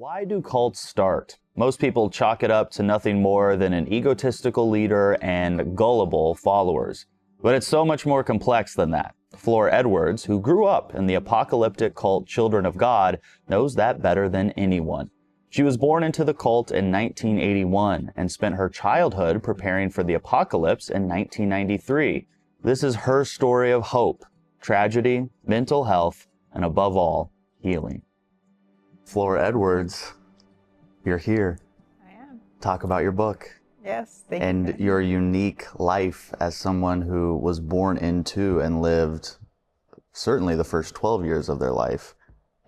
Why do cults start? Most people chalk it up to nothing more than an egotistical leader and gullible followers. But it's so much more complex than that. Flor Edwards, who grew up in the apocalyptic cult Children of God, knows that better than anyone. She was born into the cult in 1981 and spent her childhood preparing for the apocalypse in 1993. This is her story of hope, tragedy, mental health, and above all, healing. Flor Edwards, you're here. I am. Talk about your book. Yes, thank you. And your unique life as someone who was born into and lived certainly the first 12 years of their life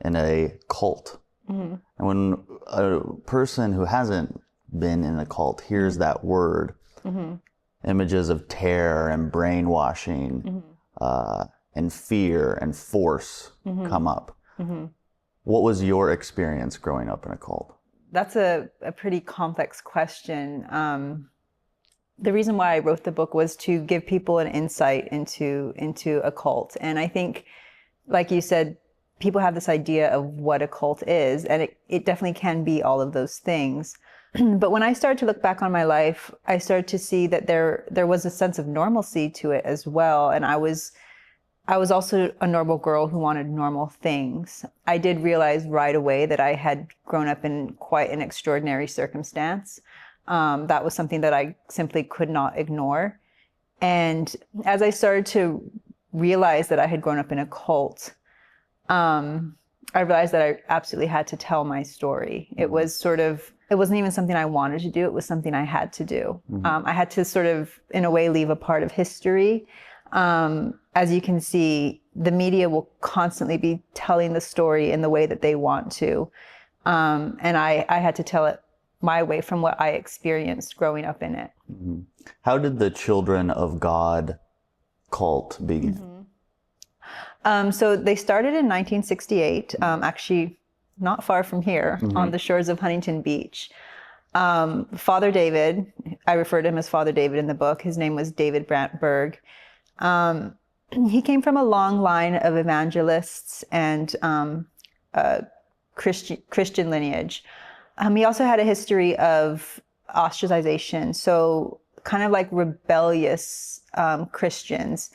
in a cult. Mm-hmm. And when a person who hasn't been in a cult hears that word, mm-hmm. images of terror and brainwashing, mm-hmm. And fear and force mm-hmm. come up. Mm-hmm. What was your experience growing up in a cult? That's a pretty complex question. The reason why I wrote the book was to give people an insight into a cult. And I think, like you said, people have this idea of what a cult is, and it definitely can be all of those things. But when I started to look back on my life, I started to see that there was a sense of normalcy to it as well. And I was also a normal girl who wanted normal things. I did realize right away that I had grown up in quite an extraordinary circumstance. That was something that I simply could not ignore. And as I started to realize that I had grown up in a cult, I realized that I absolutely had to tell my story. It wasn't even something I wanted to do. It was something I had to do. Mm-hmm. I had to sort of, in a way, leave a part of history. As you can see, the media will constantly be telling the story in the way that they want to. And I had to tell it my way from what I experienced growing up in it. Mm-hmm. How did the Children of God cult begin? Mm-hmm. So they started in 1968, actually not far from here, mm-hmm. on the shores of Huntington Beach. Father David, I refer to him as Father David in the book. His name was David Brantberg. He came from a long line of evangelists and Christian lineage. He also had a history of ostracization, so kind of like rebellious Christians.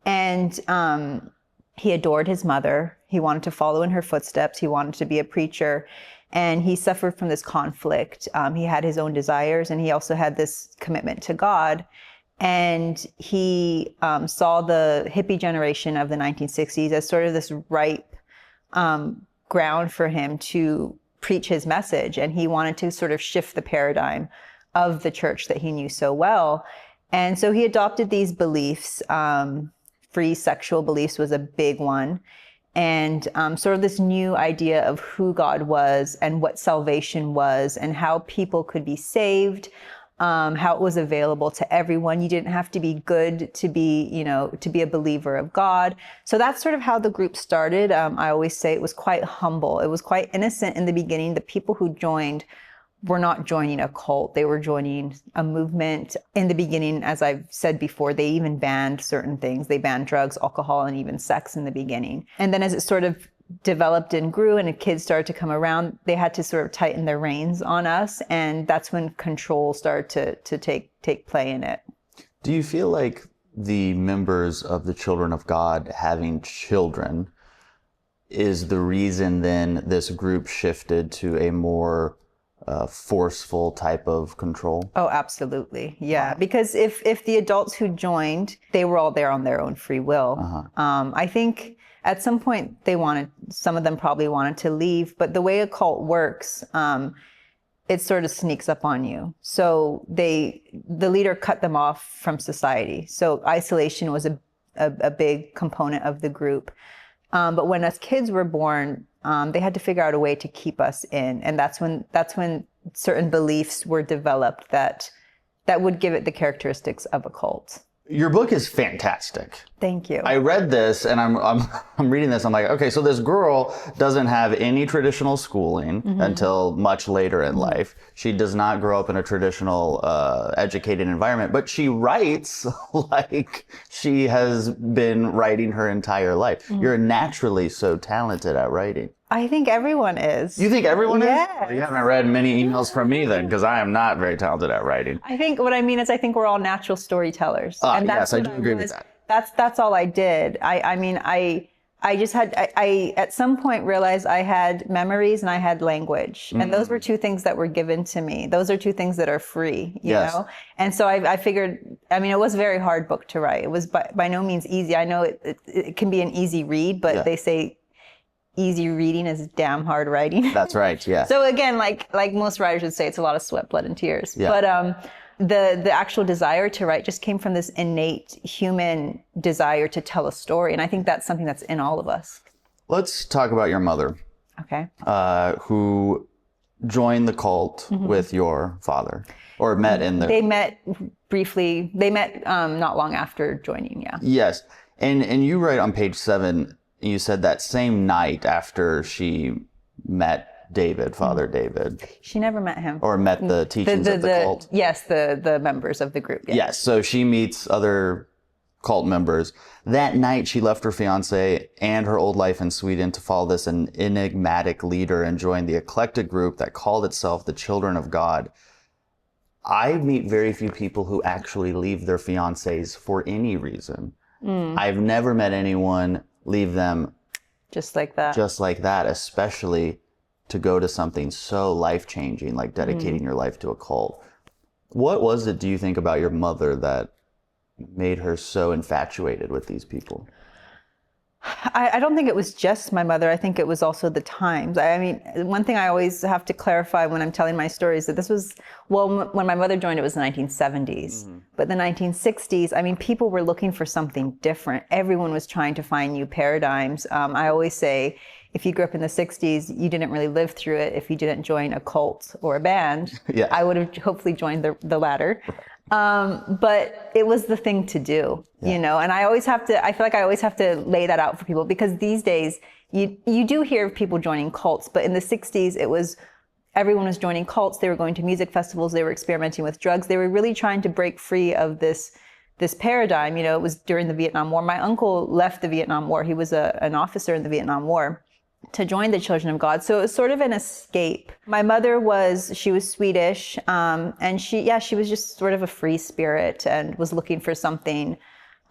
And he adored his mother. He wanted to follow in her footsteps. He wanted to be a preacher. And he suffered from this conflict. He had his own desires, and he also had this commitment to God. And he saw the hippie generation of the 1960s as sort of this ripe ground for him to preach his message. And he wanted to sort of shift the paradigm of the church that he knew so well. And so he adopted these beliefs. Free sexual beliefs was a big one. And sort of this new idea of who God was and what salvation was and how people could be saved. How it was available to everyone. You didn't have to be good to be a believer of God. So that's sort of how the group started. I always say it was quite humble. It was quite innocent in the beginning. The people who joined were not joining a cult. They were joining a movement. In the beginning, as I've said before, they even banned certain things. They banned drugs, alcohol, and even sex in the beginning. And then as it sort of developed and grew and the kids started to come around, they had to sort of tighten their reins on us. And that's when control started to take play in it. Do you feel like the members of the Children of God having children is the reason then this group shifted to a more forceful type of control? Oh, absolutely. Yeah. Wow. Because if the adults who joined, they were all there on their own free will. Uh-huh. I think at some point some of them probably wanted to leave, but the way a cult works, it sort of sneaks up on you. So the leader cut them off from society. So isolation was a big component of the group. But when us kids were born, they had to figure out a way to keep us in. And that's when certain beliefs were developed that would give it the characteristics of a cult. Your book is fantastic. Thank you. I read this and I'm reading this. I'm like, okay, so this girl doesn't have any traditional schooling mm-hmm. until much later in mm-hmm. life. She does not grow up in a traditional educated environment, but she writes like she has been writing her entire life. Mm-hmm. You're naturally so talented at writing. I think everyone is. You think everyone is? Yes. Well, you haven't read many emails from me then, because I am not very talented at writing. I think what I mean is I think we're all natural storytellers. And yes, I do agree with that. That's all I did. I just had, I at some point realized I had memories and I had language. And those were two things that were given to me. Those are two things that are free, you know? And so I figured, I mean, it was a very hard book to write. It was by no means easy. I know it can be an easy read, but they say easy reading is damn hard writing. That's right, yeah. So again, like most writers would say, it's a lot of sweat, blood, and tears. Yeah. But the actual desire to write just came from this innate human desire to tell a story. And I think that's something that's in all of us. Let's talk about your mother. Okay. Who joined the cult with your father, or met in the... They met briefly. They met not long after joining, yeah. Yes. And you write on page 7, you said that same night after she met David, Father David. She never met him. Or met the teachings of the cult. Yes, the members of the group. Yeah. Yes, so she meets other cult members. That night, she left her fiance and her old life in Sweden to follow this enigmatic leader and join the eclectic group that called itself the Children of God. I meet very few people who actually leave their fiancés for any reason. I've never met anyone leave them just like that. Just like that, especially to go to something so life-changing, like dedicating your life to a cult. What was it, do you think, about your mother that made her so infatuated with these people? I don't think it was just my mother. I think it was also the times. I mean, one thing I always have to clarify when I'm telling my story is that this was, well, when my mother joined, it was the 1970s. But the 1960s, I mean, people were looking for something different. Everyone was trying to find new paradigms. I always say, if you grew up in the 60s, you didn't really live through it. If you didn't join a cult or a band, I would have hopefully joined the latter. But it was the thing to do, you know, and I feel like I always have to lay that out for people, because these days you do hear of people joining cults, but in the 60s, everyone was joining cults. They were going to music festivals. They were experimenting with drugs. They were really trying to break free of this paradigm. You know, it was during the Vietnam War. My uncle left the Vietnam War. He was an officer in the Vietnam War to join the Children of God. So it was sort of an escape. My mother she was Swedish, and she was just sort of a free spirit and was looking for something,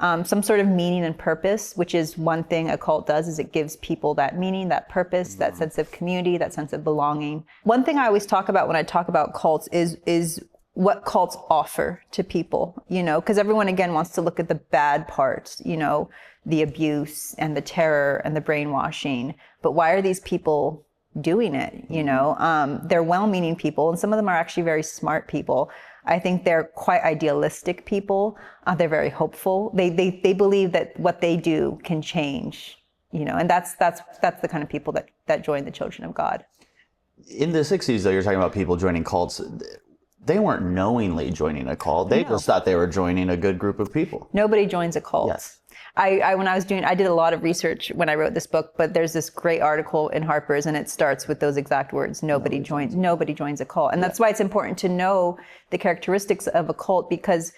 some sort of meaning and purpose, which is one thing a cult does, is it gives people that meaning, that purpose, that sense of community, that sense of belonging. One thing I always talk about when I talk about cults is what cults offer to people, you know, because everyone, again, wants to look at the bad parts, you know, the abuse and the terror and the brainwashing. But why are these people doing it? You know, they're well-meaning people, and some of them are actually very smart people. I think they're quite idealistic people. They're very hopeful. They believe that what they do can change, you know, and that's the kind of people that join the Children of God. In the 60s, though, you're talking about people joining cults. They weren't knowingly joining a cult. They just thought they were joining a good group of people. Nobody joins a cult. Yes. I did a lot of research when I wrote this book, but there's this great article in Harper's, and it starts with those exact words: nobody joins a cult. And that's why it's important to know the characteristics of a cult, because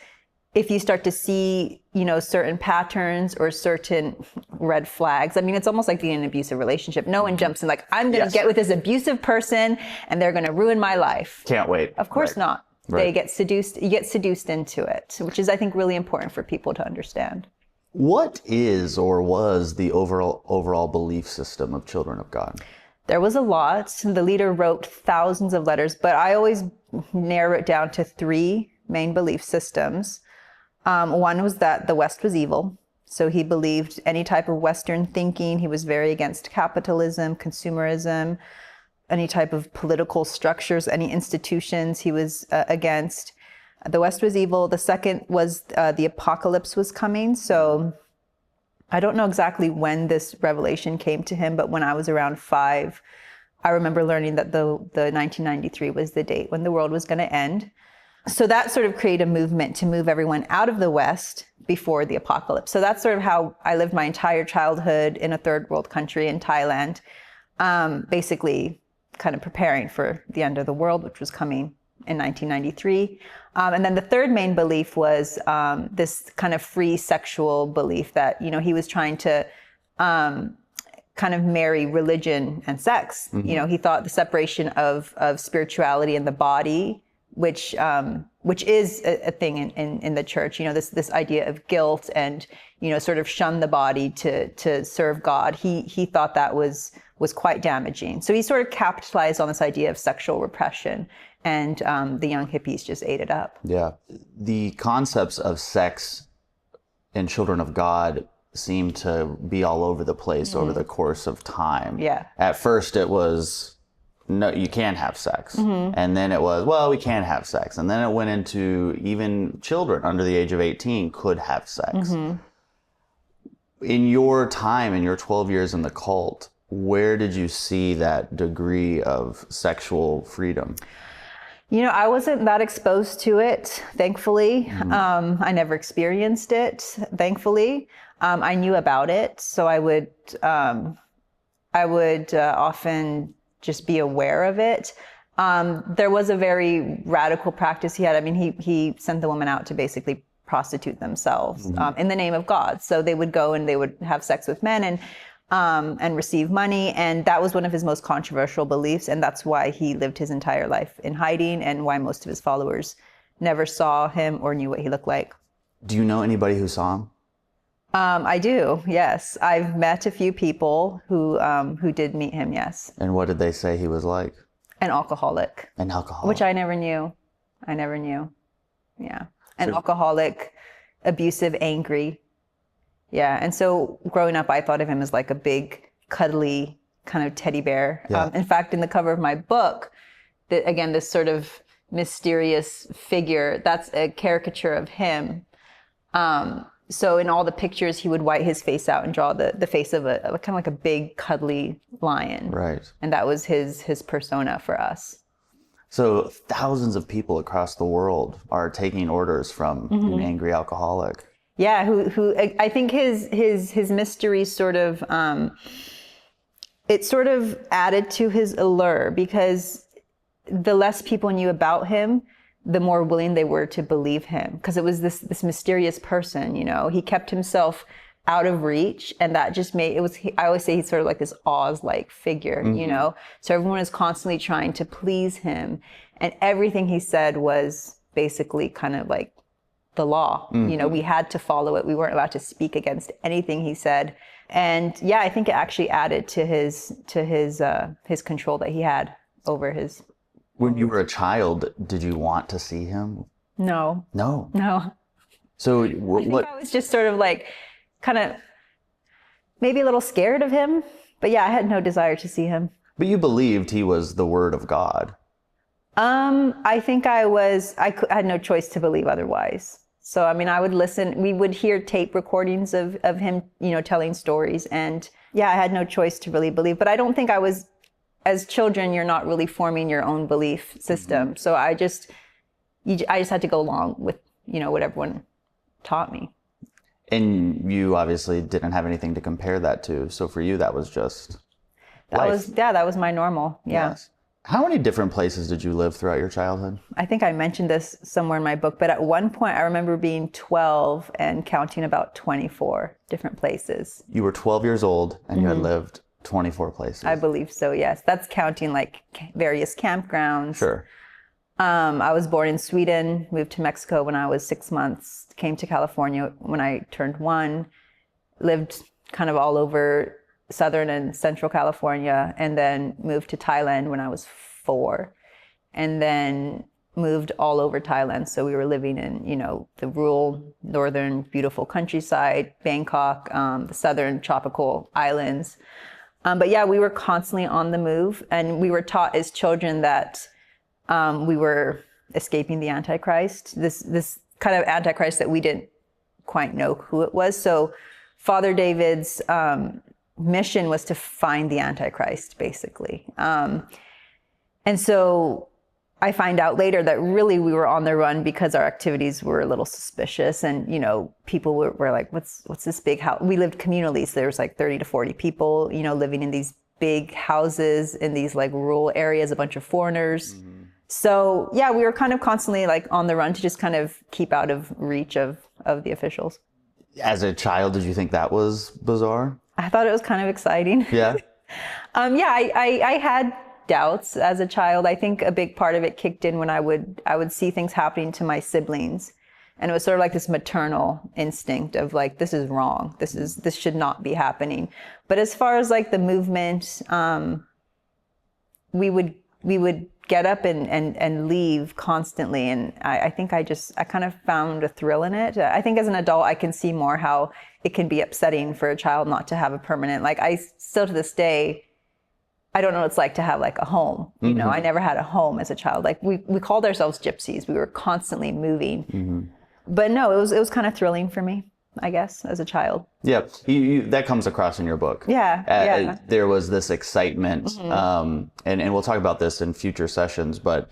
if you start to see, you know, certain patterns or certain red flags, I mean, it's almost like being in an abusive relationship. No one jumps in like, I'm going to get with this abusive person and they're going to ruin my life. Can't wait. Of course not. They get seduced. You get seduced into it, which is, I think, really important for people to understand. What is or was the overall belief system of Children of God? There was a lot. The leader wrote thousands of letters, but I always narrow it down to 3 main belief systems. One was that the West was evil. So he believed any type of Western thinking. He was very against capitalism, consumerism, any type of political structures, any institutions he was against. The West was evil. The second was the apocalypse was coming. So I don't know exactly when this revelation came to him, but when I was around 5, I remember learning that the 1993 was the date when the world was going to end. So that sort of created a movement to move everyone out of the West before the apocalypse. So that's sort of how I lived my entire childhood in a third world country in Thailand, basically kind of preparing for the end of the world, which was coming in 1993. And then the third main belief was this kind of free sexual belief that, you know, he was trying to kind of marry religion and sex. You know, he thought the separation of spirituality and the body, which is a thing in the church, you know, this idea of guilt and, you know, sort of shun the body to serve God. He thought that was quite damaging. So he sort of capitalized on this idea of sexual repression, and the young hippies just ate it up. Yeah. The concepts of sex in Children of God seem to be all over the place over the course of time. Yeah. At first it was, no, you can't have sex. And then it was, well, we can have sex. And then it went into even children under the age of 18 could have sex. In your time, in your 12 years in the cult, where did you see that degree of sexual freedom? You know, I wasn't that exposed to it, thankfully. I never experienced it, thankfully. I knew about it, so I would often just be aware of it. There was a very radical practice he had. I mean, he sent the women out to basically prostitute themselves in the name of God. So they would go and they would have sex with men and receive money. And that was one of his most controversial beliefs. And that's why he lived his entire life in hiding, and why most of his followers never saw him or knew what he looked like. Do you know anybody who saw him? I do, yes. I've met a few people who did meet him, yes. And what did they say he was like? An alcoholic. An alcoholic. Which I never knew. Yeah. An alcoholic, abusive, angry. Yeah. And so growing up, I thought of him as like a big, cuddly kind of teddy bear. Yeah. In fact, in the cover of my book, again, this sort of mysterious figure, that's a caricature of him. So in all the pictures, he would white his face out and draw the face of a kind of like a big, cuddly lion. Right. And that was his persona for us. So thousands of people across the world are taking orders from an angry alcoholic. Yeah, who I think his mystery sort of it sort of added to his allure, because the less people knew about him, the more willing they were to believe him, because it was this mysterious person, you know. He kept himself out of reach, and that just made I always say he's sort of like this Oz-like figure, you know. So everyone is constantly trying to please him, and everything he said was basically kind of like the law. You know, we had to follow it. We weren't allowed to speak against anything he said. And yeah, I think it actually added to his control that he had over his. When you were a child, did you want to see him? No. So I think I was just sort of like, kind of maybe a little scared of him, but yeah, I had no desire to see him. But you believed he was the Word of God. I think I had no choice to believe otherwise. So, I mean, I would listen, we would hear tape recordings of him, you know, telling stories. And yeah, I had no choice to really believe, but I don't think I was, as children, you're not really forming your own belief system. So I just had to go along with, you know, what everyone taught me. And you obviously didn't have anything to compare that to. So for you, that was just life. That was my normal. Yeah. Yes. How many different places did you live throughout your childhood? I think I mentioned this somewhere in my book, but at one point I remember being 12 and counting about 24 different places. You were 12 years old and you had lived 24 places. I believe so, yes. That's counting like various campgrounds. Sure. I was born in Sweden, moved to Mexico when I was 6 months, came to California when I turned 1, lived kind of all over Southern and Central California, and then moved to Thailand when I was 4, and then moved all over Thailand. So we were living in, you know, the rural, northern, beautiful countryside, Bangkok, the southern tropical islands. But yeah, we were constantly on the move, and we were taught as children that we were escaping the Antichrist, this kind of Antichrist that we didn't quite know who it was. So Father David's mission was to find the Antichrist, basically. And so I find out later that really we were on the run because our activities were a little suspicious, and, you know, people were like, what's this big house? We lived communally, so there was like 30 to 40 people, you know, living in these big houses in these like rural areas, a bunch of foreigners. So yeah, we were kind of constantly like on the run to just kind of keep out of reach of the officials. As a child, did you think that was bizarre? I thought it was kind of exciting. Yeah. Yeah, I had doubts as a child. I think a big part of it kicked in when I would see things happening to my siblings. And it was sort of like this maternal instinct of like, this is wrong. This should not be happening. But as far as like the movement, we would get up and leave constantly. And I think I kind of found a thrill in it. I think as an adult, I can see more how it can be upsetting for a child not to have a permanent, like I still to this day, I don't know what it's like to have like a home. You know, I never had a home as a child. Like we called ourselves gypsies. We were constantly moving. But no, it was kind of thrilling for me, I guess, as a child. Yeah, that comes across in your book. Yeah. There was this excitement, and we'll talk about this in future sessions, but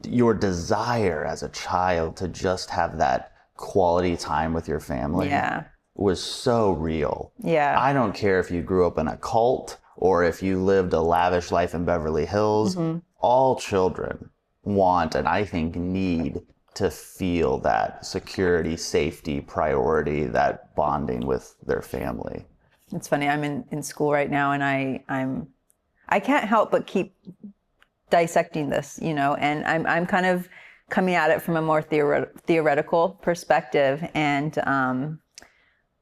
your desire as a child to just have that quality time with your family was so real. Yeah. I don't care if you grew up in a cult or if you lived a lavish life in Beverly Hills, all children want, and I think need, to feel that security, safety, priority, that bonding with their family. It's funny, I'm in school right now, and I can't help but keep dissecting this, you know, and I'm kind of coming at it from a more theoretical perspective. And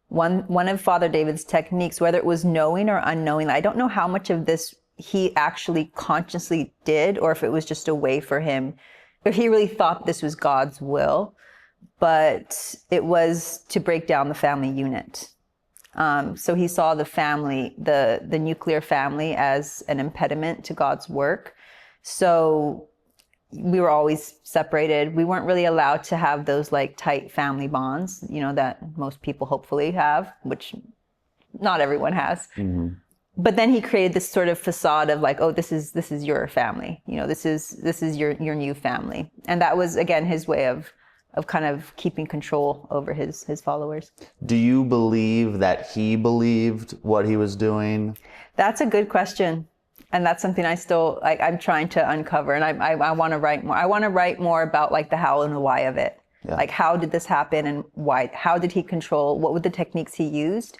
one of Father David's techniques, whether it was knowing or unknowing, I don't know how much of this he actually consciously did, or if it was just a way for him, if he really thought this was God's will, but it was to break down the family unit. So he saw the family, the nuclear family, as an impediment to God's work. So we were always separated. We weren't really allowed to have those like tight family bonds, you know, that most people hopefully have, which not everyone has. But then he created this sort of facade of like, oh, this is your family, you know, this is your new family. And that was, again, his way of kind of keeping control over his followers. Do you believe that he believed what he was doing? That's a good question. And that's something I still, like, I'm trying to uncover. And I want to write more. I want to write more about like the how and the why of it. Yeah. Like, how did this happen and why? How did he control? What were the techniques he used?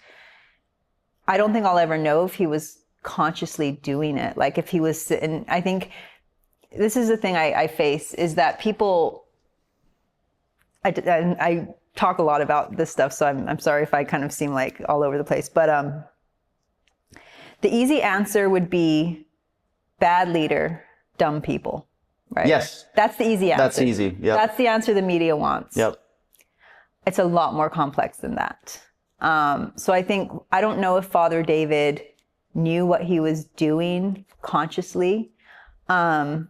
I don't think I'll ever know if he was consciously doing it. Like if he was, and I think this is the thing I face, is that people, I talk a lot about this stuff, so I'm sorry if I kind of seem like all over the place, but the easy answer would be bad leader, dumb people, right? Yes. That's the easy answer. That's easy, yep. That's the answer the media wants. Yep. It's a lot more complex than that. So I don't know if Father David knew what he was doing consciously. I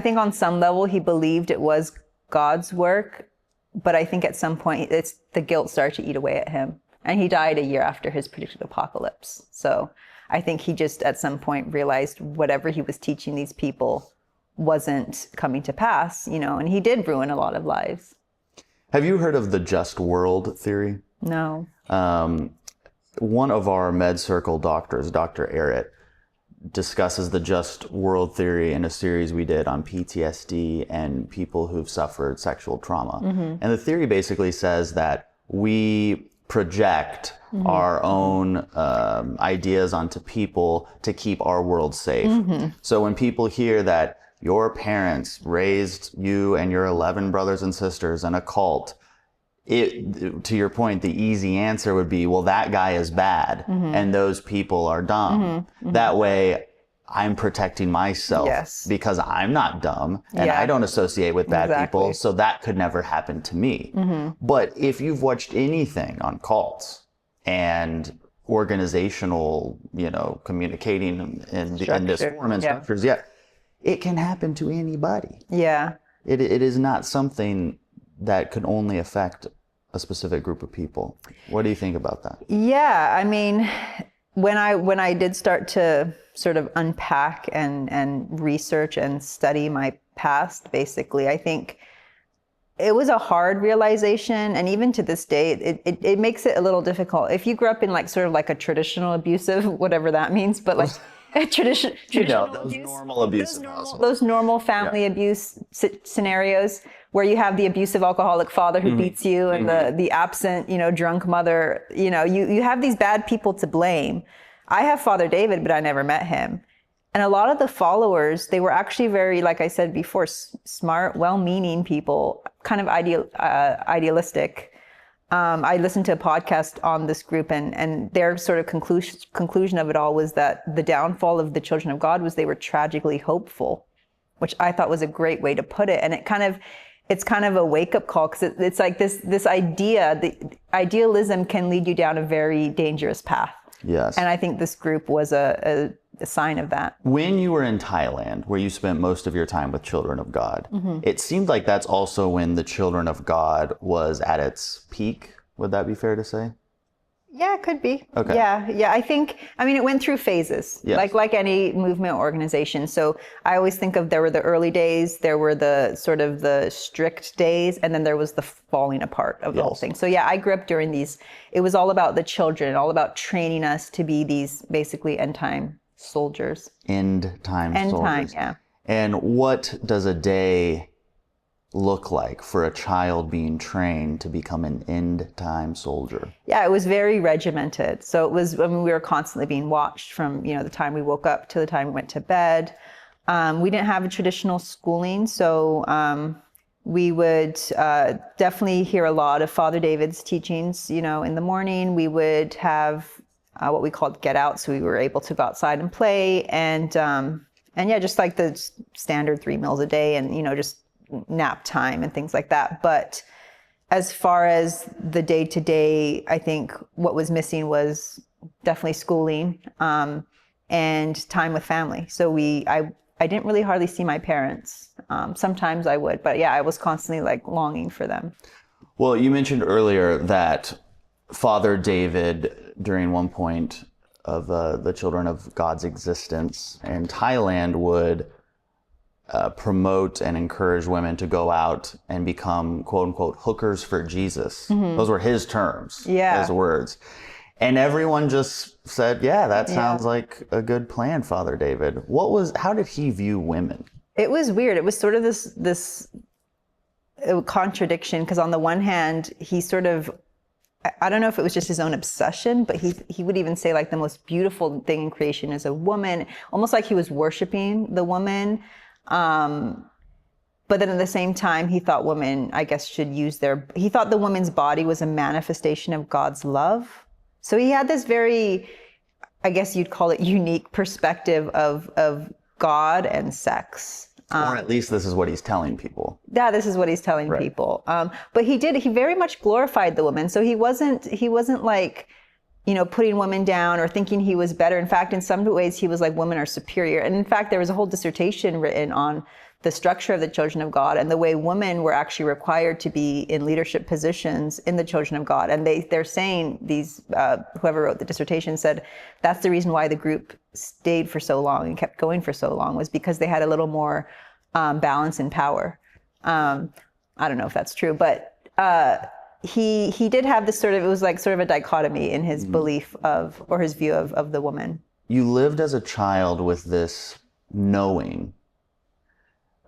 think on some level he believed it was God's work, but I think at some point the guilt started to eat away at him, and he died a year after his predicted apocalypse. So I think he just at some point realized whatever he was teaching these people wasn't coming to pass, you know, and he did ruin a lot of lives. Have you heard of the just world theory? No. One of our MedCircle doctors, Dr. Arrett, discusses the just world theory in a series we did on PTSD and people who've suffered sexual trauma. And the theory basically says that we project our own ideas onto people to keep our world safe. So when people hear that your parents raised you and your 11 brothers and sisters in a cult, to your point, the easy answer would be, well, that guy is bad and those people are dumb. That way I'm protecting myself because I'm not dumb and I don't associate with bad people, so that could never happen to me. But if you've watched anything on cults and organizational, you know, communicating in this form and structures, it can happen to anybody. Yeah. It is not something that could only affect a specific group of people. What do you think about that? Yeah, I mean, when I did start to sort of unpack and research and study my past, basically, I think it was a hard realization, and even to this day, it makes it a little difficult. If you grew up in like sort of like a traditional abusive, whatever that means, but like traditional those abuse, normal abusive households. Those normal family abuse scenarios, where you have the abusive alcoholic father who beats you and the absent, drunk mother, you have these bad people to blame. I have Father David, but I never met him. And a lot of the followers, they were actually very, like I said before, smart, well-meaning people, kind of idealistic. I listened to a podcast on this group, and their sort of conclusion of it all was that the downfall of the children of God was they were tragically hopeful, which I thought was a great way to put it. And it's kind of a wake-up call, because it's like this idea, the idealism can lead you down a very dangerous path. Yes. And I think this group was a sign of that. When you were in Thailand, where you spent most of your time with Children of God, it seemed like that's also when the Children of God was at its peak. Would that be fair to say? Yeah, it could be. Okay. Yeah. I mean, it went through phases, yes. like any movement organization. So I always think of, there were the early days, there were the sort of the strict days, and then there was the falling apart of the whole thing. So yeah, I grew up during these. It was all about the children, all about training us to be these basically end time soldiers. End time soldiers. Yeah. And what does a day look like for a child being trained to become an end time soldier? Yeah, it was very regimented. So it was, we were constantly being watched from, the time we woke up to the time we went to bed. We didn't have a traditional schooling. So we would definitely hear a lot of Father David's teachings, in the morning. We would have what we called get out. So we were able to go outside and play. And yeah, just like the standard 3 meals a day, and, just nap time and things like that. But as far as the day-to-day, I think what was missing was definitely schooling and time with family. So I didn't really hardly see my parents. Sometimes I would, but yeah, I was constantly like longing for them. Well, you mentioned earlier that Father David, during one point of the Children of God's existence in Thailand, would promote and encourage women to go out and become, quote unquote, hookers for Jesus. Those were his terms, his words. And everyone just said, yeah, that sounds like a good plan, Father David. How did he view women? It was weird. It was sort of this contradiction, because on the one hand, he sort of, I don't know if it was just his own obsession, but he would even say like the most beautiful thing in creation is a woman, almost like he was worshiping the woman. But then at the same time, he thought women, I guess, should he thought the woman's body was a manifestation of God's love. So he had this very, I guess you'd call it, unique perspective of God and sex. Or at least this is what he's telling people. Yeah, this is what he's telling people. But he very much glorified the woman. So he wasn't like, putting women down or thinking he was better. In fact, in some ways, he was like, women are superior. And in fact, there was a whole dissertation written on the structure of the Children of God and the way women were actually required to be in leadership positions in the Children of God. And they're saying, whoever wrote the dissertation said, that's the reason why the group stayed for so long and kept going for so long, was because they had a little more balance in power. I don't know if that's true, but he did have this it was like sort of a dichotomy in his belief or his view of the woman. You lived as a child with this knowing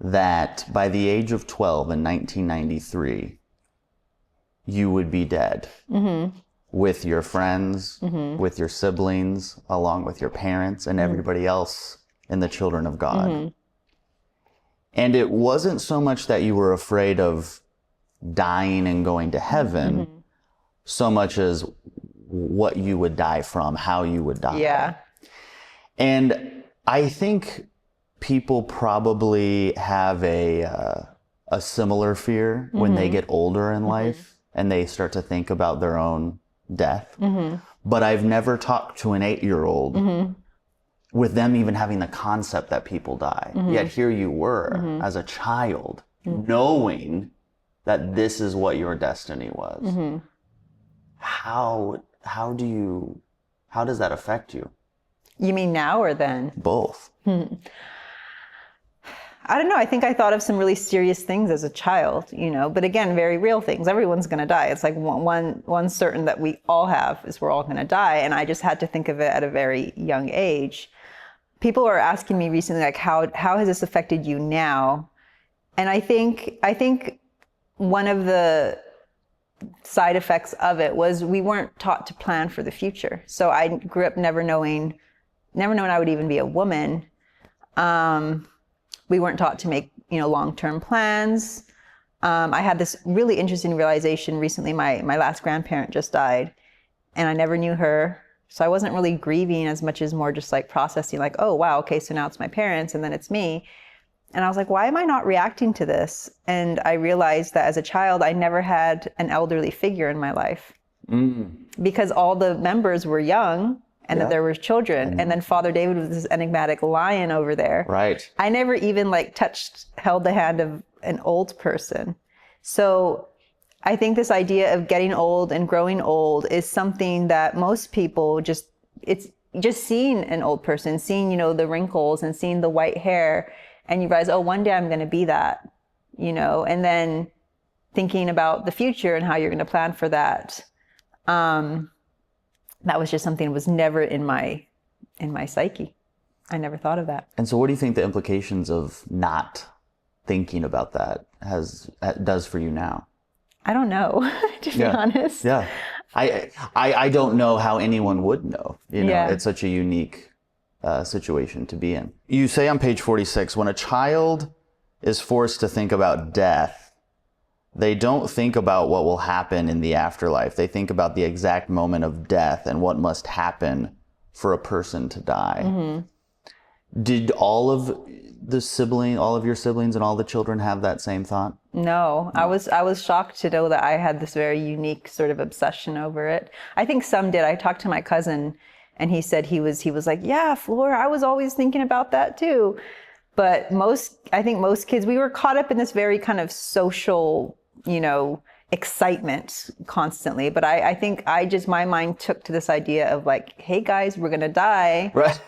that by the age of 12 in 1993, you would be dead with your friends, with your siblings, along with your parents and everybody else in the Children of God. And it wasn't so much that you were afraid of dying and going to heaven, so much as what you would die from, how you would die. Yeah. And I think people probably have a similar fear when they get older in life and they start to think about their own death. But I've never talked to an 8-year-old with them even having the concept that people die. Yet here you were as a child, knowing that this is what your destiny was. How does that affect you? You mean now or then? Both. I don't know. I think I thought of some really serious things as a child, but again, very real things. Everyone's going to die. It's like one certain that we all have is we're all going to die. And I just had to think of it at a very young age. People are asking me recently, like, how has this affected you now? And I think one of the side effects of it was we weren't taught to plan for the future. So I grew up never knowing I would even be a woman. We weren't taught to make, long-term plans. I had this really interesting realization recently. My last grandparent just died, and I never knew her. So I wasn't really grieving as much as more just like processing, like, oh, wow, okay, so now it's my parents and then it's me. And I was like, why am I not reacting to this? And I realized that as a child, I never had an elderly figure in my life because all the members were young and that there were children. And then Father David was this enigmatic lion over there. Right. I never even held the hand of an old person. So I think this idea of getting old and growing old is something that most people it's just seeing an old person, seeing, the wrinkles and seeing the white hair. And you realize, oh, one day I'm going to be that, and then thinking about the future and how you're going to plan for that. That was just something that was never in my psyche. I never thought of that. And so what do you think the implications of not thinking about that does for you now? I don't know, to be honest. Yeah. I don't know how anyone would know. It's such a unique situation to be in. You say on page 46, when a child is forced to think about death, they don't think about what will happen in the afterlife. They think about the exact moment of death and what must happen for a person to die. Mm-hmm. Did all of your siblings and all the children have that same thought? No, I was shocked to know that I had this very unique sort of obsession over it. I think some did. I talked to my cousin, and he said he was like, yeah, Flor, I was always thinking about that too. But I think most kids, we were caught up in this very kind of social, excitement constantly. But I think my mind took to this idea of like, hey guys, we're going to die. Right.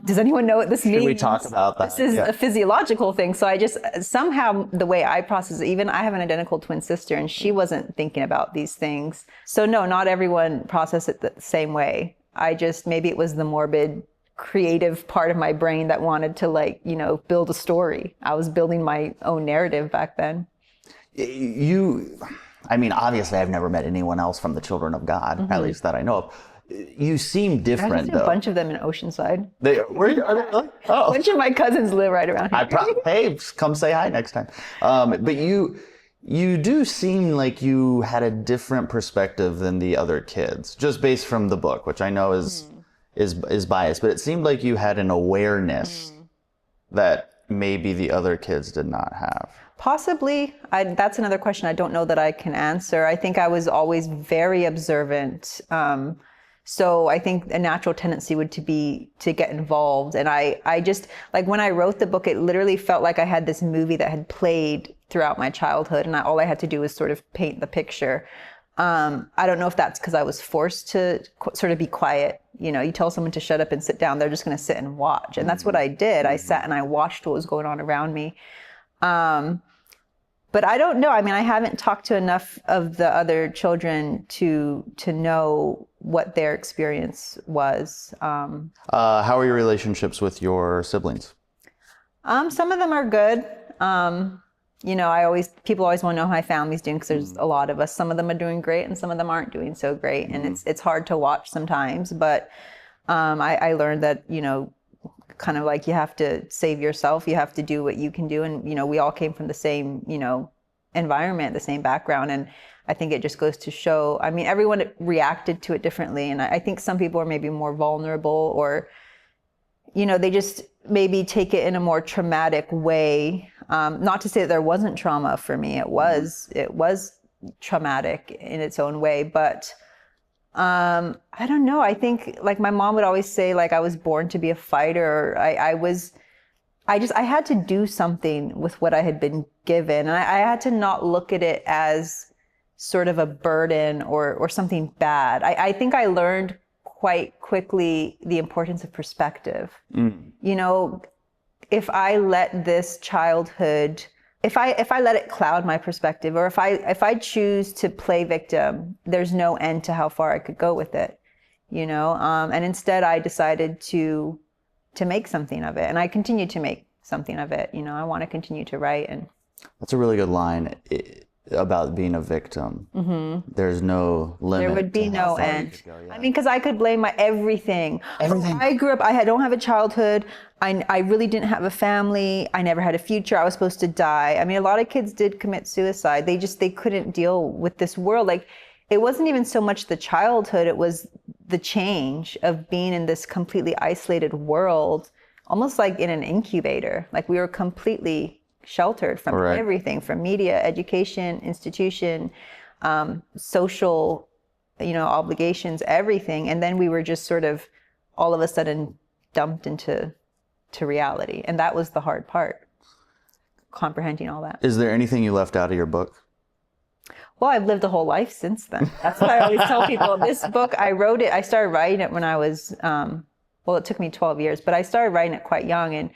Does anyone know what this means? Should we talk about that? This is a physiological thing. So I just, somehow the way I process it, even I have an identical twin sister and she wasn't thinking about these things. So no, not everyone processed it the same way. Maybe it was the morbid, creative part of my brain that wanted to build a story. I was building my own narrative back then. Obviously I've never met anyone else from the Children of God, at least that I know of. You seem different, though. A bunch of them in Oceanside. Are they really? Oh. A bunch of my cousins live right around here. Hey, come say hi next time. But you do seem like you had a different perspective than the other kids, just based from the book, which I know is biased. But it seemed like you had an awareness that maybe the other kids did not have. Possibly. That's another question I don't know that I can answer. I think I was always very observant. So I think a natural tendency would be to get involved. And I just, like when I wrote the book, it literally felt like I had this movie that had played throughout my childhood. And all I had to do was sort of paint the picture. I don't know if that's because I was forced to sort of be quiet. You tell someone to shut up and sit down, they're just going to sit and watch. And that's what I did. I sat and I watched what was going on around me. But I don't know. I haven't talked to enough of the other children to know what their experience was. How are your relationships with your siblings? Some of them are good. People always want to know how my family's doing because there's a lot of us. Some of them are doing great and some of them aren't doing so great. And it's hard to watch sometimes. But I learned that, kind of like you have to save yourself. You have to do what you can do. And, we all came from the same, environment, the same background. And I think it just goes to show, everyone reacted to it differently. And I think some people are maybe more vulnerable or, they just maybe take it in a more traumatic way. Not to say that there wasn't trauma for me. It was traumatic in its own way, but I don't know. I think like my mom would always say, like I was born to be a fighter. I had to do something with what I had been given. And I had to not look at it as sort of a burden or something bad. I think I learned quite quickly the importance of perspective. If I let this childhood, if I let it cloud my perspective, or if I choose to play victim, there's no end to how far I could go with it, and instead I decided to make something of it, and I continue to make something of it. I want to continue to write. And that's a really good line. about being a victim. There's no limit. There would be to how no far you end. could go, yeah. I mean, because I could blame my everything. Everything. I grew up, don't have a childhood. I really didn't have a family. I never had a future. I was supposed to die. I mean, a lot of kids did commit suicide. They couldn't deal with this world. Like, it wasn't even so much the childhood, it was the change of being in this completely isolated world, almost like in an incubator. Like, we were completely sheltered from everything, from media, education, institution, social, obligations, everything. And then we were just sort of all of a sudden dumped into reality. And that was the hard part, comprehending all that. Is there anything you left out of your book? Well, I've lived a whole life since then. That's what I always tell people. This book, I started writing it when I was, it took me 12 years, but I started writing it quite young, and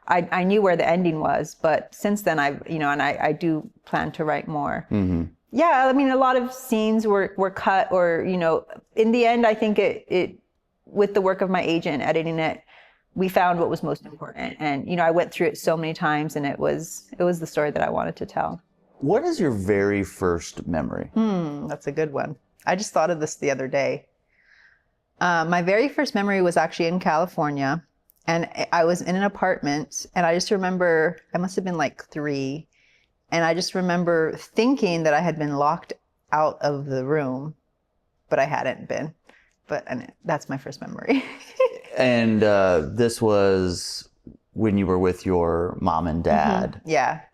I knew where the ending was. But since then, I do plan to write more. Mm-hmm. Yeah, I mean, a lot of scenes were cut, or, in the end, I think it with the work of my agent and editing it, we found what was most important. And, I went through it so many times, and it was the story that I wanted to tell. What is your very first memory? That's a good one. I just thought of this the other day. My very first memory was actually in California, and I was in an apartment, and I just remember, I must have been like 3, and I just remember thinking that I had been locked out of the room, but I hadn't been. And that's my first memory. And this was when you were with your mom and dad,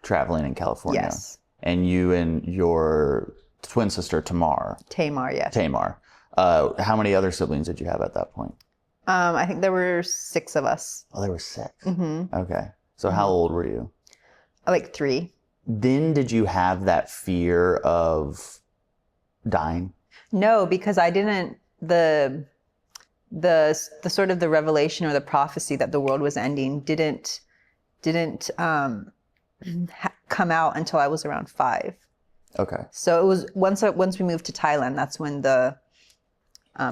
traveling in California. Yes. And you and your twin sister, Tamar. Yes. Tamar. How many other siblings did you have at that point? I think there were 6 of us. Oh, there were 6? Mm-hmm. Okay. So how old were you? Like 3. Then did you have that fear of dying? No, because I didn't, the sort of the revelation or the prophecy that the world was ending didn't come out until I was around 5. Okay. So it was once we moved to Thailand, that's when the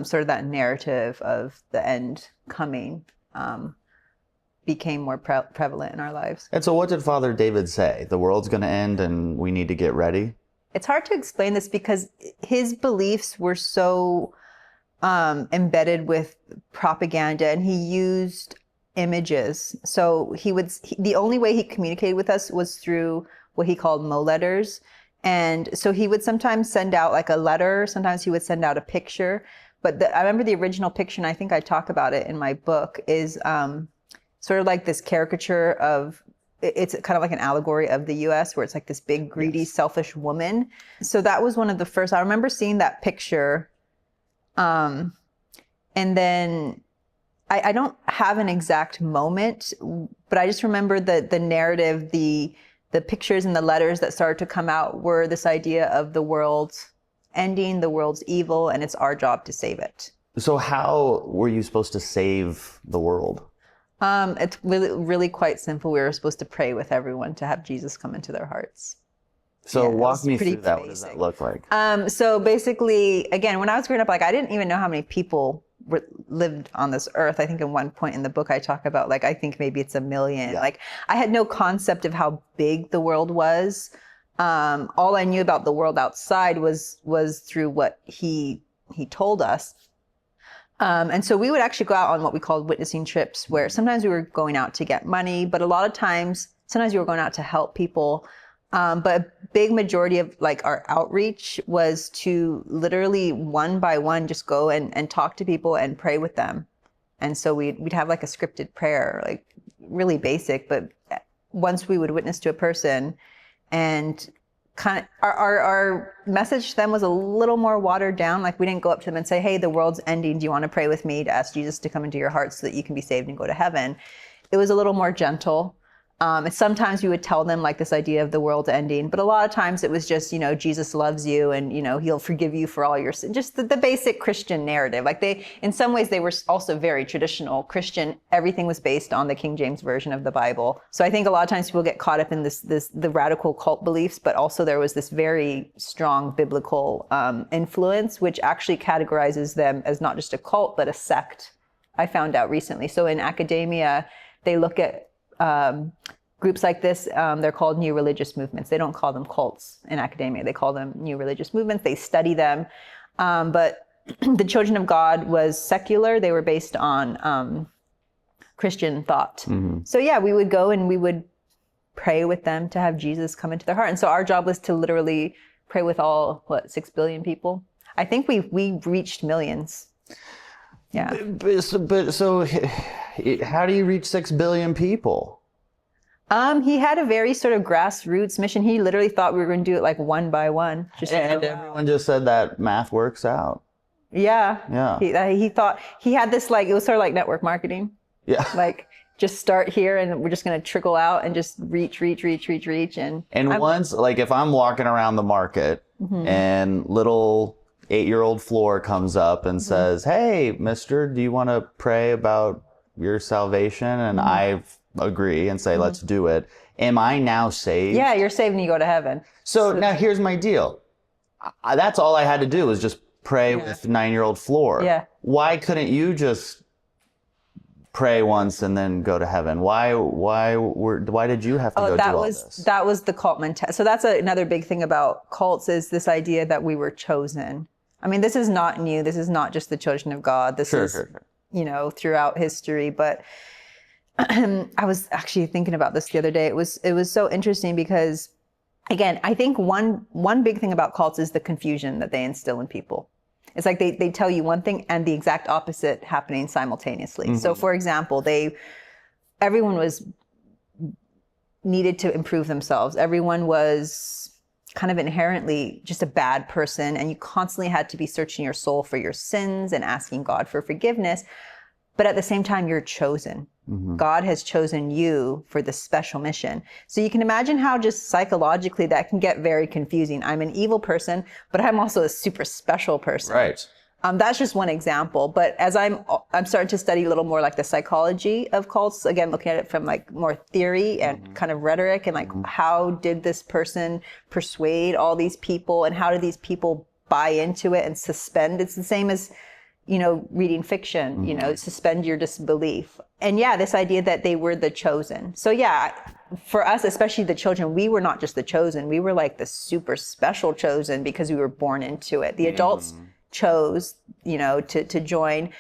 sort of that narrative of the end coming became more prevalent in our lives. And so what did Father David say? The world's going to end and we need to get ready? It's hard to explain this because his beliefs were so embedded with propaganda, and he used images. So the only way he communicated with us was through what he called Mo letters. And so he would sometimes send out like a letter. Sometimes he would send out a picture. But I remember the original picture, and I think I talk about it in my book, is sort of like this caricature of, it's kind of like an allegory of the US, where it's like this big, greedy, selfish woman. So that was one of the first, I remember seeing that picture. And then I don't have an exact moment, but I just remember the narrative, the pictures and the letters that started to come out were this idea of the world ending, the world's evil, and it's our job to save it. So how were you supposed to save the world? It's really, really quite simple. We were supposed to pray with everyone to have Jesus come into their hearts. So walk me through that. What does that look like? So basically, again, when I was growing up, like, I didn't even know how many people lived on this earth. I think at one point in the book I talk about, like, I think maybe it's 1 million. Yeah. Like, I had no concept of how big the world was. All I knew about the world outside was through what he told us. And so we would actually go out on what we called witnessing trips, where sometimes we were going out to get money, but a lot of times, sometimes we were going out to help people. But a big majority of like our outreach was to literally one by one just go and talk to people and pray with them. And so we'd have like a scripted prayer, like really basic, but once we would witness to a person, and kind of our message to them was a little more watered down. Like, we didn't go up to them and say, hey, the world's ending. Do you want to pray with me to ask Jesus to come into your heart so that you can be saved and go to heaven? It was a little more gentle. And sometimes we would tell them like this idea of the world ending, but a lot of times it was just, Jesus loves you and, he'll forgive you for all your sins. Just the basic Christian narrative. Like, in some ways they were also very traditional Christian. Everything was based on the King James Version of the Bible. So I think a lot of times people get caught up in the radical cult beliefs, but also there was this very strong biblical influence, which actually categorizes them as not just a cult, but a sect, I found out recently. So in academia, they look at groups like this, they're called new religious movements. They don't call them cults in academia. They call them new religious movements. They study them. But the Children of God was secular. They were based on Christian thought. So yeah, we would go and we would pray with them to have Jesus come into their heart. And so our job was to literally pray with all, 6 billion people? I think we reached millions. Yeah. But so how do you reach 6 billion people? He had a very sort of grassroots mission. He literally thought we were going to do it like one by one. And everyone just said that math works out. Yeah. Yeah. He thought he had this, like, it was sort of like network marketing. Yeah. Like, just start here and we're just going to trickle out and just reach. And once, like, if I'm walking around the market and little 8-year-old Flor comes up and says, "Hey, mister, do you want to pray about your salvation?" And I agree and say, "Let's do it." Am I now saved? Yeah, you're saved and you go to heaven. So now here's my deal. That's all I had to do was just pray with 9-year-old Flor. Yeah. Why couldn't you just pray once and then go to heaven? Why did you have to go do all this? That was the cult mentality. So that's another big thing about cults, is this idea that we were chosen. I mean, this is not new. This is not just the Children of God. This is throughout history. But I was actually thinking about this the other day. It was so interesting because, again, I think one big thing about cults is the confusion that they instill in people. It's like they tell you one thing and the exact opposite happening simultaneously. So, for example, everyone needed to improve themselves. Everyone was kind of inherently just a bad person, and you constantly had to be searching your soul for your sins and asking God for forgiveness. But at the same time, you're chosen. God has chosen you for this special mission. So you can imagine how just psychologically that can get very confusing. I'm an evil person, but I'm also a super special person. Right. That's just one example. But as I'm starting to study a little more like the psychology of cults, again, looking at it from like more theory and kind of rhetoric, and like how did this person persuade all these people, and how do these people buy into it and suspend? It's the same as, reading fiction, suspend your disbelief. And yeah, this idea that they were the chosen. So yeah, for us, especially the children, we were not just the chosen, we were like the super special chosen because we were born into it. The adults chose, to join.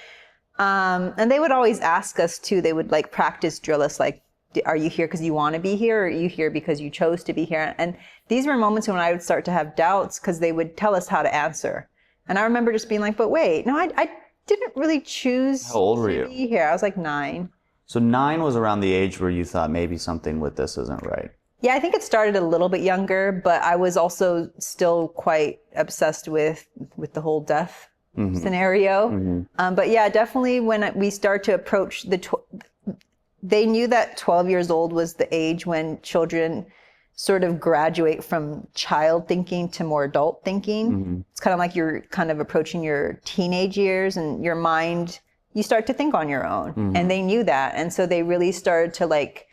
And they would always ask us too, they would like practice drill us, like, are you here because you want to be here, or are you here because you chose to be here? And these were moments when I would start to have doubts because they would tell us how to answer. And I remember just being like, but wait, no, I didn't really choose How old were you? to be here. I was like 9. So 9 was around the age where you thought maybe something with this isn't right. Yeah, I think it started a little bit younger, but I was also still quite obsessed with the whole death scenario. But yeah, definitely when we start to approach they knew that 12 years old was the age when children sort of graduate from child thinking to more adult thinking. It's kind of like you're kind of approaching your teenage years, and your mind, you start to think on your own. And they knew that. And so they really started to like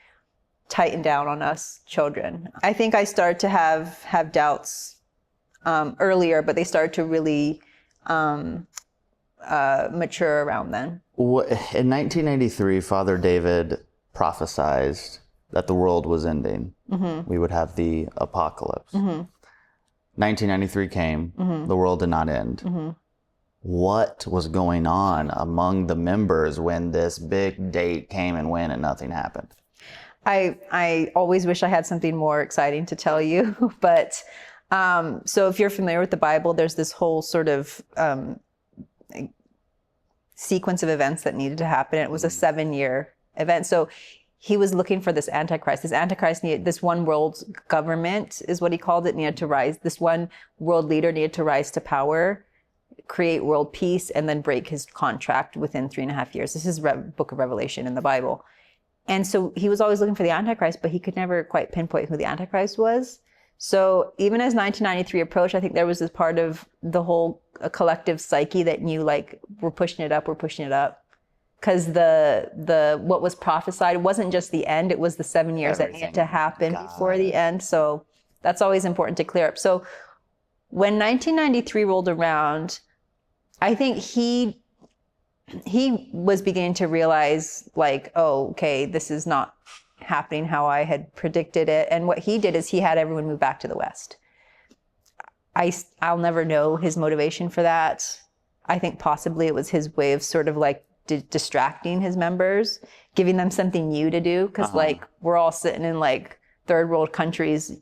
tighten down on us children. I think I started to have doubts earlier, but they started to really mature around then. In 1983, Father David prophesied that the world was ending. We would have the apocalypse. 1993 came, the world did not end. What was going on among the members when this big date came and went and nothing happened? I always wish I had something more exciting to tell you, but so if you're familiar with the Bible, there's this whole sort of sequence of events that needed to happen. It was a 7-year event. So he was looking for this Antichrist. This Antichrist needed, this one world government is what he called it, needed to rise. This one world leader needed to rise to power, create world peace, and then break his contract within 3.5 years. This is book of Revelation in the Bible. And so he was always looking for the Antichrist, but he could never quite pinpoint who the Antichrist was. So even as 1993 approached, I think there was this part of the whole collective psyche that knew, like, we're pushing it up. Because the what was prophesied wasn't just the end, it was the 7 years that needed to happen before the end. So that's always important to clear up. So when 1993 rolled around, I think he was beginning to realize, like, oh, okay, this is not happening how I had predicted it. And what he did is he had everyone move back to the West. I'll never know his motivation for that. I think possibly it was his way of sort of like distracting his members, giving them something new to do. Because like we're all sitting in like third world countries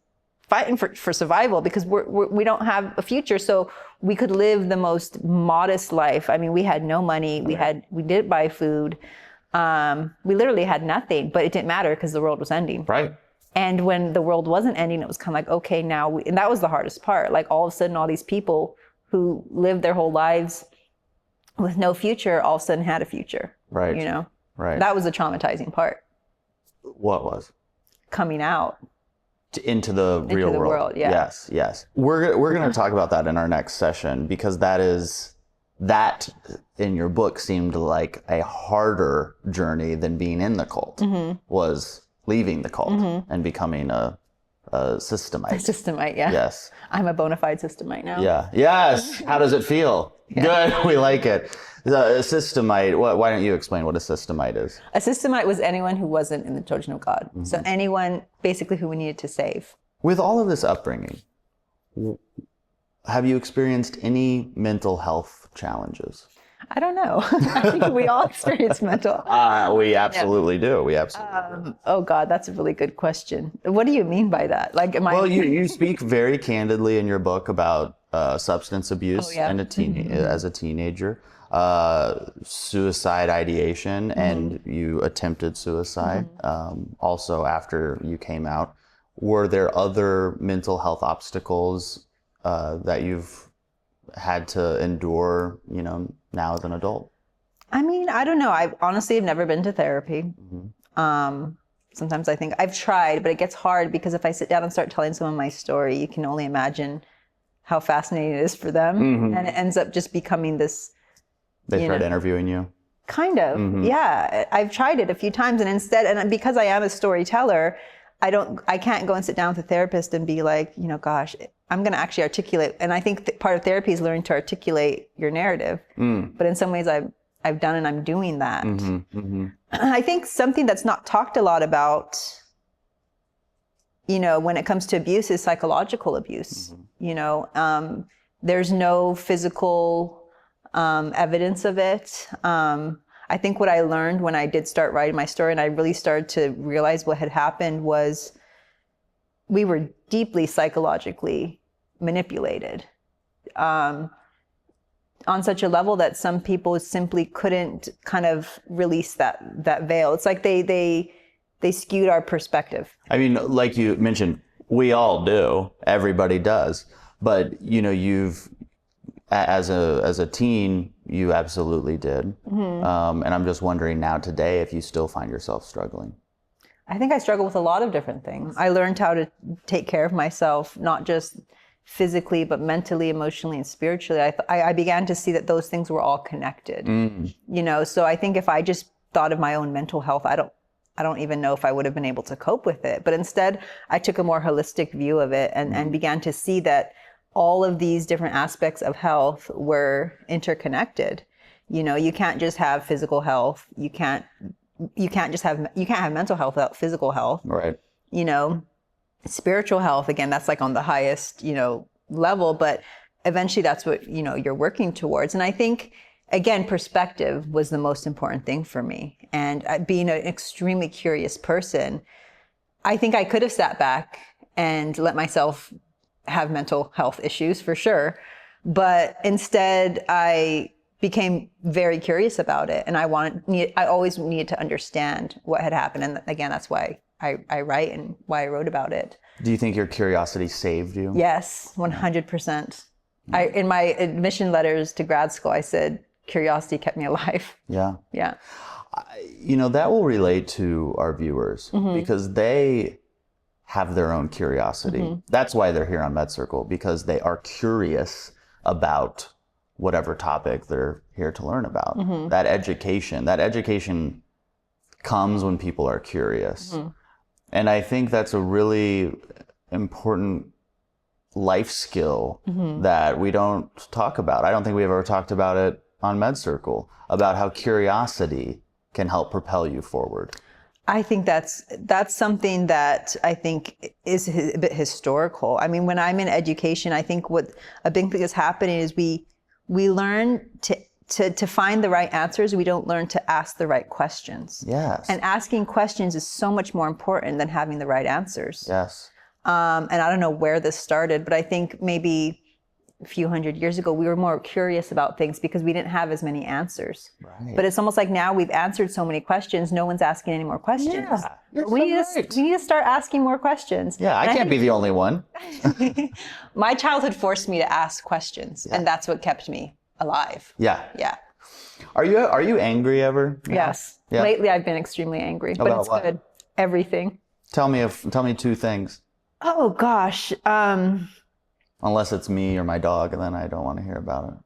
fighting for survival because we don't have a future. So we could live the most modest life. I mean, we had no money. We didn't buy food. We literally had nothing, but it didn't matter because the world was ending. Right. And when the world wasn't ending, it was kind of like, okay, now and that was the hardest part. Like all of a sudden, all these people who lived their whole lives with no future, all of a sudden had a future. Right. You know? Right. That was the traumatizing part. What was? Coming out. Into the real world. Yeah. Yes. We're going to talk about that in our next session because that in your book seemed like a harder journey than being in the cult was leaving the cult and becoming a systemite. A systemite, yeah. Yes. I'm a bona fide systemite now. Yeah. Yes. How does it feel? Yeah. Good. We like it. A systemite. Why don't you explain what a systemite is? A systemite was anyone who wasn't in the children of God. So anyone basically who we needed to save. With all of this upbringing, have you experienced any mental health challenges? I don't know. I think we all experience mental. We absolutely do. We absolutely do. Oh God, that's a really good question. What do you mean by that? Like, Well, you speak very candidly in your book about substance abuse and as a teenager, suicide ideation, and you attempted suicide also after you came out. Were there other mental health obstacles that you've had to endure, now as an adult? I mean, I don't know. I honestly have never been to therapy. Sometimes I think I've tried, but it gets hard because if I sit down and start telling someone my story, you can only imagine how fascinating it is for them. And it ends up just becoming this. They tried interviewing you? Kind of. Yeah. I've tried it a few times and because I am a storyteller, I can't go and sit down with a therapist and be like, gosh, I'm going to actually articulate. And I think part of therapy is learning to articulate your narrative. But in some ways I've done and I'm doing that. I think something that's not talked a lot about, when it comes to abuse is psychological abuse. There's no physical evidence of it. I think what I learned when I did start writing my story and I really started to realize what had happened was we were deeply psychologically manipulated on such a level that some people simply couldn't kind of release that veil. It's like they skewed our perspective. I mean, like you mentioned, we all do. Everybody does. But, you've, as a teen, you absolutely did. And I'm just wondering now today if you still find yourself struggling. I think I struggle with a lot of different things. I learned how to take care of myself, not just physically, but mentally, emotionally, and spiritually. I began to see that those things were all connected. So I think if I just thought of my own mental health, I don't even know if I would have been able to cope with it. But instead, I took a more holistic view of it and began to see that all of these different aspects of health were interconnected. You can't just have physical health. You can't have mental health without physical health. Right. Spiritual health, again, that's like on the highest, level, but eventually that's what, you're working towards. And I think, again, perspective was the most important thing for me. And being an extremely curious person, I think I could have sat back and let myself have mental health issues for sure. But instead I became very curious about it. And I always needed to understand what had happened. And again, that's why I write and why I wrote about it. Do you think your curiosity saved you? Yes, 100%. In my admission letters to grad school, I said, curiosity kept me alive. Yeah. Yeah. That will relate to our viewers because they have their own curiosity. That's why they're here on MedCircle, because they are curious about whatever topic they're here to learn about. That education comes when people are curious. And I think that's a really important life skill that we don't talk about. I don't think we've ever talked about it on MedCircle, about how curiosity can help propel you forward. I think that's something that I think is a bit historical. I mean, when I'm in education, I think what a big thing is happening is we learn to find the right answers. We don't learn to ask the right questions. Yes. And asking questions is so much more important than having the right answers. Yes. And I don't know where this started, but I think maybe a few hundred years ago, we were more curious about things because we didn't have as many answers. Right. But it's almost like now we've answered so many questions, no one's asking any more questions. Yeah, We need to start asking more questions. Yeah, I can't be the only one. My childhood forced me to ask questions, and that's what kept me alive. Yeah. Yeah. Are you angry ever? Yes. Yeah. Lately, I've been extremely angry, but About it's what? good. Everything. Tell me two things. Oh gosh. Unless it's me or my dog, and then I don't want to hear about it.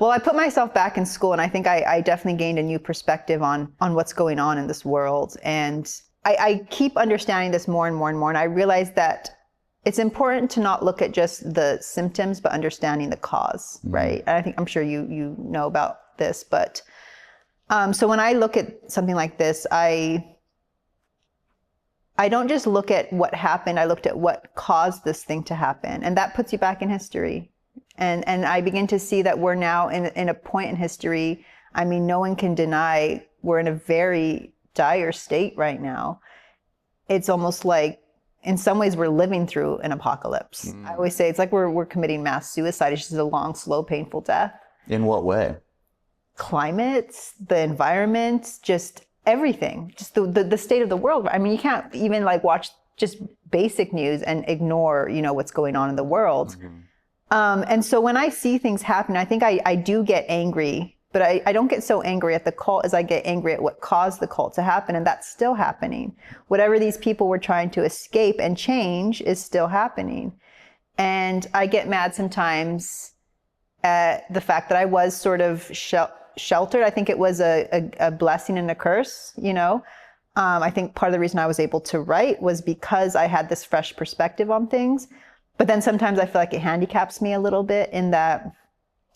Well, I put myself back in school, and I think I definitely gained a new perspective on what's going on in this world. And I keep understanding this more and more and more. And I realize that it's important to not look at just the symptoms, but understanding the cause, right? And I'm sure you know about this, but so when I look at something like this, I don't just look at what happened. I looked at what caused this thing to happen. And that puts you back in history. And I begin to see that we're now in a point in history. I mean, no one can deny we're in a very dire state right now. It's almost like, in some ways, we're living through an apocalypse. I always say it's like we're committing mass suicide. It's just a long, slow, painful death. In what way? Climates, the environment, just everything, just the state of the world. I mean, you can't even like watch just basic news and ignore, what's going on in the world. And so when I see things happen, I think I do get angry, but I don't get so angry at the cult as I get angry at what caused the cult to happen. And that's still happening. Whatever these people were trying to escape and change is still happening. And I get mad sometimes at the fact that I was sort of sheltered. I think it was a blessing and a curse, I think part of the reason I was able to write was because I had this fresh perspective on things. But then sometimes I feel like it handicaps me a little bit in that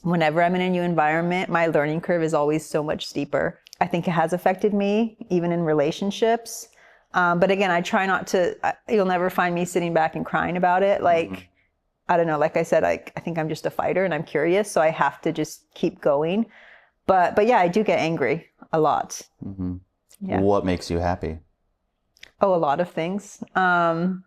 whenever I'm in a new environment, my learning curve is always so much steeper. I think it has affected me, even in relationships. But again, I try not to, you'll never find me sitting back and crying about it. Like, I don't know, like I said, I think I'm just a fighter and I'm curious. So I have to just keep going. But yeah, I do get angry a lot. Yeah. What makes you happy? Oh, a lot of things. I've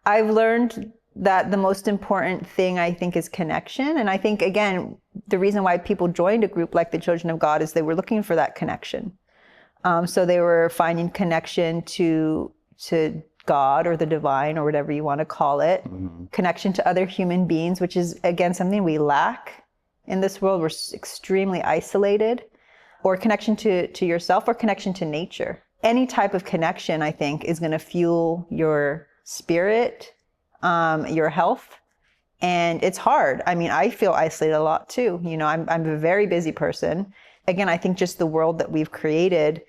learned that the most important thing I think is connection. And I think, again, the reason why people joined a group like the Children of God is they were looking for that connection. So they were finding connection to God or the divine or whatever you want to call it, connection to other human beings, which is, again, something we lack in this world. We're extremely isolated, or connection to yourself, or connection to nature. Any type of connection, I think, is going to fuel your spirit, your health. And it's hard. I mean, I feel isolated a lot too. I'm a very busy person. Again, I think just the world that we've created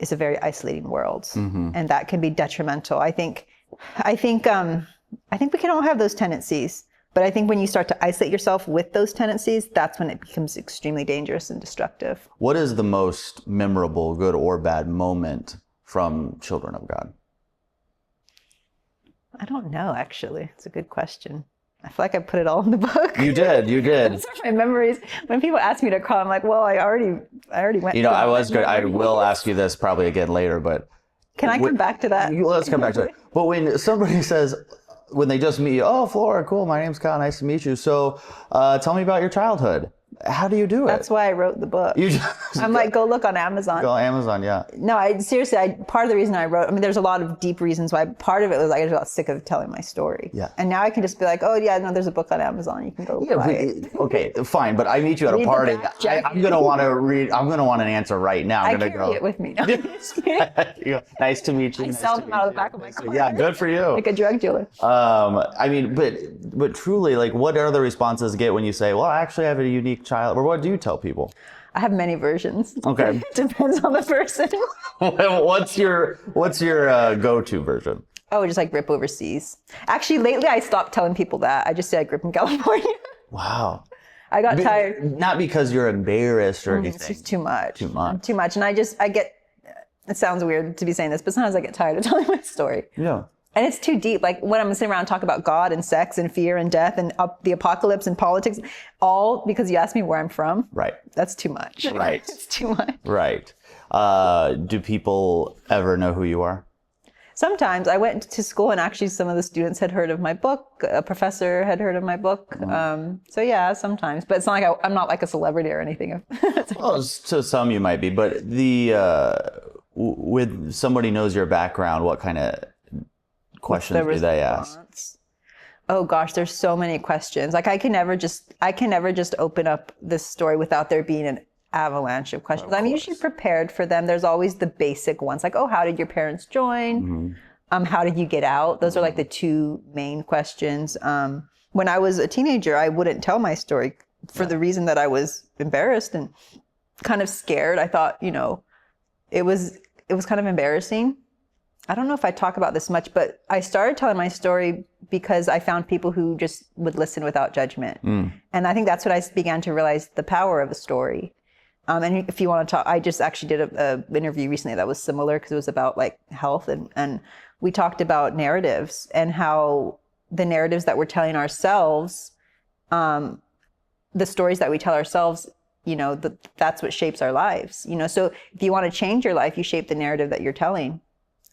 is a very isolating world, and that can be detrimental. I think we can all have those tendencies. But I think when you start to isolate yourself with those tendencies, that's when it becomes extremely dangerous and destructive. What is the most memorable, good or bad moment from Children of God? I don't know, actually. It's a good question. I feel like I put it all in the book. You did. Those are my memories. When people ask me to call, I'm like, well, I already went. I was good. I will ask you this probably again later, but can I come back to that? Let's come back to it. But when somebody says, when they just meet you, oh, Flora, cool, my name's Kyle, nice to meet you. So tell me about your childhood. How do you do it? That's why I wrote the book. I'm like, go look on Amazon. Go on Amazon, yeah. No, part of the reason I wrote, there's a lot of deep reasons why. Part of it was I just got sick of telling my story. Yeah. And now I can just be like, oh yeah, no, there's a book on Amazon. You can go buy it. Okay, fine. But I meet you at a party. I'm going to want to read, I'm going to want an answer right now. I carry it with me. No, nice to meet you. I sell them out of the back of my car. Yeah, good for you. Like a drug dealer. But truly, like, what are the responses get when you say, well, I actually have a unique child, or what do you tell people? I have many versions. Okay. Depends on the person. What's your go-to version? Oh, just like grip overseas. Actually, lately I stopped telling people that. I just say I grew up in California. Wow. I got tired. Not because you're embarrassed or anything. It's just too much. Too much. And it sounds weird to be saying this, but sometimes I get tired of telling my story. Yeah. And it's too deep. Like when I'm sitting around and talk about God and sex and fear and death and the apocalypse and politics, all because you asked me where I'm from. Right. That's too much. Right. It's too much. Right. Do people ever know who you are? Sometimes. I went to school and actually some of the students had heard of my book. A professor had heard of my book. So yeah, sometimes. But it's not like I'm not like a celebrity or anything. Well, to some you might be, but with somebody knows your background, what kind of questions do they ask? Oh gosh, there's so many questions. Like I can never just open up this story without there being an avalanche of questions. I'm usually prepared for them. There's always the basic ones like, oh, how did your parents join? How did you get out? Those are like the two main questions. When I was a teenager, I wouldn't tell my story for the reason that I was embarrassed and kind of scared. I thought, it was kind of embarrassing. I don't know if I talk about this much, but I started telling my story because I found people who just would listen without judgment. And I think that's what I began to realize the power of a story. And if you want to talk, I just actually did a interview recently that was similar because it was about like health and we talked about narratives and how the narratives that we're telling ourselves, the stories that we tell ourselves, that's what shapes our lives. So if you want to change your life, you shape the narrative that you're telling.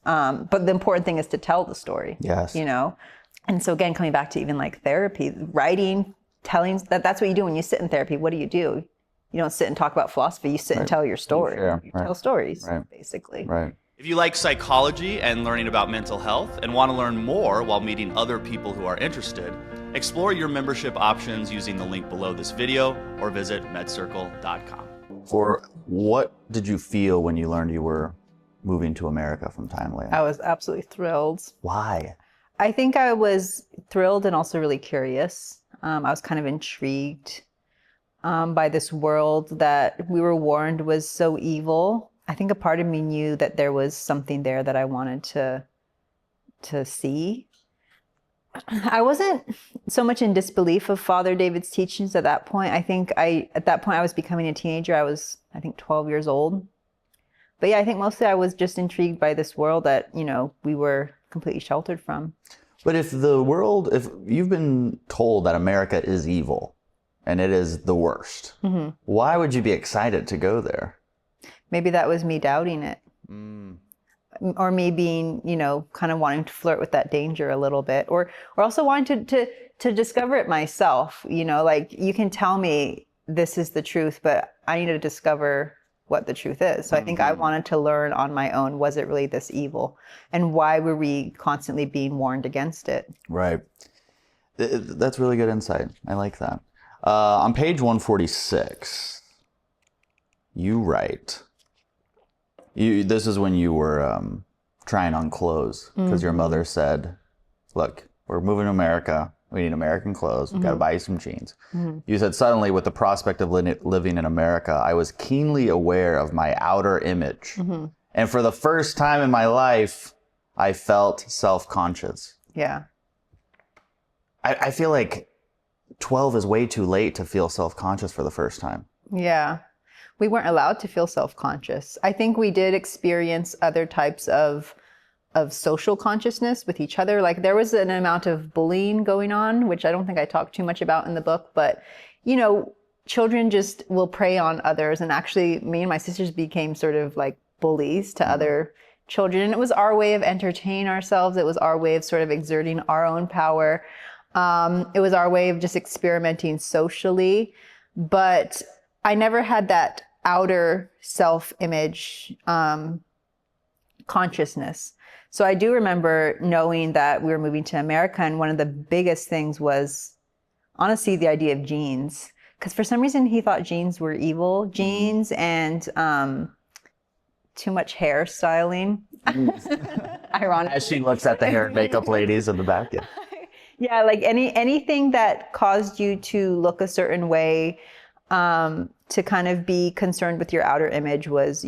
But the important thing is to tell the story. Yes. And so again, coming back to even like therapy, writing, telling, that's what you do when you sit in therapy. What do? You don't sit and talk about philosophy. You sit and tell your story. You tell stories, basically. Right. If you like psychology and learning about mental health and want to learn more while meeting other people who are interested, explore your membership options using the link below this video or visit MedCircle.com. Or what did you feel when you learned you were moving to America from Thailand? I was absolutely thrilled. Why? I think I was thrilled and also really curious. I was kind of intrigued by this world that we were warned was so evil. I think a part of me knew that there was something there that I wanted to see. I wasn't so much in disbelief of Father David's teachings at that point. At that point I was becoming a teenager. I was, 12 years old. But yeah, I think mostly I was just intrigued by this world that, we were completely sheltered from. But if you've been told that America is evil and it is the worst, why would you be excited to go there? Maybe that was me doubting it. Or me being, kind of wanting to flirt with that danger a little bit, or also wanting to discover it myself. Like you can tell me this is the truth, but I need to discover what the truth is. So I think I wanted to learn on my own, was it really this evil? And why were we constantly being warned against it? Right. That's really good insight. I like that. On page 146, you write, this is when you were trying on clothes because your mother said, look, we're moving to America. We need American clothes. We've got to buy you some jeans. You said, suddenly, with the prospect of living in America, I was keenly aware of my outer image. And for the first time in my life, I felt self-conscious. Yeah. I feel like 12 is way too late to feel self-conscious for the first time. Yeah. We weren't allowed to feel self-conscious. I think we did experience other types of social consciousness with each other. Like there was an amount of bullying going on, which I don't think I talked too much about in the book, but children just will prey on others. And actually me and my sisters became sort of like bullies to other children. And it was our way of entertaining ourselves. It was our way of sort of exerting our own power. It was our way of just experimenting socially, but I never had that outer self-image consciousness. So I do remember knowing that we were moving to America, and one of the biggest things was, honestly, the idea of jeans. Because for some reason he thought jeans were evil. Jeans and too much hairstyling. Ironic. As she looks at the hair and makeup ladies in the back. Yeah. Yeah, like anything that caused you to look a certain way, to kind of be concerned with your outer image was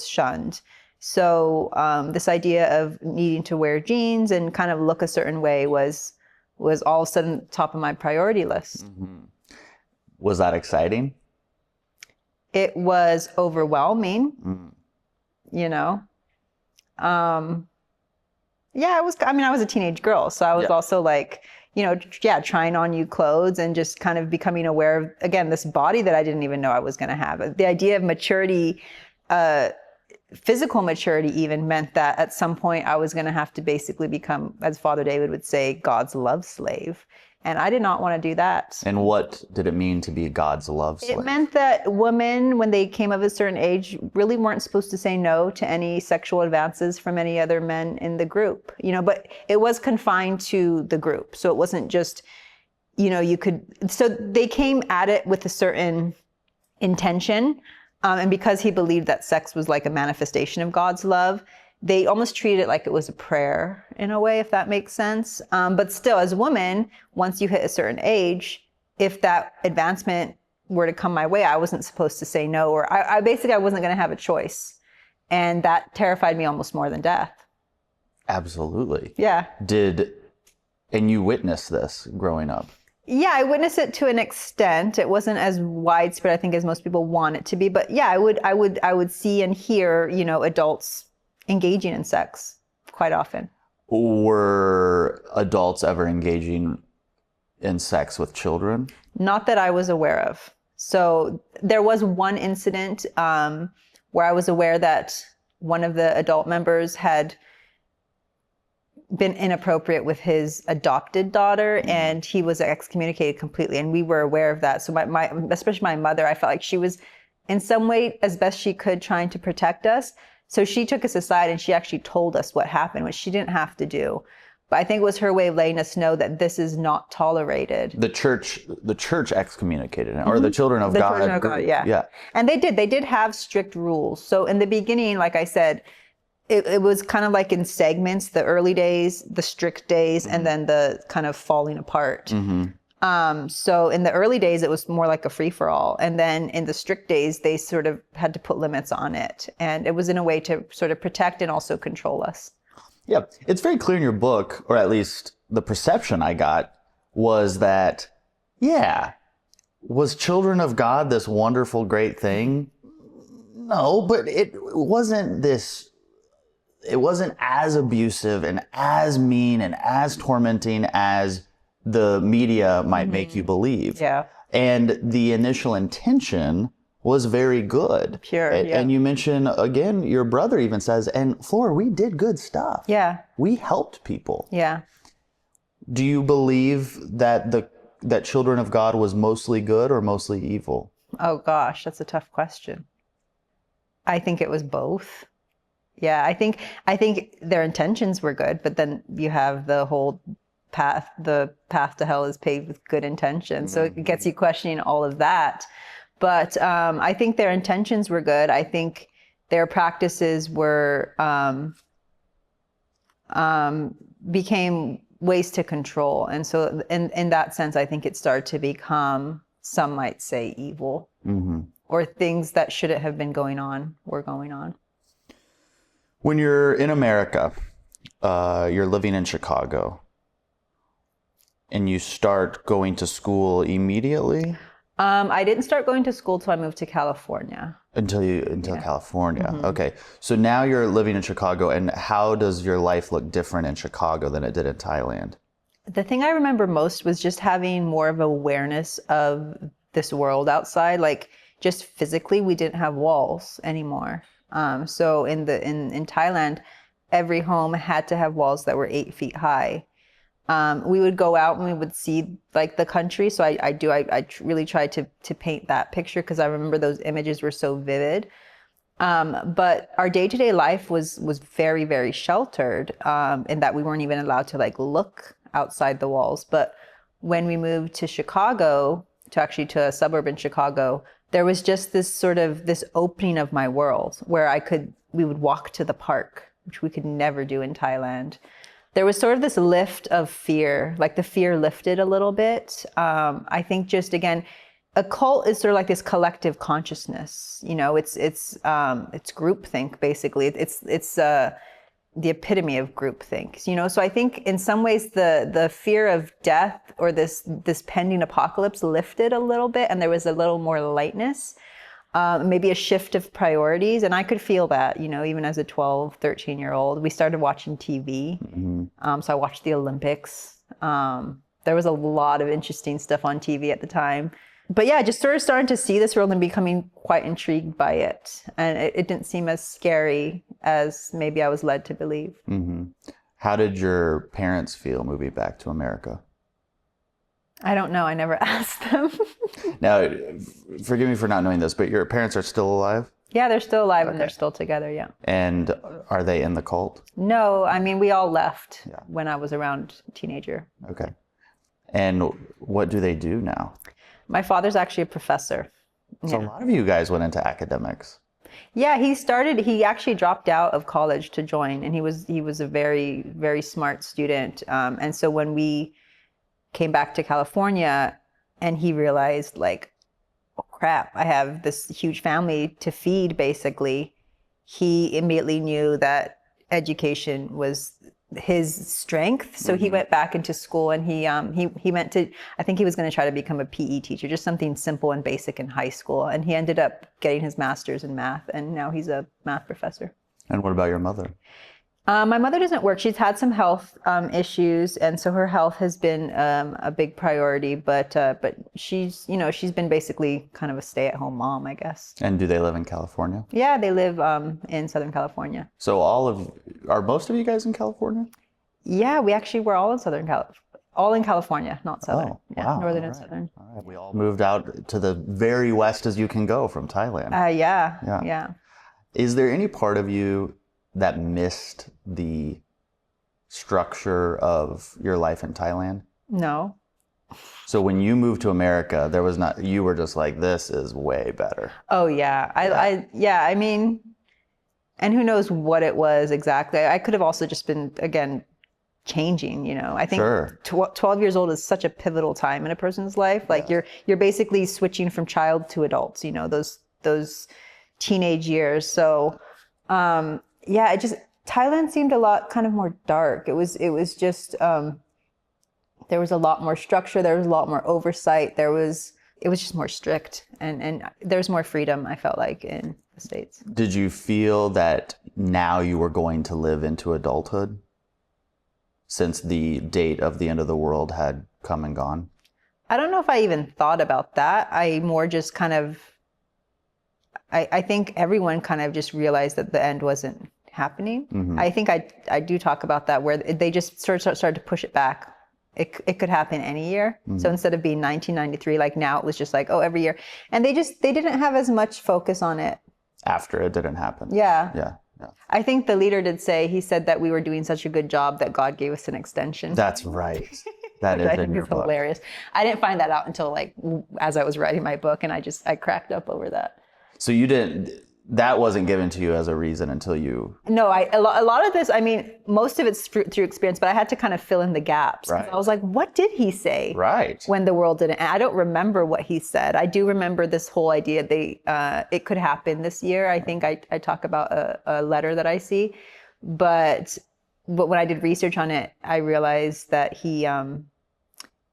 shunned. So this idea of needing to wear jeans and kind of look a certain way was all of a sudden top of my priority list. Was that exciting? It was overwhelming, Yeah, I was a teenage girl. So I was also like, trying on new clothes and just kind of becoming aware of, again, this body that I didn't even know I was going to have. The idea of maturity, physical maturity even meant that at some point I was going to have to basically become, as Father David would say, God's love slave. And I did not want to do that. And what did it mean to be God's love slave? It meant that women, when they came of a certain age, really weren't supposed to say no to any sexual advances from any other men in the group, but it was confined to the group. So it wasn't just, so they came at it with a certain intention. And because he believed that sex was like a manifestation of God's love, they almost treated it like it was a prayer in a way, if that makes sense. But still, as a woman, once you hit a certain age, if that advancement were to come my way, I wasn't supposed to say no, or I wasn't going to have a choice. And that terrified me almost more than death. Absolutely. Yeah. And you witnessed this growing up? Yeah, I witnessed it to an extent. It wasn't as widespread, I think, as most people want it to be. But yeah, I would see and hear, adults engaging in sex quite often. Were adults ever engaging in sex with children? Not that I was aware of. So there was one incident where I was aware that one of the adult members had been inappropriate with his adopted daughter, and he was excommunicated completely, and we were aware of that. So my especially my mother, I felt like she was in some way, as best she could, trying to protect us. So she took us aside and she actually told us what happened, which she didn't have to do. But I think it was her way of letting us know that this is not tolerated. The church excommunicated him, or the children of God. Children of God, yeah. And they did have strict rules. So in the beginning, like I said, it was kind of like in segments, the early days, the strict days, and then the kind of falling apart. So in the early days, it was more like a free-for-all. And then in the strict days, they sort of had to put limits on it. And it was in a way to sort of protect and also control us. Yeah, it's very clear in your book, or at least the perception I got, was that, was children of God this wonderful, great thing? No, but it wasn't as abusive and as mean and as tormenting as the media might make you believe. Yeah. And the initial intention was very good. Pure, And you mentioned, again, your brother even says, and Flor, we did good stuff. Yeah. We helped people. Yeah. Do you believe that that children of God was mostly good or mostly evil? Oh gosh, that's a tough question. I think it was both. Yeah, I think their intentions were good, but then you have the whole path to hell is paved with good intentions. So it gets you questioning all of that. But I think their intentions were good. I think their practices were became ways to control. And so in that sense, I think it started to become, some might say, evil, or things that shouldn't have been going on were going on. When you're in America, you're living in Chicago, and you start going to school immediately? I didn't start going to school till I moved to California. Until California. Okay. So now you're living in Chicago, and how does your life look different in Chicago than it did in Thailand? The thing I remember most was just having more of awareness of this world outside. Like, just physically, we didn't have walls anymore. So in Thailand, every home had to have walls that were 8 feet high. We would go out and we would see like the country. So I really tried to paint that picture because I remember those images were so vivid. But our day-to-day life was very, very sheltered, in that we weren't even allowed to like look outside the walls. But when we moved to Chicago, to a suburb in Chicago, there was just this opening of my world where we would walk to the park, which we could never do in Thailand. There was sort of this lift of fear, like the fear lifted a little bit. I think just, again, a cult is sort of like this collective consciousness. It's groupthink, basically. It's the epitome of groupthink. So I think in some ways the fear of death or this pending apocalypse lifted a little bit, and there was a little more lightness. maybe a shift of priorities. And I could feel that, even as a 12, 13-year-old. We started watching TV. So I watched the Olympics. There was a lot of interesting stuff on TV at the time. But yeah, just sort of starting to see this world and becoming quite intrigued by it. And it didn't seem as scary as maybe I was led to believe. How did your parents feel moving back to America? I don't know. I never asked them. Now, forgive me for not knowing this, but your parents are still alive? Yeah, they're still alive and they're still together, yeah. And are they in the cult? No, I mean, we all left when I was around a teenager. Okay. And what do they do now? My father's actually a professor. So a lot of you guys went into academics. Yeah, he actually dropped out of college to join, and he was a very, very smart student. And so when we came back to California and he realized, like, oh crap, I have this huge family to feed, basically, he immediately knew that education was his strength. So he went back into school, and he meant to, I think he was going to try to become a PE teacher, just something simple and basic in high school. And he ended up getting his master's in math, and now he's a math professor. And what about your mother? My mother doesn't work. She's had some health issues, and so her health has been a big priority. But she's been basically kind of a stay-at-home mom, I guess. And do they live in California? Yeah, they live in Southern California. So are most of you guys in California? Yeah, we actually were all in California, not Southern. Oh, wow. Northern and Southern. All right. We all moved out to the very west as you can go from Thailand. Yeah. Is there any part of you that missed the structure of your life in Thailand? No. So when you moved to America, you were just like, this is way better. Oh yeah. I mean, and who knows what it was exactly. I could have also just been, again, changing, I think 12 years old is such a pivotal time in a person's life. Like you're basically switching from child to adults, those teenage years. So, Thailand seemed a lot kind of more dark. It was just, there was a lot more structure. There was a lot more oversight. It was just more strict, and there's more freedom, I felt like, in the States. Did you feel that now you were going to live into adulthood since the date of the end of the world had come and gone? I don't know if I even thought about that. I more just kind of, I think everyone kind of just realized that the end wasn't happening. I think I do talk about that, where they just started to push it back. It could happen any year. So instead of being 1993, like now, it was just like, oh, every year. And they didn't have as much focus on it. After it didn't happen. Yeah. I think the leader did say, he said that we were doing such a good job that God gave us an extension. That's right. That is in your book. Hilarious. I didn't find that out until as I was writing my book, and I cracked up over that. So that wasn't given to you as a reason until you... No, a lot of this, I mean, most of it's through experience, but I had to kind of fill in the gaps. Right. I was like, what did he say? Right. When the world didn't? And I don't remember what he said. I do remember this whole idea it could happen this year. I think I talk about a letter that I see, but when I did research on it, I realized that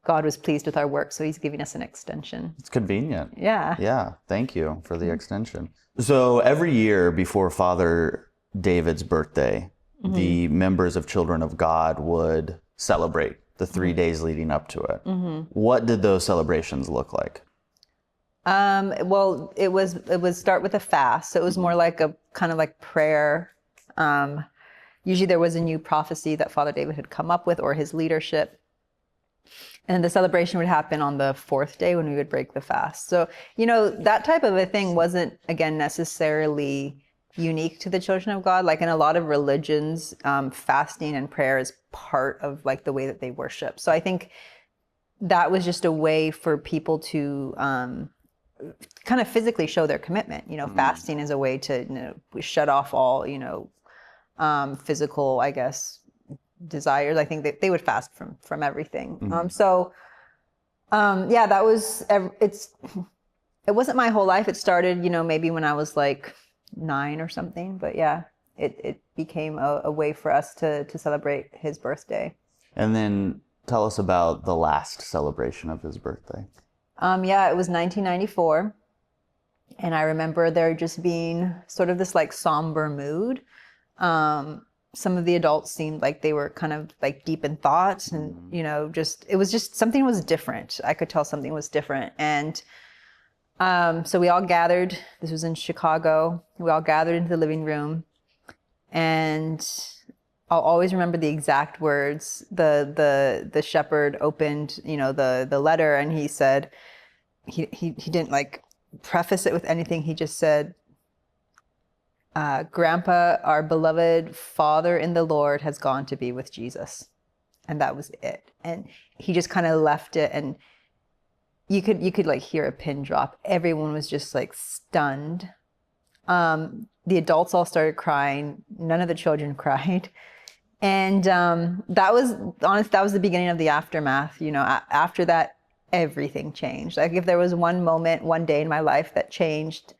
God was pleased with our work, so he's giving us an extension. It's convenient. Yeah. Yeah. Thank you for the extension. So every year before Father David's birthday, the members of Children of God would celebrate the 3 days leading up to it. What did those celebrations look like? Well, it would start with a fast. So it was more like a kind of like prayer. Usually there was a new prophecy that Father David had come up with, or his leadership. And the celebration would happen on the 4th day when we would break the fast. So, that type of a thing wasn't, again, necessarily unique to the Children of God. Like in a lot of religions, fasting and prayer is part of like the way that they worship. So I think that was just a way for people to kind of physically show their commitment. Fasting is a way to shut off all, physical, I guess, desires. I think that they would fast from everything. That was, it wasn't my whole life. It started, maybe when I was like 9 or something, but yeah, it became a way for us to celebrate his birthday. And then tell us about the last celebration of his birthday. It was 1994. And I remember there just being sort of this like somber mood. Some of the adults seemed like they were kind of like deep in thought, and it was just something was different. I could tell something was different. And so we all gathered. This was in Chicago. We all gathered into the living room, and I'll always remember the exact words. The shepherd opened, the letter, and he said, he didn't like preface it with anything. He just said, Grandpa, our beloved father in the Lord, has gone to be with Jesus. And that was it. And he just kind of left it, and you could like hear a pin drop. Everyone was just like stunned. The adults all started crying. None of the children cried. And that was the beginning of the aftermath. After that, everything changed. Like if there was one moment, one day in my life that changed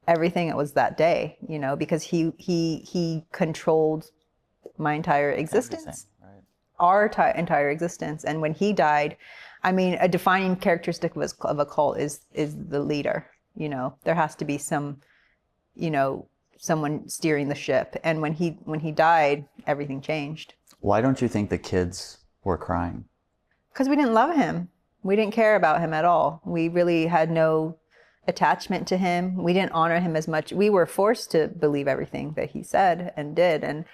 everything, it was that day, because he controlled my entire existence, right. Our entire existence. And when he died, I mean, a defining characteristic of a cult is the leader. There has to be someone steering the ship. And when he died, everything changed. Why don't you think the kids were crying? Because we didn't love him. We didn't care about him at all. We really had no attachment to him. We didn't honor him as much. We were forced to believe everything that he said and did. And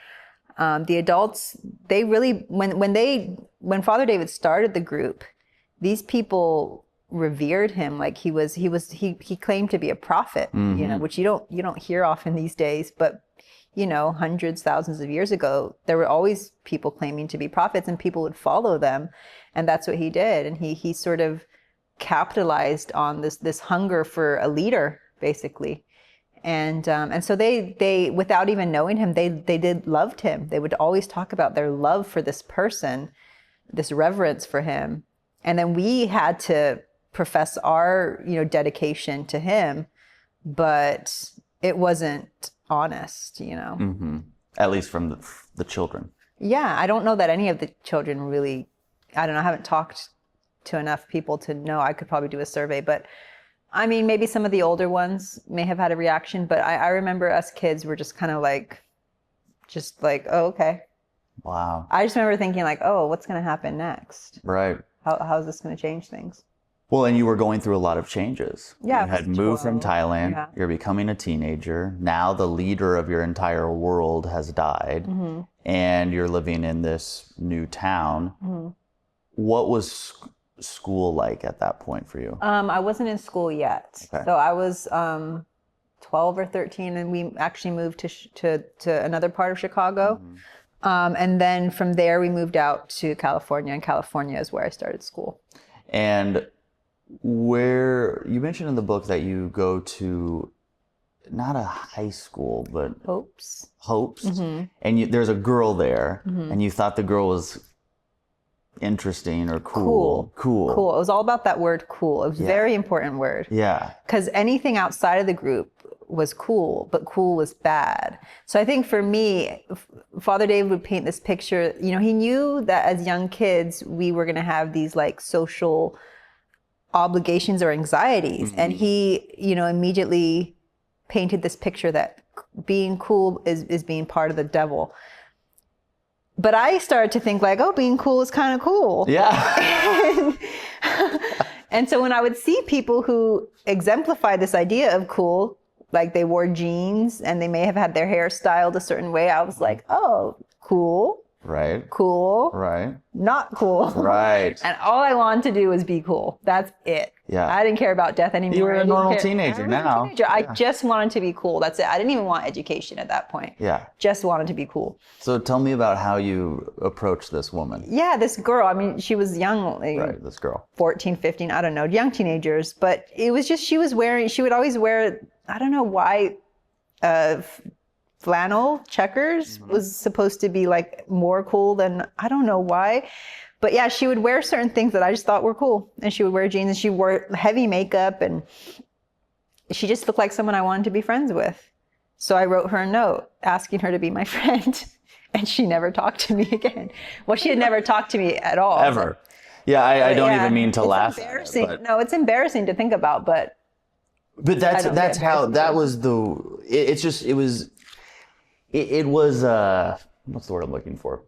the adults, they really, when Father David started the group, these people revered him like he claimed to be a prophet, which you don't hear often these days. But hundreds, thousands of years ago, there were always people claiming to be prophets, and people would follow them. And that's what he did. And he sort of capitalized on this hunger for a leader, basically. And so they without even knowing him, they loved him. They would always talk about their love for this person, this reverence for him. And then we had to profess our, dedication to him, but it wasn't honest, Mm-hmm. At least from the children. Yeah, I don't know that any of the children really, I don't know, I haven't talked to enough people to know. I could probably do a survey, but I mean, maybe some of the older ones may have had a reaction, but I remember us kids were just kind of like, oh, okay. Wow. I just remember thinking like, oh, what's going to happen next? Right. How is this going to change things? Well, and you were going through a lot of changes. Yeah. You had moved from Thailand. Yeah. You're becoming a teenager. Now the leader of your entire world has died, Mm-hmm. and you're living in this new town. Mm-hmm. What was school like at that point for you? I wasn't in school yet. Okay. So I was 12 or 13, and we actually moved to another part of Chicago. Mm-hmm. And then from there, we moved out to California, and California is where I started school. And where you mentioned in the book that you go to not a high school, but Hopes. Mm-hmm. And there's a girl there, Mm-hmm. and you thought the girl was interesting or cool. Cool. It was all about that word cool. It was a very important word. Yeah. Because anything outside of the group was cool, but cool was bad. So I think for me, Father David would paint this picture. He knew that as young kids, we were going to have these like social obligations or anxieties. Mm-hmm. And he, immediately painted this picture that being cool is being part of the devil. But I started to think like, oh, being cool is kind of cool. Yeah. And so when I would see people who exemplify this idea of cool, like they wore jeans and they may have had their hair styled a certain way, I was like, oh, cool. Right. Cool. Right. Not cool. Right. And all I wanted to do was be cool. That's it. Yeah. I didn't care about death anymore. You were a normal teenager now. Yeah. I just wanted to be cool. That's it. I didn't even want education at that point. Yeah. Just wanted to be cool. So tell me about how you approached this woman. Yeah, this girl. I mean, she was young. Right, this girl. 14, 15, I don't know, young teenagers. She would always wear, I don't know why, flannel checkers was supposed to be like more cool than, I don't know why. But yeah, she would wear certain things that I just thought were cool. And she would wear jeans and she wore heavy makeup, and she just looked like someone I wanted to be friends with. So I wrote her a note asking her to be my friend, and she never talked to me again. Well, she had never talked to me at all. Ever. Yeah, I don't even mean to laugh embarrassing. at it. But... No, it's embarrassing to think about, but But that's how that was it was what's the word I'm looking for?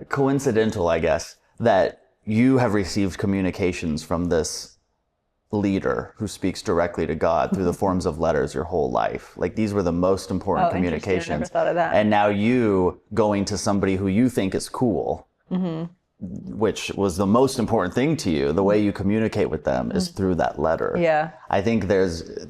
Coincidental, I guess, that you have received communications from this leader who speaks directly to God through the forms of letters your whole life. Like, these were the most important communications. I never thought of that. And now you going to somebody who you think is cool, which was the most important thing to you, the way you communicate with them is through that letter. Yeah. I think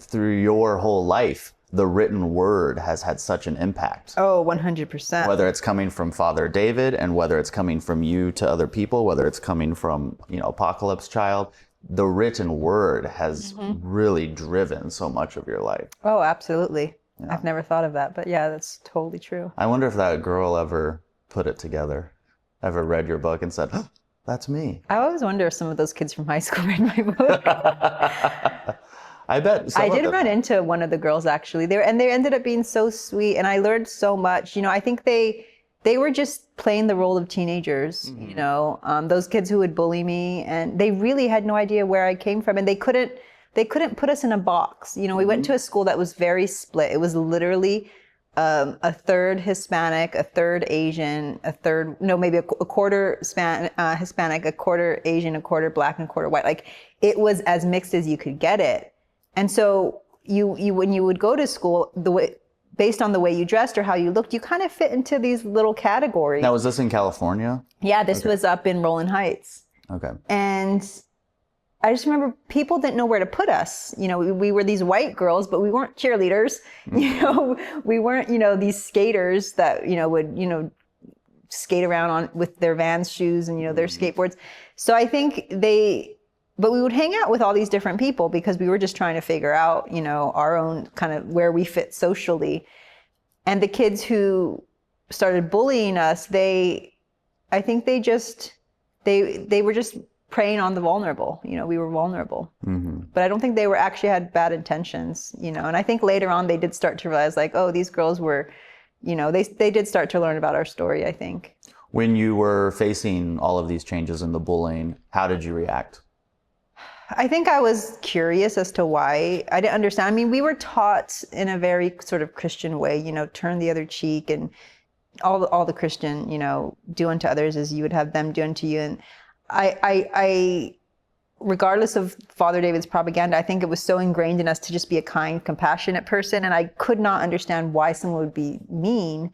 through your whole life, the written word has had such an impact. Oh, 100%. Whether it's coming from Father David, and whether it's coming from you to other people, whether it's coming from, Apocalypse Child, the written word has really driven so much of your life. Oh, absolutely. Yeah. I've never thought of that, but yeah, that's totally true. I wonder if that girl ever put it together, ever read your book and said, oh, that's me. I always wonder if some of those kids from high school read my book. I bet. I did run into one of the girls, actually. They ended up being so sweet, and I learned so much. I think they were just playing the role of teenagers, those kids who would bully me, and they really had no idea where I came from, and they couldn't put us in a box. We went to a school that was very split. It was literally a third Hispanic, a third Asian, maybe a quarter Hispanic, a quarter Asian, a quarter Black, and a quarter white. Like, it was as mixed as you could get it. And so you when you would go to school, based on the way you dressed or how you looked, you kind of fit into these little categories. Now, was this in California? Yeah, this was up in Rowland Heights. Okay. And I just remember people didn't know where to put us. We were these white girls, but we weren't cheerleaders. We weren't, these skaters that, would, skate around with their Vans shoes and, their skateboards. So I think but we would hang out with all these different people because we were just trying to figure out, our own kind of where we fit socially. And the kids who started bullying us, I think they were just preying on the vulnerable. We were vulnerable. But I don't think they actually had bad intentions, and I think later on they did start to realize, like, oh, these girls were, they did start to learn about our story, I think. When you were facing all of these changes in the bullying, how did you react? I think I was curious as to why. I didn't understand. I mean, we were taught in a very sort of Christian way, turn the other cheek, and all the Christian, do unto others as you would have them do unto you. And I regardless of Father David's propaganda, I think it was so ingrained in us to just be a kind, compassionate person. And I could not understand why someone would be mean.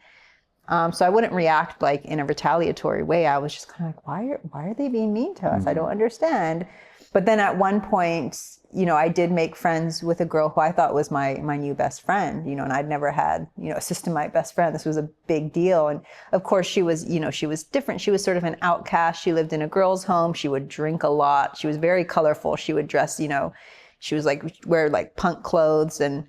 So I wouldn't react like in a retaliatory way. I was just kind of like, why are they being mean to us? I don't understand. But then at one point, I did make friends with a girl who I thought was my new best friend, and I'd never had, a systemite best friend. This was a big deal. And of course she was, she was different. She was sort of an outcast. She lived in a girl's home. She would drink a lot. She was very colorful. She would dress, she was like, wear like punk clothes, and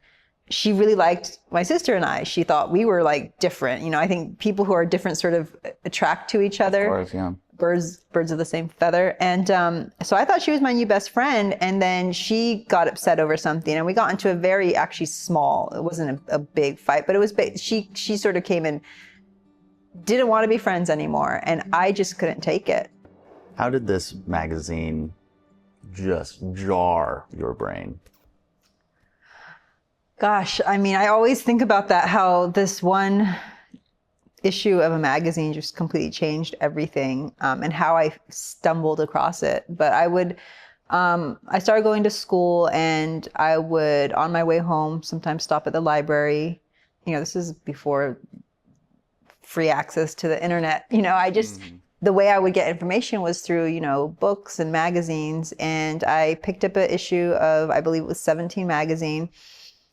she really liked my sister and I. She thought we were like different. I think people who are different sort of attract to each other. Of course, yeah. Birds of the same feather. And so I thought she was my new best friend. And then she got upset over something, and we got into a very actually small, it wasn't a big fight, but it was, she sort of came and didn't want to be friends anymore. And I just couldn't take it. How did this magazine just jar your brain? Gosh, I mean, I always think about that, how this one issue of a magazine just completely changed everything, and how I stumbled across it. But I started going to school, and I would, on my way home, sometimes stop at the library. This is before free access to the internet. I just, the way I would get information was through, books and magazines. And I picked up an issue of, I believe it was 17 magazine.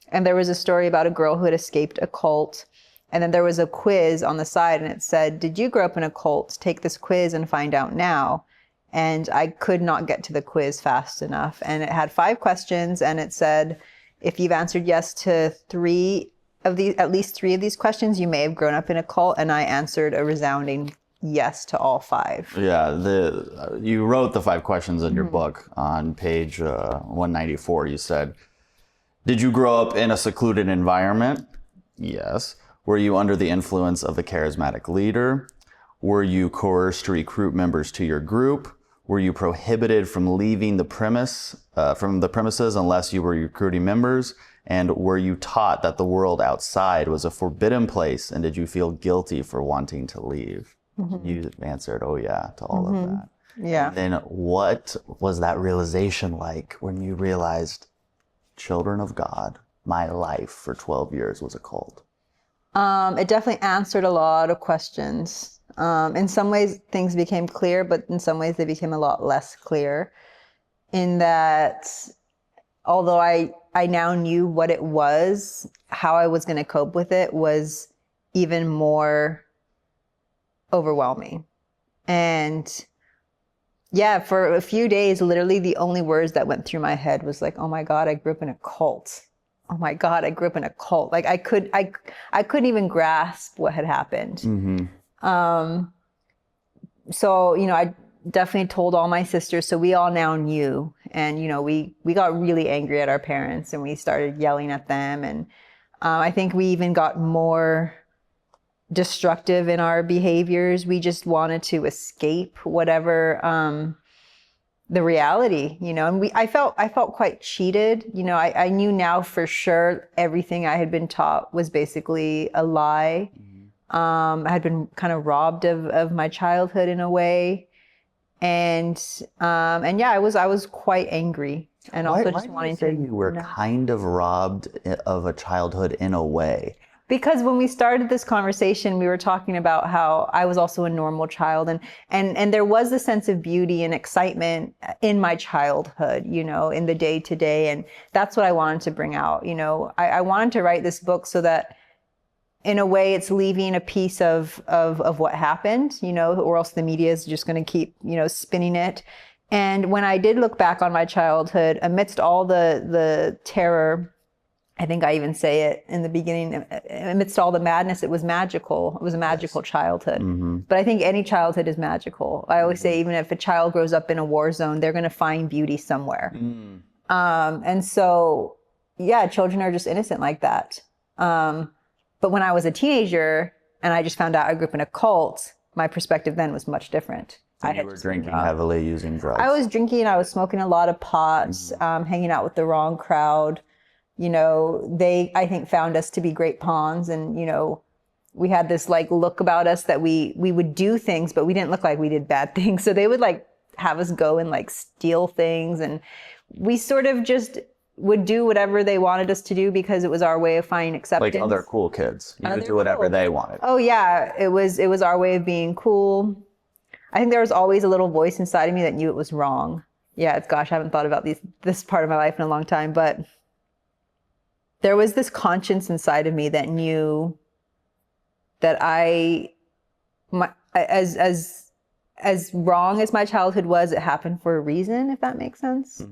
And there was a story about a girl who had escaped a cult. And then there was a quiz on the side, and it said, did you grow up in a cult? Take this quiz and find out now. And I could not get to the quiz fast enough. And it had 5 questions, and it said, if you've answered yes to at least 3 of these questions, you may have grown up in a cult. And I answered a resounding yes to all 5. Yeah, you wrote the 5 questions in your book. On page 194, you said, did you grow up in a secluded environment? Yes. Were you under the influence of a charismatic leader? Were you coerced to recruit members to your group? Were you prohibited from leaving the premises unless you were recruiting members? And were you taught that the world outside was a forbidden place? And did you feel guilty for wanting to leave? You answered, oh yeah, to all of that. Yeah. And then what was that realization like when you realized, children of God, my life for 12 years was a cult? It definitely answered a lot of questions. In some ways, things became clear, but in some ways, they became a lot less clear. In that, although I now knew what it was, how I was going to cope with it was even more overwhelming. And yeah, for a few days, literally the only words that went through my head was like, oh my God, I grew up in a cult. Oh my God, I grew up in a cult. Like I couldn't even grasp what had happened. So, I definitely told all my sisters. So we all now knew. And, we got really angry at our parents and we started yelling at them. And I think we even got more destructive in our behaviors. We just wanted to escape whatever the reality, and I felt quite cheated. I knew now for sure everything I had been taught was basically a lie. I had been kind of robbed of my childhood in a way. And yeah, I was quite angry. And also just wanting to. You were kind of robbed of a childhood in a way. Because when we started this conversation, we were talking about how I was also a normal child, and there was a sense of beauty and excitement in my childhood, in the day to day, and that's what I wanted to bring out. I wanted to write this book so that, in a way, it's leaving a piece of what happened, or else the media is just going to keep, spinning it. And when I did look back on my childhood, amidst all the terror, I think I even say it in the beginning, amidst all the madness, it was magical. It was a magical childhood. But I think any childhood is magical. I always say, even if a child grows up in a war zone, they're going to find beauty somewhere. And so, yeah, children are just innocent like that. But when I was a teenager and I just found out I grew up in a cult, my perspective then was much different. You were drinking heavily, using drugs. I was drinking. I was smoking a lot of pots, hanging out with the wrong crowd. They, I think, found us to be great pawns. And, we had this look about us that we would do things, but we didn't look like we did bad things. So they would have us go and steal things. And we sort of just would do whatever they wanted us to do because it was our way of finding acceptance. Like other cool kids. You would do whatever they wanted. Oh yeah. It was our way of being cool. I think there was always a little voice inside of me that knew it was wrong. Yeah. I haven't thought about this part of my life in a long time, but there was this conscience inside of me that knew that as wrong as my childhood was, it happened for a reason, if that makes sense.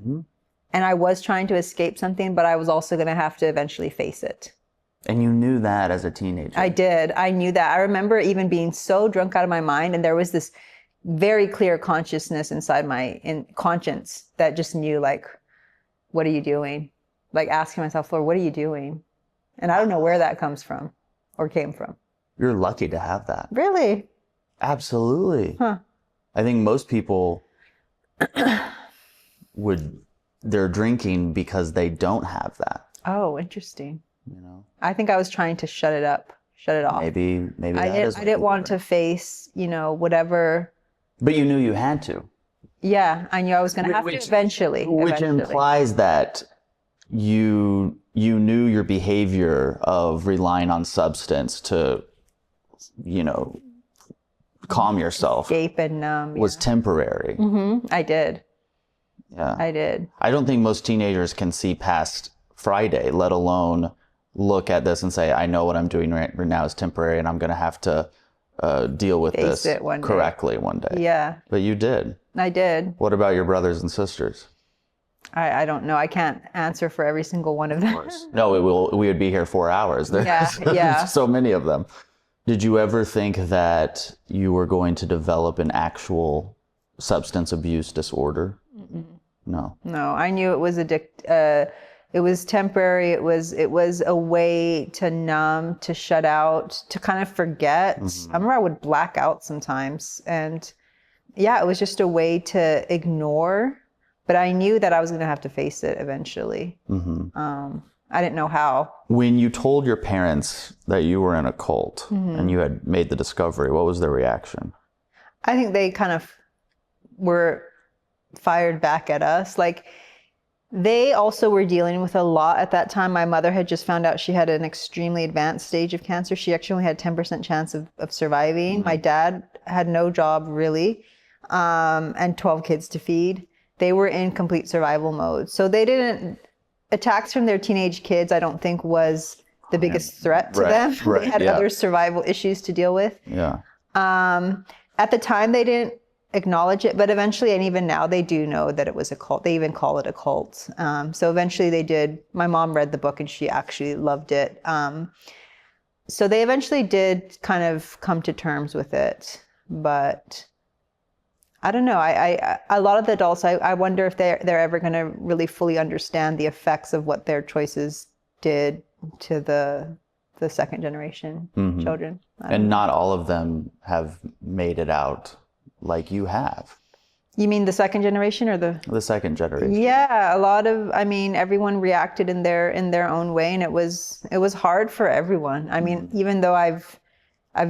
And I was trying to escape something, but I was also going to have to eventually face it. And you knew that as a teenager? I did. I knew that. I remember even being so drunk out of my mind, and there was this very clear consciousness inside my conscience that just knew, what are you doing? Asking myself, Flor, what are you doing? And I don't know where that comes from or came from. You're lucky to have that. Really? Absolutely. Huh. I think most people they're drinking because they don't have that. Oh, interesting. I think I was trying to shut it up, shut it off. Maybe I didn't want to face, whatever. But you knew you had to. Yeah, I knew I was going to have to eventually. Which implies that you knew your behavior of relying on substance to, calm yourself. Escape and numb. Was temporary. I did. Yeah. I did. I don't think most teenagers can see past Friday, let alone look at this and say, I know what I'm doing right now is temporary and I'm going to have to deal with this correctly one day. Yeah. But you did. I did. What about your brothers and sisters? I don't know. I can't answer for every single one of them. Of course. No, we would be here 4 hours. There's so many of them. Did you ever think that you were going to develop an actual substance abuse disorder? No. No, I knew it was it was temporary. It was a way to numb, to shut out, to kind of forget. I remember I would black out sometimes, and yeah, it was just a way to ignore, but I knew that I was going to have to face it eventually. I didn't know how. When you told your parents that you were in a cult and you had made the discovery, what was their reaction? I think they kind of were fired back at us. Like, they also were dealing with a lot at that time. My mother had just found out she had an extremely advanced stage of cancer. She actually only had 10% chance of surviving. My dad had no job really, and 12 kids to feed. They were in complete survival mode. So attacks from their teenage kids, I don't think was the biggest threat to them. They had other survival issues to deal with. Yeah. At the time, they didn't acknowledge it, but eventually, and even now, they do know that it was a cult. They even call it a cult. So eventually they did. My mom read the book and she actually loved it. So they eventually did kind of come to terms with it, but I don't know. A lot of the adults, I wonder if they're ever going to really fully understand the effects of what their choices did to the second generation children. And not all of them have made it out like you have. You mean the second generation or the second generation? Yeah, a lot of, I mean, everyone reacted in their own way, and it was hard for everyone. I mean, even though I've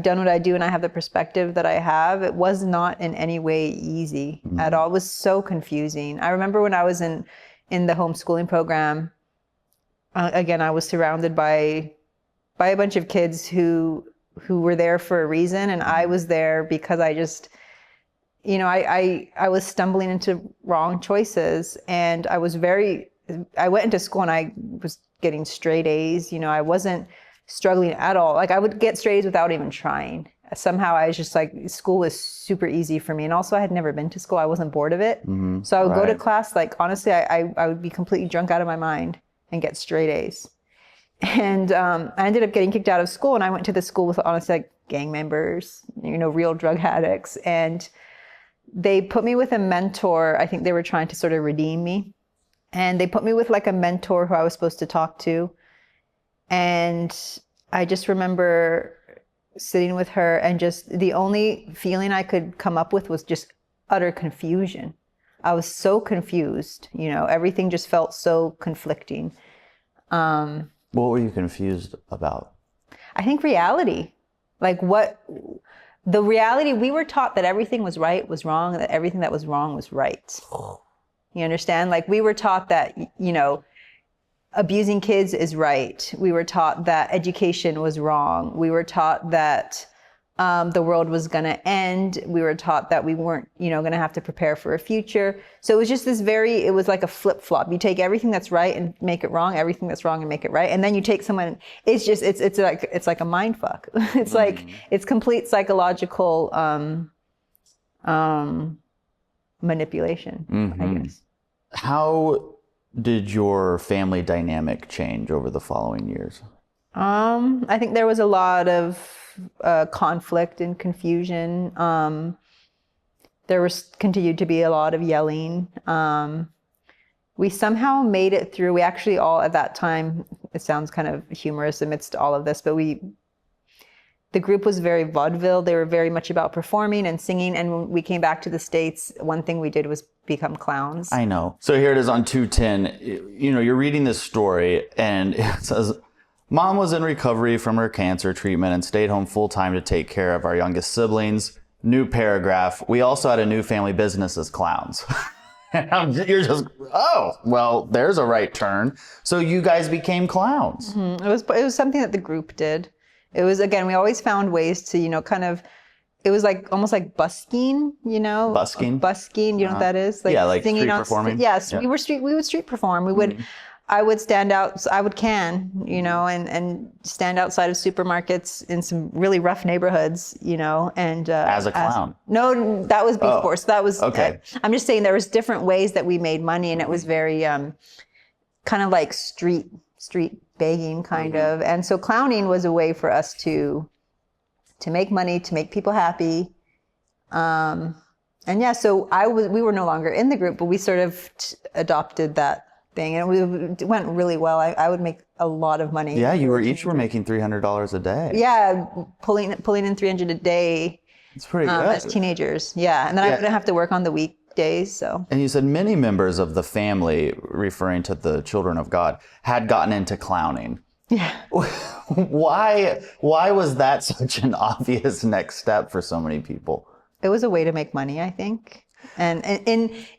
done what I do and I have the perspective that I have, it was not in any way easy at all. It was so confusing. I remember when I was in the homeschooling program, again, I was surrounded by a bunch of kids who were there for a reason, and I was there because I just, I was stumbling into wrong choices, and I went into school and I was getting straight A's. I wasn't struggling at all. Like, I would get straight A's without even trying. Somehow I was just like, school was super easy for me. And also I had never been to school. I wasn't bored of it. So I would go to class, like, honestly, I would be completely drunk out of my mind and get straight A's. And I ended up getting kicked out of school, and I went to the school with, honestly, like, gang members, real drug addicts. And they put me with a mentor. I think they were trying to sort of redeem me. And they put me with like a mentor who I was supposed to talk to. And I just remember sitting with her, and just the only feeling I could come up with was just utter confusion. I was so confused, everything just felt so conflicting. What were you confused about? I think reality. Like, the reality, we were taught that everything was right was wrong, and that everything that was wrong was right. You understand? Like, we were taught that, abusing kids is right. We were taught that education was wrong. We were taught that the world was going to end. We were taught that we weren't, going to have to prepare for a future. So it was just it was like a flip-flop. You take everything that's right and make it wrong, everything that's wrong and make it right. And then you take someone, it's like a mind fuck. It's like, it's complete psychological manipulation, I guess. How did your family dynamic change over the following years? I think there was a lot of conflict and confusion. There continued to be a lot of yelling. We somehow made it through. We actually all, at that time, it sounds kind of humorous amidst all of this, but the group was very vaudeville. They were very much about performing and singing. And when we came back to the States, one thing we did was become clowns. I know. So here it is on 210. You're reading this story, and it says, Mom was in recovery from her cancer treatment and stayed home full time to take care of our youngest siblings. New paragraph. We also had a new family business as clowns. And you're just, oh, well, there's a right turn. So you guys became clowns. It was something that the group did. It was, again, we always found ways to, kind of, it was like almost like busking, Busking? Busking, you know what that is? Like singing street performing? Yes, yeah. We would street perform. I would stand out, I would and stand outside of supermarkets in some really rough neighborhoods, and as a clown. No, that was before. So that was okay. I'm just saying there was different ways that we made money, and it was very kind of like street begging kind of. And so clowning was a way for us to make money, to make people happy. And yeah, so we were no longer in the group, but we sort of adopted that thing, and it went really well. I would make a lot of money. Yeah, you were making $300 a day. Yeah, pulling in $300 a day. It's pretty good. As teenagers. Yeah. And then I wouldn't have to work on the weekdays. So. And you said many members of the family, referring to the children of God, had gotten into clowning. Yeah. Why was that such an obvious next step for so many people? It was a way to make money, I think. And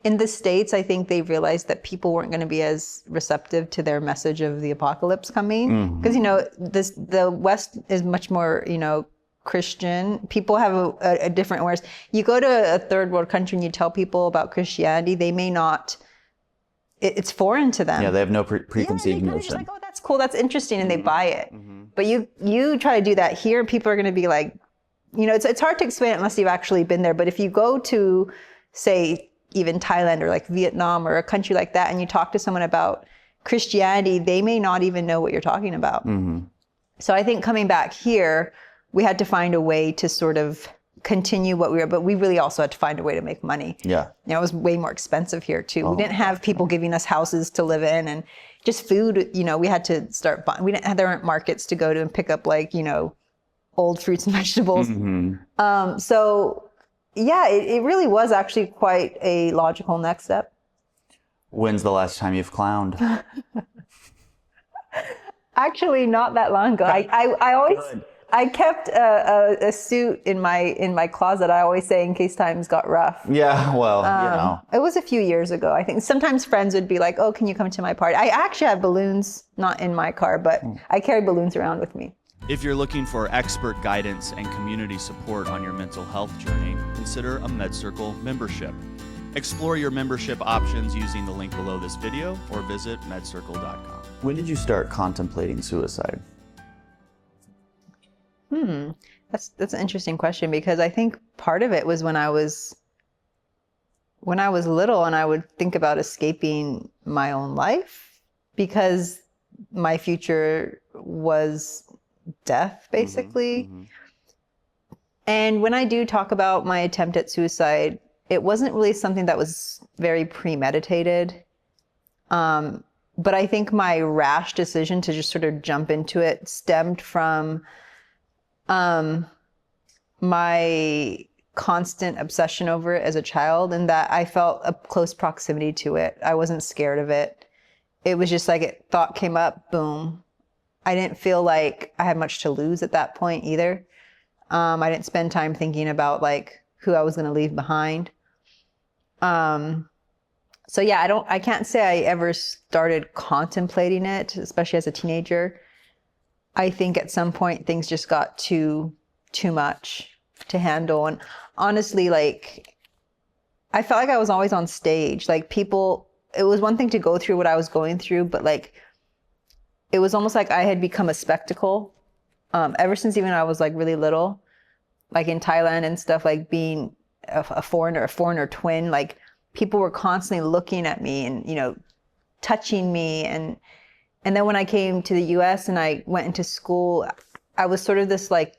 in the States, I think they realized that people weren't going to be as receptive to their message of the apocalypse coming. Because, the West is much more, Christian. People have a different awareness. You go to a third world country and you tell people about Christianity, they may not, it's foreign to them. Yeah, they have no preconceived notion. Just like, oh, that's cool, that's interesting, and they buy it. But you try to do that here, people are going to be like, it's hard to explain it unless you've actually been there. But if you go to, say, even Thailand or like Vietnam or a country like that, and you talk to someone about Christianity, they may not even know what you're talking about. So I think coming back here, we had to find a way to sort of continue what we were, but we really also had to find a way to make money. Yeah. It was way more expensive here too. We didn't have people giving us houses to live in, and just food, we had to start buying. There weren't markets to go to and pick up old fruits and vegetables. So yeah, it really was actually quite a logical next step. When's the last time you've clowned? Actually, not that long ago. I kept a suit in my closet. I always say in case times got rough. Yeah, well, It was a few years ago. I think sometimes friends would be like, "Oh, can you come to my party?" I actually have balloons, not in my car, but I carry balloons around with me. If you're looking for expert guidance and community support on your mental health journey, consider a MedCircle membership. Explore your membership options using the link below this video or visit MedCircle.com. When did you start contemplating suicide? That's an interesting question, because I think part of it was when I was little and I would think about escaping my own life, because my future was death, basically. And when I do talk about my attempt at suicide, it wasn't really something that was very premeditated. But I think my rash decision to just sort of jump into it stemmed from my constant obsession over it as a child, and that I felt a close proximity to it. I wasn't scared of it. It was just like thought came up, boom. I didn't feel like I had much to lose at that point either. I didn't spend time thinking about like who I was going to leave behind. So yeah, I can't say I ever started contemplating it, especially as a teenager. I think at some point things just got too much to handle. And honestly, like, I felt like I was always on stage. Like, it was one thing to go through what I was going through, but like, it was almost like I had become a spectacle. Ever since even I was like really little, like in Thailand and stuff, like being a foreigner twin, like people were constantly looking at me and, touching me. And then when I came to the US and I went into school, I was sort of this like,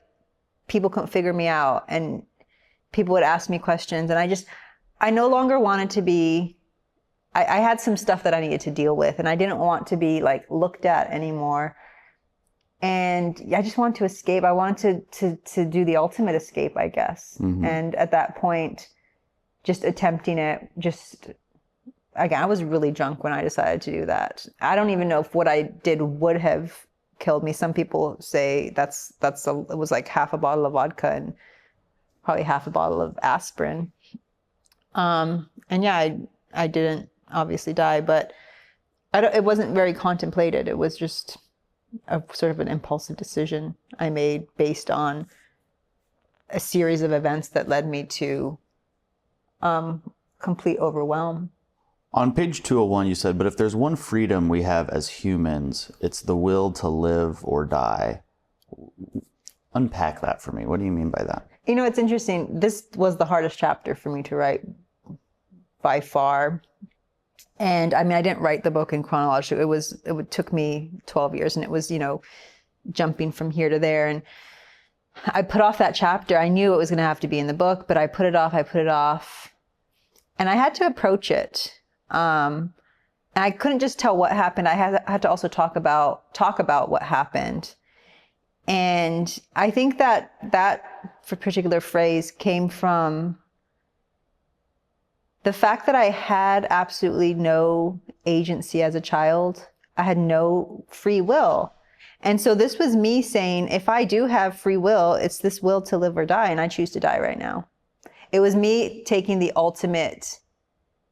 people couldn't figure me out and people would ask me questions. And I no longer wanted to be, I had some stuff that I needed to deal with, and I didn't want to be like looked at anymore. And I just wanted to escape. I wanted to do the ultimate escape, I guess. And at that point, just attempting it, again, I was really drunk when I decided to do that. I don't even know if what I did would have killed me. Some people say it was like half a bottle of vodka and probably half a bottle of aspirin. And yeah, I didn't obviously die, but it wasn't very contemplated. It was just a sort of an impulsive decision I made based on a series of events that led me to complete overwhelm. On page 201, you said, but if there's one freedom we have as humans, it's the will to live or die. Unpack that for me. What do you mean by that? It's interesting. This was the hardest chapter for me to write by far. And I mean, I didn't write the book in chronology. It took me 12 years, and it was, jumping from here to there. And I put off that chapter. I knew it was going to have to be in the book, but I put it off. And I had to approach it. And I couldn't just tell what happened. I had to also talk about what happened. And I think that particular phrase came from the fact that I had absolutely no agency as a child. I had no free will. And so this was me saying, if I do have free will, it's this will to live or die, and I choose to die right now. It was me taking the ultimate,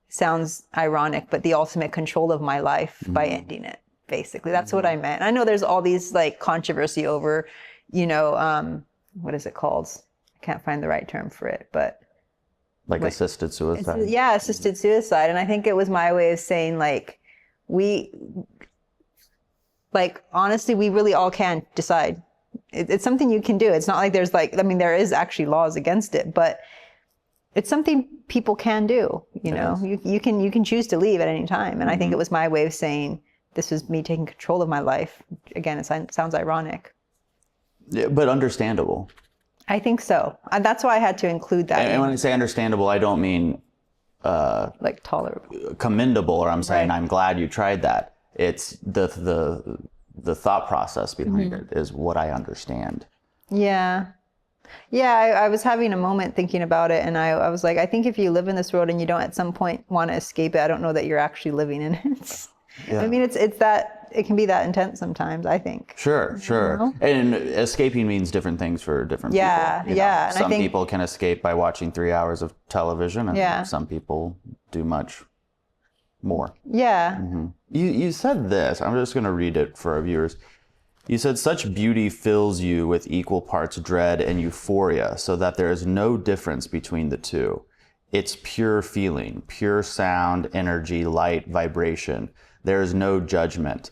sounds ironic, but the ultimate control of my life by ending it, basically. That's what I meant. I know there's all these like controversy over, what is it called? I can't find the right term for it, but. Like assisted suicide? Yeah, assisted suicide. And I think it was my way of saying honestly, we really all can decide. It's something you can do. It's not like there's there is actually laws against it, but it's something people can do. You can choose to leave at any time. And I think it was my way of saying, this is me taking control of my life. Again, it sounds ironic. Yeah, but understandable. I think so. And that's why I had to include that. And when I say understandable, I don't mean like tolerable, commendable, or I'm saying right. I'm glad you tried that. It's the thought process behind it is what I understand. Yeah. I was having a moment thinking about it, and I was like, I think if you live in this world and you don't at some point want to escape it, I don't know that you're actually living in it. Yeah. I mean, it's that it can be that intense sometimes, I think. Sure. And escaping means different things for different people. Yeah. Some people can escape by watching 3 hours of television, and some people do much more. Yeah. You said this, I'm just going to read it for our viewers. You said, such beauty fills you with equal parts dread and euphoria, so that there is no difference between the two. It's pure feeling, pure sound, energy, light, vibration. There is no judgment.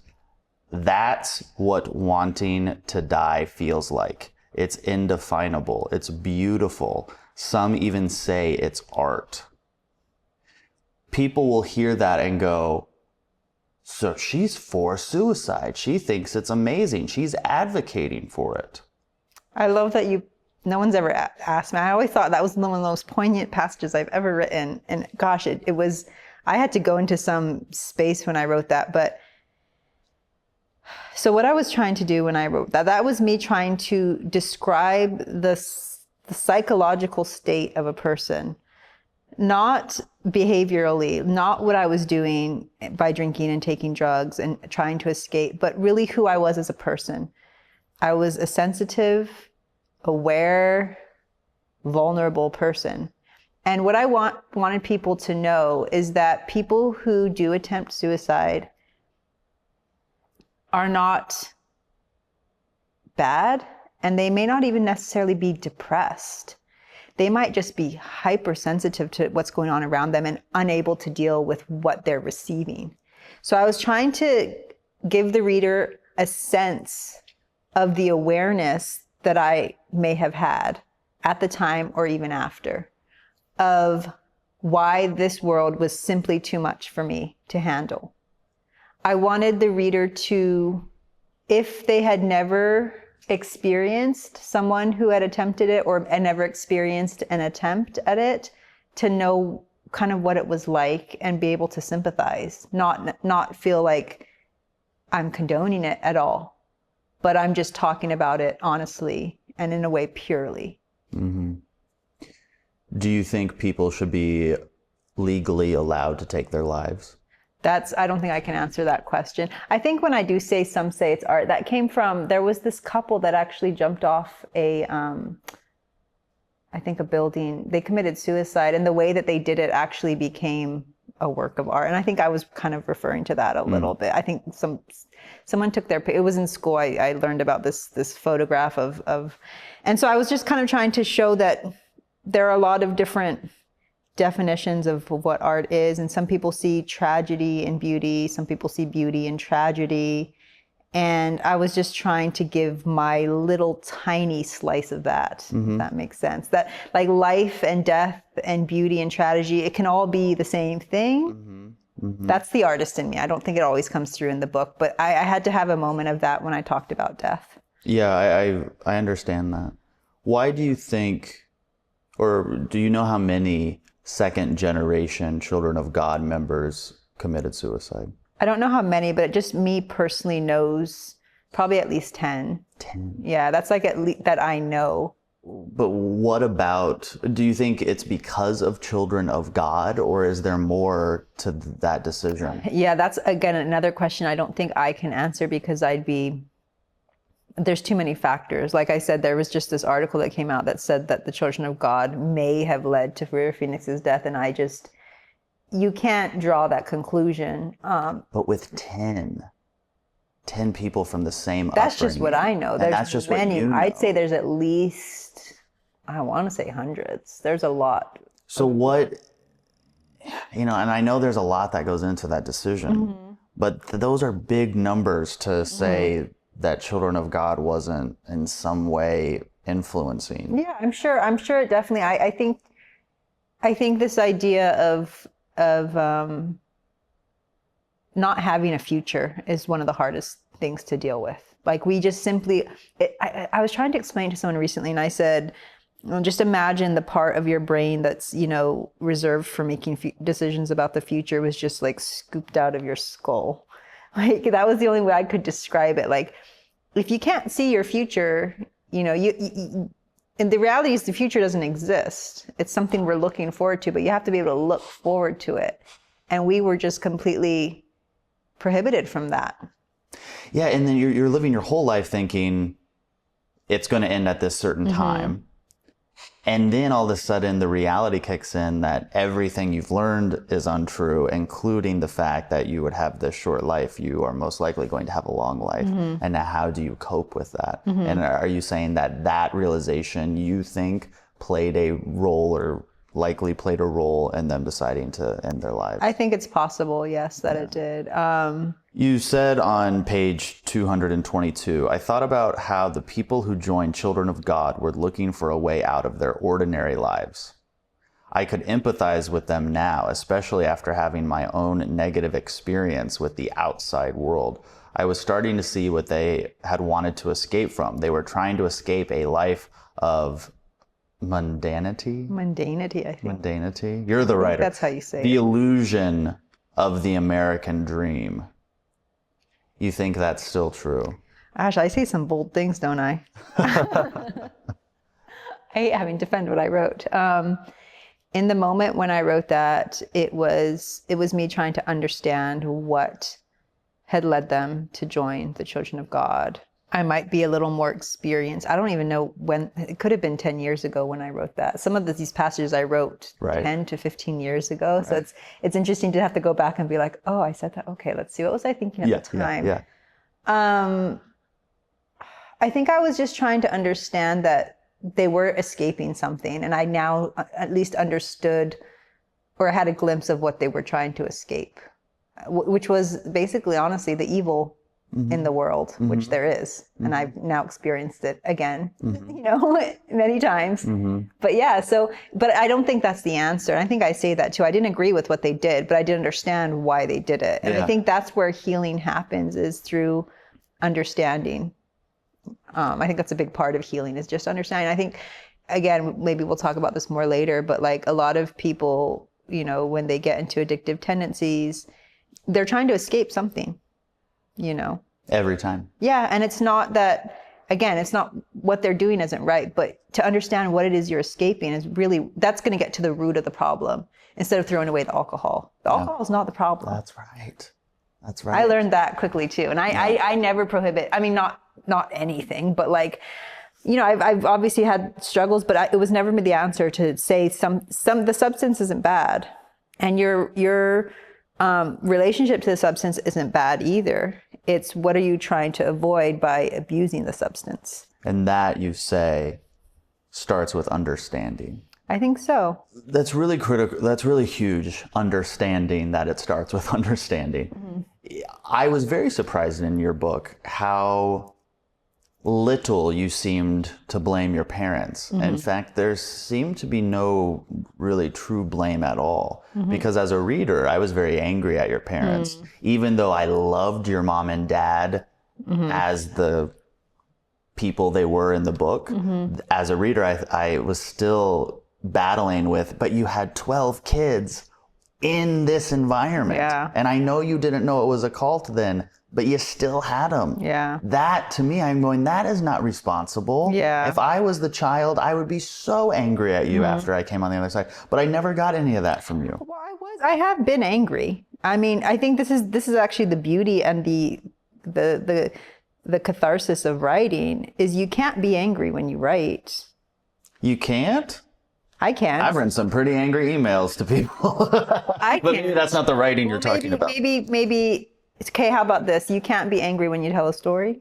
That's what wanting to die feels like. It's indefinable. It's beautiful. Some even say it's art. People will hear that and go, so she's for suicide. She thinks it's amazing. She's advocating for it. I love that no one's ever asked me. I always thought that was one of the most poignant passages I've ever written. And gosh, it was, I had to go into some space when I wrote that. But so what I was trying to do when I wrote that was me trying to describe the psychological state of a person. Not behaviorally, not what I was doing by drinking and taking drugs and trying to escape, but really who I was as a person. I was a sensitive, aware, vulnerable person. And what I wanted people to know is that people who do attempt suicide are not bad, and they may not even necessarily be depressed. They might just be hypersensitive to what's going on around them and unable to deal with what they're receiving. So I was trying to give the reader a sense of the awareness that I may have had at the time or even after, of why this world was simply too much for me to handle. I wanted the reader to, if they had never experienced someone who had attempted it or never experienced an attempt at it, to know kind of what it was like and be able to sympathize, not feel like I'm condoning it at all, but I'm just talking about it honestly and in a way purely. Mm-hmm. Do you think people should be legally allowed to take their lives? I don't think I can answer that question. I think when I do say some say it's art, that came from, there was this couple that actually jumped off a building. They committed suicide, and the way that they did it actually became a work of art. And I think I was kind of referring to that a little bit. I think someone took it was in school. I learned about this photograph of, and so I was just kind of trying to show that there are a lot of different definitions of what art is, and some people see tragedy in beauty, some people see beauty in tragedy, and I was just trying to give my little tiny slice of that, if that makes sense. That like life and death and beauty and tragedy, it can all be the same thing. That's the artist in me. I don't think it always comes through in the book, but I had to have a moment of that when I talked about death. Yeah, I understand that. Why do you think, or do you know how many second generation Children of God members committed suicide? I don't know how many, but just me personally knows Probably at least 10. 10. Yeah, that's like at least that I know. But what about, do you think it's because of children of God, or is there more to that decision? Yeah, that's again another question I don't think I can answer, because there's too many factors. Like I said, there was just this article that came out that said that the children of God may have led to River Phoenix's death, and you can't draw that conclusion. But with 10 people from the same That's upbringing, just what I know. There's that's just many. what you know. I'd say there's at least, I want to say hundreds. There's a lot. So what, and I know there's a lot that goes into that decision, but those are big numbers to say that children of God wasn't in some way influencing. Yeah, I'm sure it definitely, I think this idea of not having a future is one of the hardest things to deal with. Like we just simply, I was trying to explain to someone recently, and I said, just imagine the part of your brain that's, reserved for making decisions about the future was just like scooped out of your skull. Like that was the only way I could describe it. Like if you can't see your future, and the reality is the future doesn't exist. It's something we're looking forward to, but you have to be able to look forward to it. And we were just completely prohibited from that. Yeah, and then you're living your whole life thinking it's going to end at this certain time. And then all of a sudden the reality kicks in that everything you've learned is untrue, including the fact that you would have this short life. You are most likely going to have a long life. And now how do you cope with that? And are you saying that realization you think played a role, or likely played a role in them deciding to end their lives? I think it's possible, yes, that it did. You said on page 222, I thought about how the people who joined Children of God were looking for a way out of their ordinary lives. I could empathize with them now, especially after having my own negative experience with the outside world. I was starting to see what they had wanted to escape from. They were trying to escape a life of mundanity, I think. Mundanity. You're the writer. That's how you say it. The illusion of the American dream. You think that's still true? Gosh, I say some bold things, don't I? I hate having to defend what I wrote. In the moment when I wrote that, it was me trying to understand what had led them to join the Children of God. I might be a little more experienced. I don't even know when. It could have been 10 years ago when I wrote that. Some of these passages I wrote 10 to 15 years ago. Right. So it's interesting to have to go back and be like, oh, I said that. Okay, let's see. What was I thinking at the time? I think I was just trying to understand that they were escaping something. And I now at least understood, or had a glimpse of what they were trying to escape, which was basically, honestly, the evil in the world, which there is. And I've now experienced it again, many times. But yeah, but I don't think that's the answer. And I think I say that too. I didn't agree with what they did, but I did understand why they did it. And I think that's where healing happens, is through understanding. I think that's a big part of healing, is just understanding. I think, again, maybe we'll talk about this more later, but like a lot of people, when they get into addictive tendencies, they're trying to escape something. Every time. Yeah. And it's not that, again, it's not what they're doing isn't right, but to understand what it is you're escaping is really, that's going to get to the root of the problem, instead of throwing away the alcohol. The alcohol is not the problem. That's right. I learned that quickly too. And I never prohibit, not anything, but like, I've obviously had struggles, but it was never the answer to say the substance isn't bad. And your relationship to the substance isn't bad either. It's what are you trying to avoid by abusing the substance? And that, you say, starts with understanding. I think so. That's really critical. That's really huge, understanding that it starts with understanding. I was very surprised in your book how little you seemed to blame your parents. In fact, there seemed to be no really true blame at all. Because as a reader, I was very angry at your parents, even though I loved your mom and dad as the people they were in the book. As a reader, I was still battling with, but you had 12 kids in this environment. And I know you didn't know it was a cult then, but you still had them. Yeah. That, to me, I'm going, that is not responsible. Yeah. If I was the child, I would be so angry at you after I came on the other side. But I never got any of that from you. Well, I have been angry. I mean, I think this is actually the beauty and the catharsis of writing is you can't be angry when you write. You can't? I can't. I've written some pretty angry emails to people. But maybe that's not the writing you're talking about. Maybe. Okay, how about this? You can't be angry when you tell a story.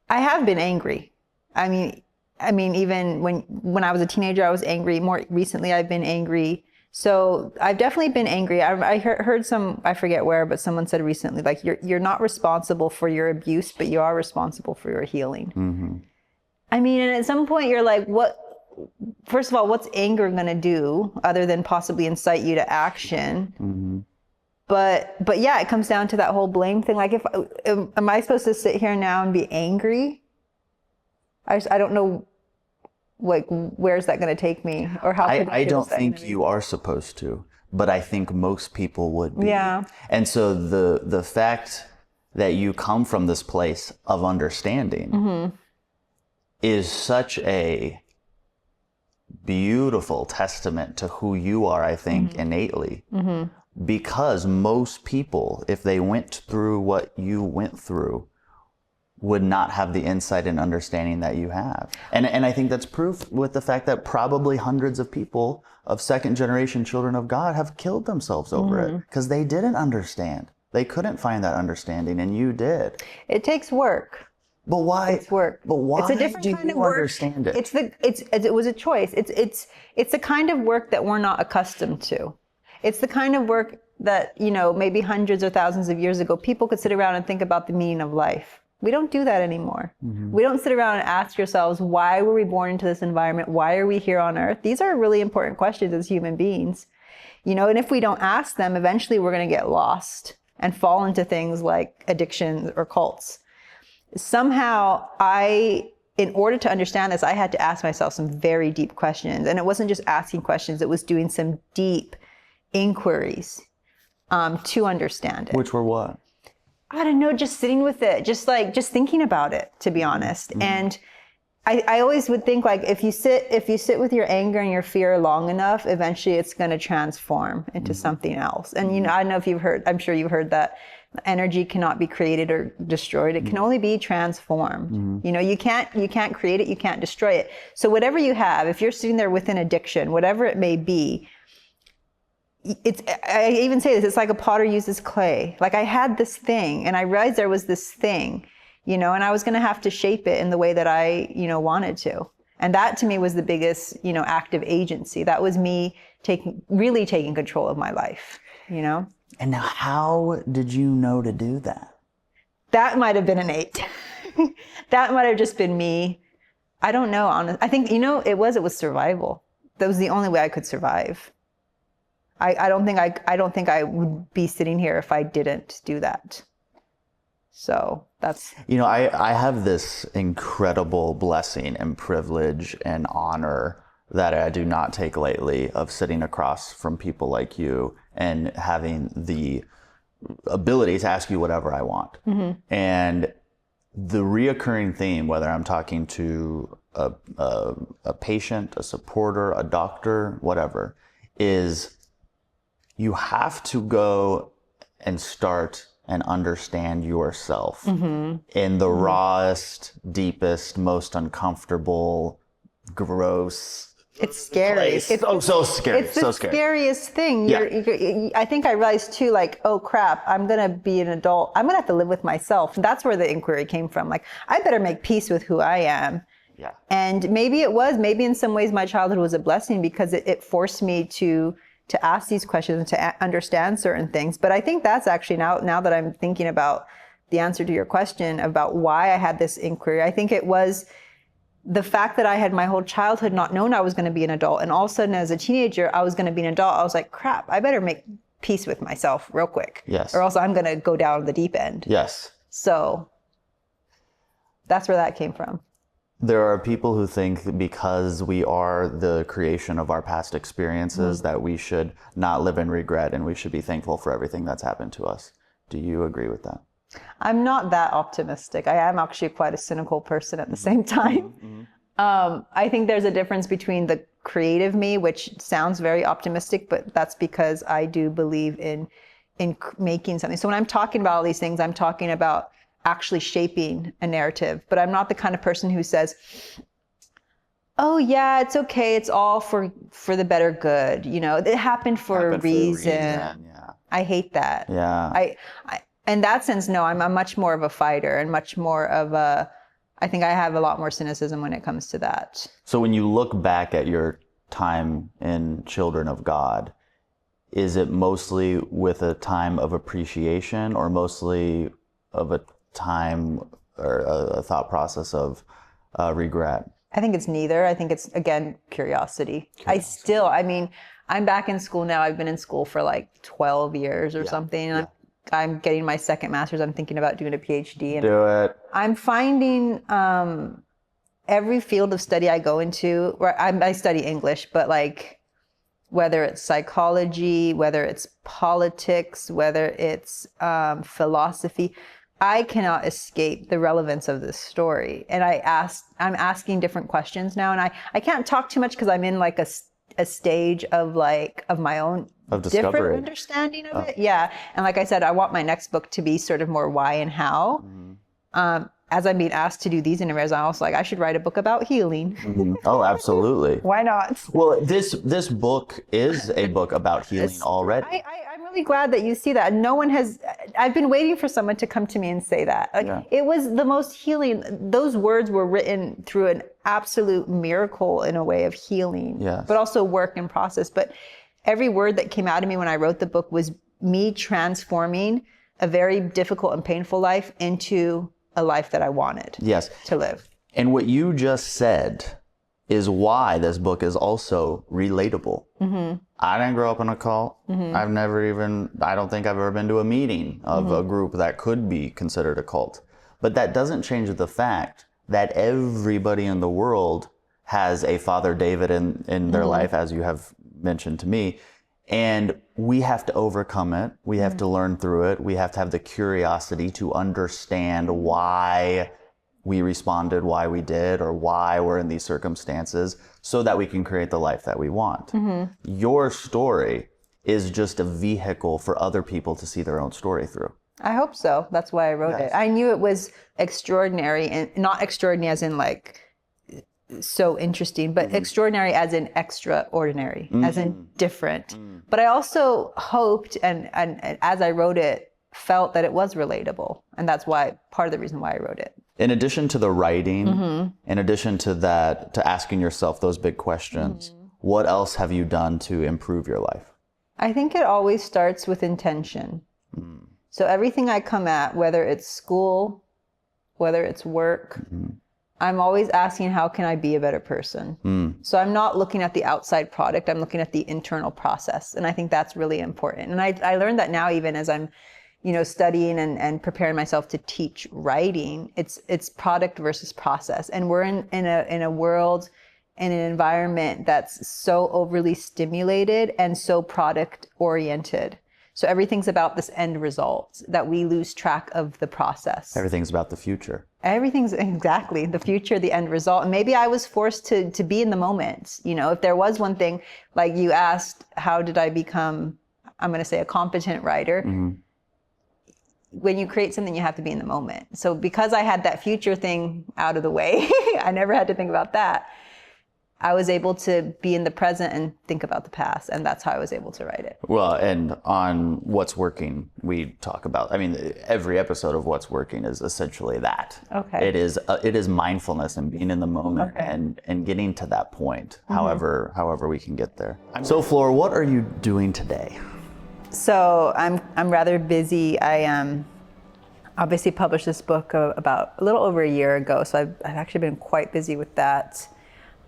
I have been angry. I mean, even when I was a teenager, I was angry. More recently, I've been angry. So I've definitely been angry. I heard some, I forget where, but someone said recently, like, you're not responsible for your abuse, but you are responsible for your healing. Mm-hmm. I mean, and at some point you're like, first of all, what's anger going to do other than possibly incite you to action? Mm-hmm. But yeah, it comes down to that whole blame thing. Like, am I supposed to sit here now and be angry? I don't know. Like, where's that going to take me, or how? I don't think you are supposed to, but I think most people would be. Yeah. And so the fact that you come from this place of understanding is such a beautiful testament to who you are, I think, innately. Because most people, if they went through what you went through, would not have the insight and understanding that you have. And I think that's proof with the fact that probably hundreds of people of second generation children of God have killed themselves over it because they didn't understand. They couldn't find that understation, and you did. It takes work. But why? It's work. But why? It's a different do kind you of work. Understand it? It was a choice. It's a kind of work that we're not accustomed to. It's the kind of work that, maybe hundreds or thousands of years ago, people could sit around and think about the meaning of life. We don't do that anymore. We don't sit around and ask ourselves, why were we born into this environment? Why are we here on earth? These are really important questions as human beings. And if we don't ask them, eventually we're going to get lost and fall into things like addictions or cults. Somehow in order to understand this, I had to ask myself some very deep questions. And it wasn't just asking questions, it was doing some deep inquiries to understand it. Which were what? I don't know, just sitting with it, just thinking about it, to be honest. And I always would think, like, if you sit with your anger and your fear long enough, eventually it's going to transform into something else. And I don't know if I'm sure you've heard that energy cannot be created or destroyed. It can only be transformed. You can't create it, you can't destroy it. So whatever you have, if you're sitting there with an addiction, whatever it may be, I even say this, it's like a potter uses clay. Like, I had this thing and I realized there was this thing, and I was going to have to shape it in the way that I, wanted to. And that to me was the biggest, act of agency. That was me really taking control of my life, And now how did you know to do that? That might have been innate. That might have just been me. I don't know. Honestly, I think, it was survival. That was the only way I could survive. I don't think I would be sitting here if I didn't do that. So that's... I have this incredible blessing and privilege and honor that I do not take lightly of sitting across from people like you and having the ability to ask you whatever I want. And the reoccurring theme, whether I'm talking to a patient, a supporter, a doctor, whatever, is you have to go and start and understand yourself in the rawest, deepest, most uncomfortable, gross. It's scary. Place. It's so scary. It's the scariest thing. I think I realized too, like, oh crap, I'm going to be an adult. I'm going to have to live with myself. And that's where the inquiry came from. Like, I better make peace with who I am. Yeah. And maybe in some ways my childhood was a blessing because it forced me to ask these questions, to understand certain things. But I think that's actually, now that I'm thinking about the answer to your question about why I had this inquiry, I think it was the fact that I had my whole childhood not known I was going to be an adult. And all of a sudden as a teenager, I was going to be an adult. I was like, crap, I better make peace with myself real quick. Yes. Or else I'm going to go down the deep end. Yes. So that's where that came from. There are people who think because we are the creation of our past experiences that we should not live in regret and we should be thankful for everything that's happened to us. Do you agree with that? I'm not that optimistic. I am actually quite a cynical person at the same time. I think there's a difference between the creative me, which sounds very optimistic, but that's because I do believe in making something. So when I'm talking about all these things, I'm talking about actually shaping a narrative, but I'm not the kind of person who says, oh yeah, it's okay, it's all for the better good. You know, it happened for a reason. Yeah. I hate that. Yeah. I in that sense, no, I'm much more of a fighter and much more of I think I have a lot more cynicism when it comes to that. So when you look back at your time in Children of God, is it mostly with a time of appreciation or mostly of a time or a thought process of regret? I think it's neither. I think it's, again, curiosity. I'm back in school now. I've been in school for like 12 years or something. And I'm getting my second master's. I'm thinking about doing a PhD. And do it. I'm finding every field of study I go into, where I study English, but like whether it's psychology, whether it's politics, whether it's philosophy, I cannot escape the relevance of this story. And I'm asking different questions now, and I can't talk too much because I'm in like a stage of my own different understanding of it. Yeah. And like I said, I want my next book to be sort of more why and how. As I'm being asked to do these interviews, I'm also like, I should write a book about healing. Oh, absolutely. Why not? Well, this book is a book about healing already. I'm really glad that you see that. No one has, I've been waiting for someone to come to me and say that. It was the most healing. Those words were written through an absolute miracle in a way of healing, but also work and process. But every word that came out of me when I wrote the book was me transforming a very difficult and painful life into a life that I wanted to live. And what you just said is why this book is also relatable. I didn't grow up in a cult. I don't think I've ever been to a meeting of a group that could be considered a cult. But that doesn't change the fact that everybody in the world has a Father David in their life, as you have mentioned to me. And we have to overcome it. We have to learn through it. We have to have the curiosity to understand why we responded, why we did, or why we're in these circumstances, so that we can create the life that we want. Your story is just a vehicle for other people to see their own story through. I hope so. That's why I wrote it. I knew it was extraordinary, and not extraordinary as in like so interesting, but extraordinary as in extraordinary, as in different. But I also hoped, and as I wrote it, felt that it was relatable. And that's why, part of the reason why I wrote it. In addition to the writing, in addition to that, to asking yourself those big questions, what else have you done to improve your life? I think it always starts with intention. So everything I come at, whether it's school, whether it's work, I'm always asking, how can I be a better person? So I'm not looking at the outside product, I'm looking at the internal process. And I think that's really important. And I learned that now, even as I'm, studying and preparing myself to teach writing, it's product versus process. And we're in a world, in an environment that's so overly stimulated and so product oriented. So everything's about this end result that we lose track of the process. Everything's about the future. Everything's exactly the future, the end result. And maybe I was forced to be in the moment. If there was one thing, like you asked, how did I become, I'm going to say, a competent writer? When you create something, you have to be in the moment. So because I had that future thing out of the way, I never had to think about that. I was able to be in the present and think about the past, and that's how I was able to write it. Well, and on What's Working, we talk about, every episode of What's Working is essentially that. Okay. It is mindfulness and being in the moment and getting to that point, however we can get there. So Flor, what are you doing today? So I'm rather busy. I obviously published this book about a little over a year ago, so I've actually been quite busy with that.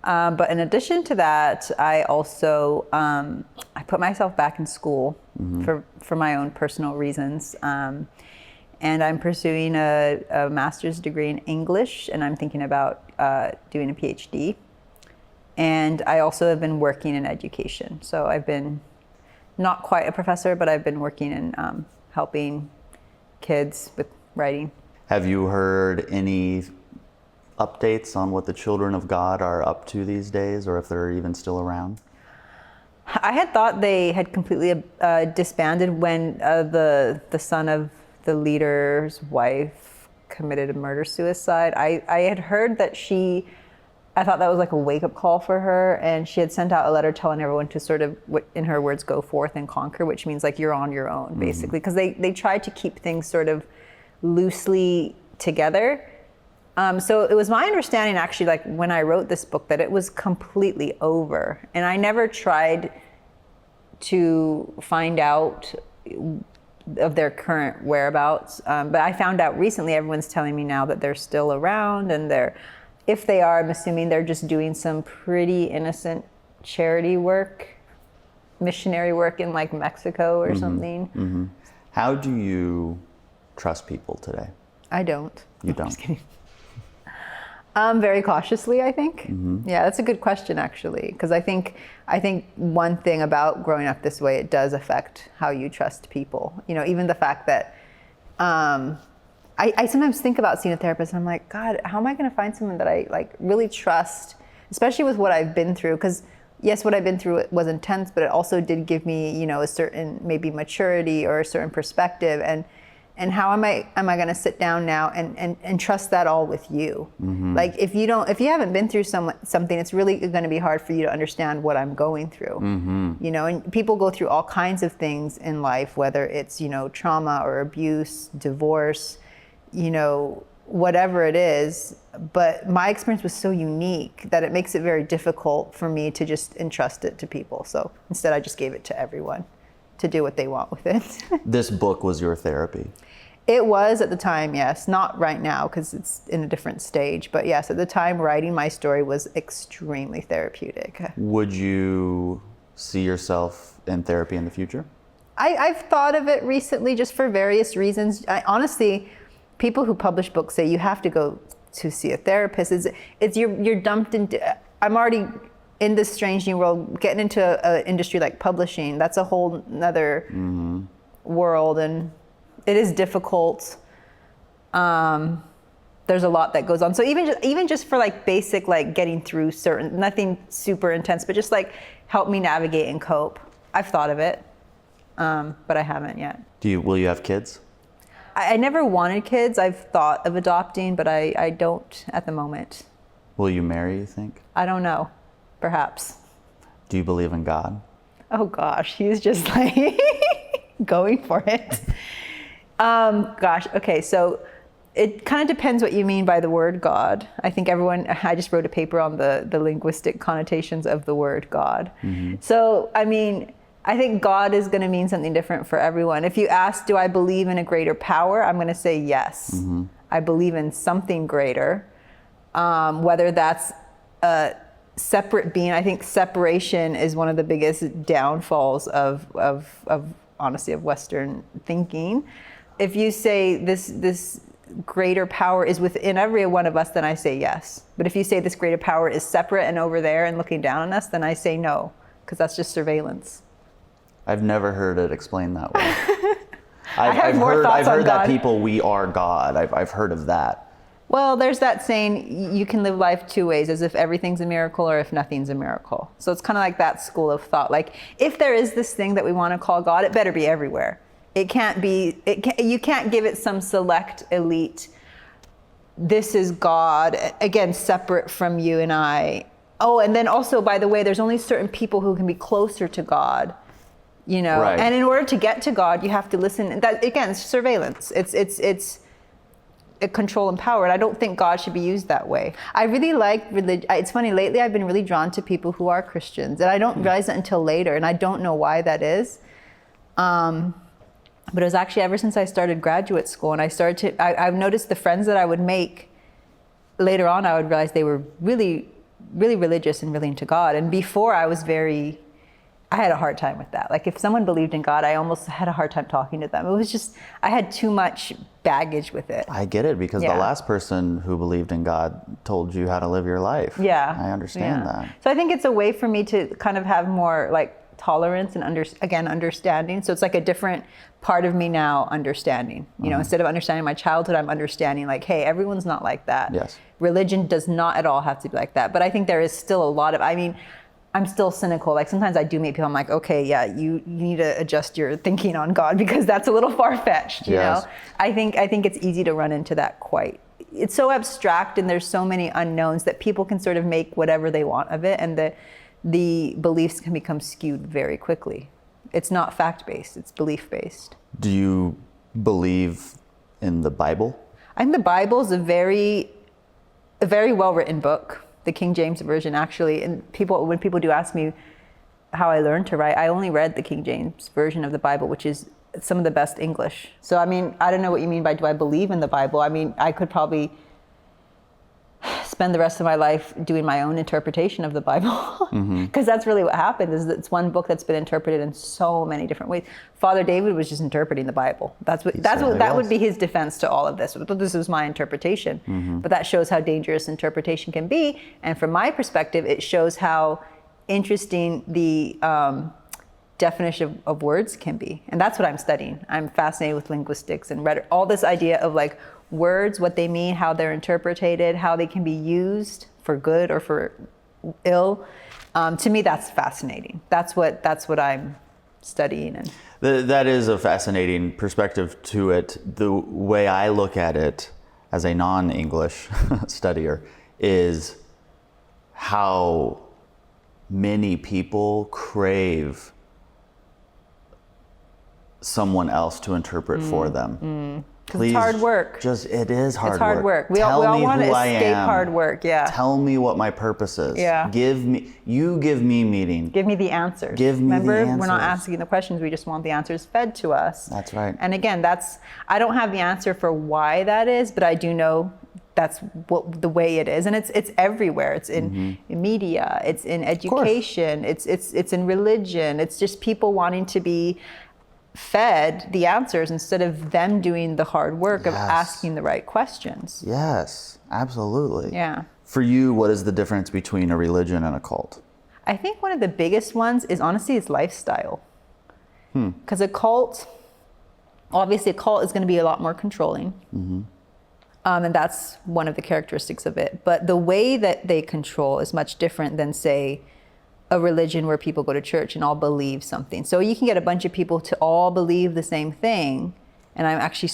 But in addition to that, I also I put myself back in school for my own personal reasons, and I'm pursuing a master's degree in English, and I'm thinking about doing a PhD. And I also have been working in education, so I've been not quite a professor, but I've been working in helping kids with writing. Have you heard any updates on what the children of God are up to these days, or if they're even still around? I had thought they had completely disbanded when the son of the leader's wife committed a murder-suicide. I had heard that I thought that was like a wake-up call for her, and she had sent out a letter telling everyone to sort of, in her words, go forth and conquer, which means like you're on your own, basically, because they tried to keep things sort of loosely together. So it was my understanding, actually, like when I wrote this book, that it was completely over. And I never tried to find out of their current whereabouts. But I found out recently, everyone's telling me now that they're still around, and if they are, I'm assuming they're just doing some pretty innocent charity work, missionary work in like Mexico or something. Mm-hmm. How do you trust people today? I don't. You don't? I'm just kidding. Very cautiously, I think. Yeah, that's a good question, actually, because I think one thing about growing up this way, it does affect how you trust people. You know, even the fact that I sometimes think about seeing a therapist, and I'm like, God, how am I going to find someone that I like really trust, especially with what I've been through? Because yes, what I've been through was intense, but it also did give me, you know, a certain maybe maturity or a certain perspective, and how am I going to sit down now and trust that all with you? Like if you haven't been through something, it's really going to be hard for you to understand what I'm going through. You know, and people go through all kinds of things in life, whether it's, you know, trauma or abuse, divorce, you know, whatever it is. But my experience was so unique that it makes it very difficult for me to just entrust it to people. So instead, I just gave it to everyone to do what they want with it. This book was your therapy? It was at the time, yes. Not right now, because it's in a different stage. But yes, at the time, writing my story was extremely therapeutic. Would you see yourself in therapy in the future? I've thought of it recently, just for various reasons. Honestly, people who publish books say you have to go to see a therapist. You're dumped into. I'm already in this strange new world, getting into an industry like publishing. That's a whole nother world, and it is difficult. There's a lot that goes on. So even just for like basic, like getting through certain, nothing super intense, but just like help me navigate and cope. I've thought of it, but I haven't yet. Will you have kids? I never wanted kids. I've thought of adopting, but I don't at the moment. Will you marry, you think? I don't know. Perhaps. Do you believe in God? Oh gosh, he's just like going for it. Gosh, okay, so it kind of depends what you mean by the word God. I think I just wrote a paper on the linguistic connotations of the word God. So, I mean, I think God is going to mean something different for everyone. If you ask, do I believe in a greater power? I'm going to say yes. I believe in something greater. Whether that's a separate being, I think separation is one of the biggest downfalls of honestly, of Western thinking. If you say this greater power is within every one of us, then I say yes. But if you say this greater power is separate and over there and looking down on us, then I say no, because that's just surveillance. I've never heard it explained that way. I've heard that people, we are God. I've heard of that. Well, there's that saying, you can live life two ways, as if everything's a miracle or if nothing's a miracle. So it's kind of like that school of thought. Like, if there is this thing that we want to call God, it better be everywhere. It can't be, you can't give it some select elite, this is God, again, separate from you and I. Oh, and then also, by the way, there's only certain people who can be closer to God, you know? Right. And in order to get to God, you have to listen. That, again, it's surveillance. It's control and power, and I don't think God should be used that way. I really like religion. It's funny, lately I've been really drawn to people who are Christians, and I don't realize that until later, and I don't know why that is. But it was actually ever since I started graduate school, and I've noticed the friends that I would make, later on I would realize they were really, really religious and really into God. And before I had a hard time with that. Like, if someone believed in God, I almost had a hard time talking to them. It was just, I had too much baggage with it. I get it, because the last person who believed in God told you how to live your life. Yeah. I understand that. So I think it's a way for me to kind of have more like tolerance and understanding. So it's like a different part of me now understanding. You know, instead of understanding my childhood, I'm understanding like, hey, everyone's not like that. Yes. Religion does not at all have to be like that. But I think there is still a lot of, I mean, I'm still cynical. Like sometimes I do meet people, I'm like, okay, yeah, you need to adjust your thinking on God because that's a little far-fetched, you know? I think it's easy to run into that quite. It's so abstract and there's so many unknowns that people can sort of make whatever they want of it, and the beliefs can become skewed very quickly. It's not fact-based, it's belief-based. Do you believe in the Bible? I think the Bible is a very well-written book. The King James Version, actually, and when people do ask me how I learned to write, I only read the King James Version of the Bible, which is some of the best English. So I mean, I don't know what you mean by do I believe in the Bible? I mean, I could probably spend the rest of my life doing my own interpretation of the Bible, because that's really what happened. Is it's one book that's been interpreted in so many different ways. Father David was just interpreting the Bible. That would be his defense to all of this. But this was my interpretation. But that shows how dangerous interpretation can be. And from my perspective, it shows how interesting the definition of words can be. And that's what I'm studying. I'm fascinated with linguistics and rhetoric, all this idea of like words, what they mean, how they're interpreted, how they can be used for good or for ill. To me, that's fascinating. That's what I'm studying. And That is a fascinating perspective to it. The way I look at it as a non-English studier is how many people crave someone else to interpret for them. Please, it's hard work. It is hard work. It's hard work. We all want to escape hard work. Yeah. Tell me what my purpose is. Yeah. Give me meaning. Give me the answers. Remember, we're not asking the questions. We just want the answers fed to us. That's right. And again, I don't have the answer for why that is, but I do know that's the way it is, and it's everywhere. It's in media. It's in education. It's in religion. It's just people wanting to be fed the answers instead of them doing the hard work of asking the right questions. Yes, absolutely. Yeah. For you, what is the difference between a religion and a cult? I think one of the biggest ones is honestly is lifestyle. Because obviously a cult is going to be a lot more controlling. And that's one of the characteristics of it. But the way that they control is much different than, say, a religion where people go to church and all believe something. So you can get a bunch of people to all believe the same thing. And I'm actually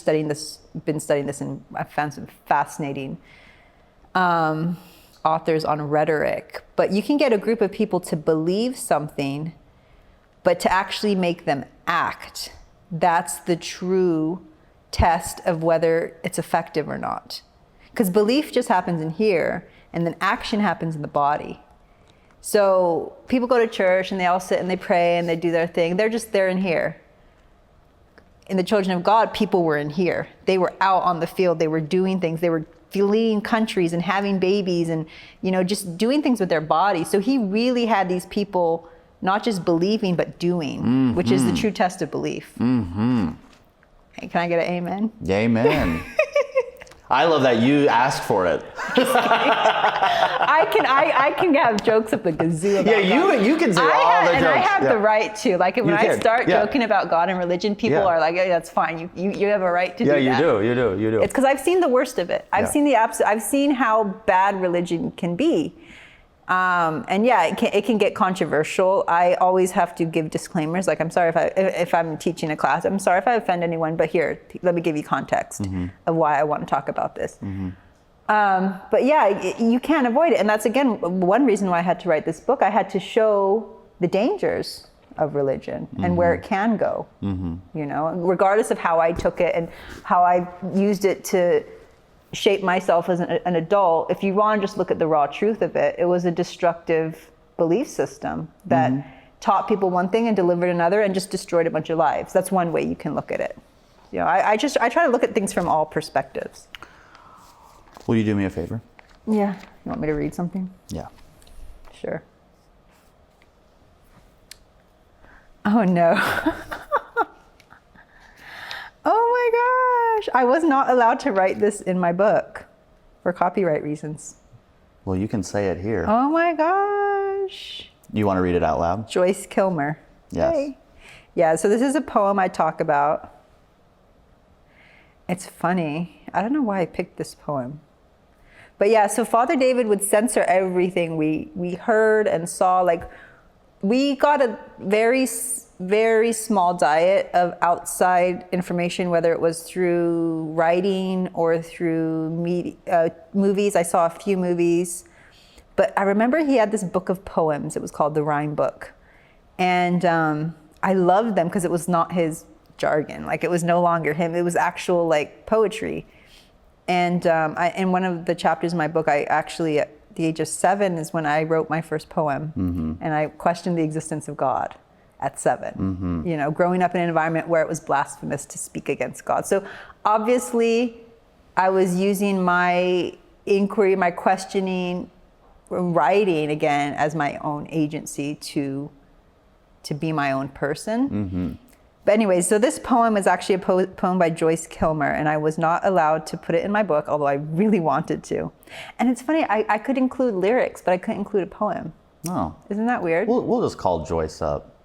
been studying this, and I've found some fascinating authors on rhetoric. But you can get a group of people to believe something, but to actually make them act. That's the true test of whether it's effective or not. Because belief just happens in here, and then action happens in the body. So people go to church and they all sit and they pray and they do their thing. They're just there in here. In the children of God, people were in here. They were out on the field. They were doing things. They were fleeing countries and having babies and, just doing things with their body. So he really had these people not just believing, but doing, which is the true test of belief. Hey, can I get an amen? Amen. I love that you asked for it. I can have jokes up the kazoo about God. You can say all the jokes. And I have the right to. Like when I start joking about God and religion, people are like, "Hey, that's fine. You have a right to do that." Yeah, you do. It's because I've seen the worst of it. I've seen I've seen how bad religion can be. It can get controversial. I always have to give disclaimers. Like, I'm sorry if I'm teaching a class. I'm sorry if I offend anyone. But here, let me give you context of why I want to talk about this. But you can't avoid it, and that's again one reason why I had to write this book. I had to show the dangers of religion and where it can go. Regardless of how I took it and how I used it to shape myself as an adult, if you want to just look at the raw truth of it, it was a destructive belief system that taught people one thing and delivered another and just destroyed a bunch of lives. That's one way you can look at it. I try to look at things from all perspectives. Will you do me a favor? Yeah. You want me to read something? Yeah. Sure. Oh no. Oh my gosh. I was not allowed to write this in my book for copyright reasons. Well, you can say it here. Oh my gosh. You want to read it out loud? Joyce Kilmer. Yes. Hey. Yeah, so this is a poem I talk about. It's funny. I don't know why I picked this poem. But yeah, so Father David would censor everything we heard and saw. Like, we got a very, very small diet of outside information, whether it was through writing or through movies. I saw a few movies. But I remember he had this book of poems. It was called The Rhyme Book. And I loved them because it was not his jargon. Like, it was no longer him. It was actual, like, poetry. And in one of the chapters in my book, I actually, at the age of 7 is when I wrote my first poem. And I questioned the existence of God at 7. You know, growing up in an environment where it was blasphemous to speak against God. So obviously, I was using my inquiry, my questioning, writing again as my own agency to be my own person. But anyway, so this poem is actually a poem by Joyce Kilmer, and I was not allowed to put it in my book, although I really wanted to. And it's funny, I could include lyrics, but I couldn't include a poem. Oh. Isn't that weird? We'll just call Joyce up.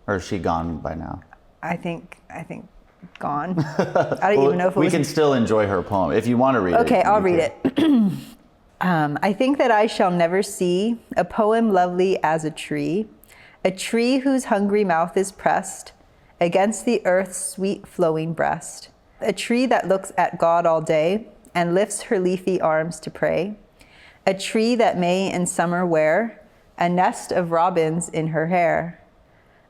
Or is she gone by now? I think gone. I don't even know if it was... We can still enjoy her poem. If you want to read it. Okay, I'll read it. I think that I shall never see a poem lovely as a tree whose hungry mouth is pressed against the earth's sweet flowing breast, a tree that looks at God all day and lifts her leafy arms to pray, a tree that may in summer wear a nest of robins in her hair,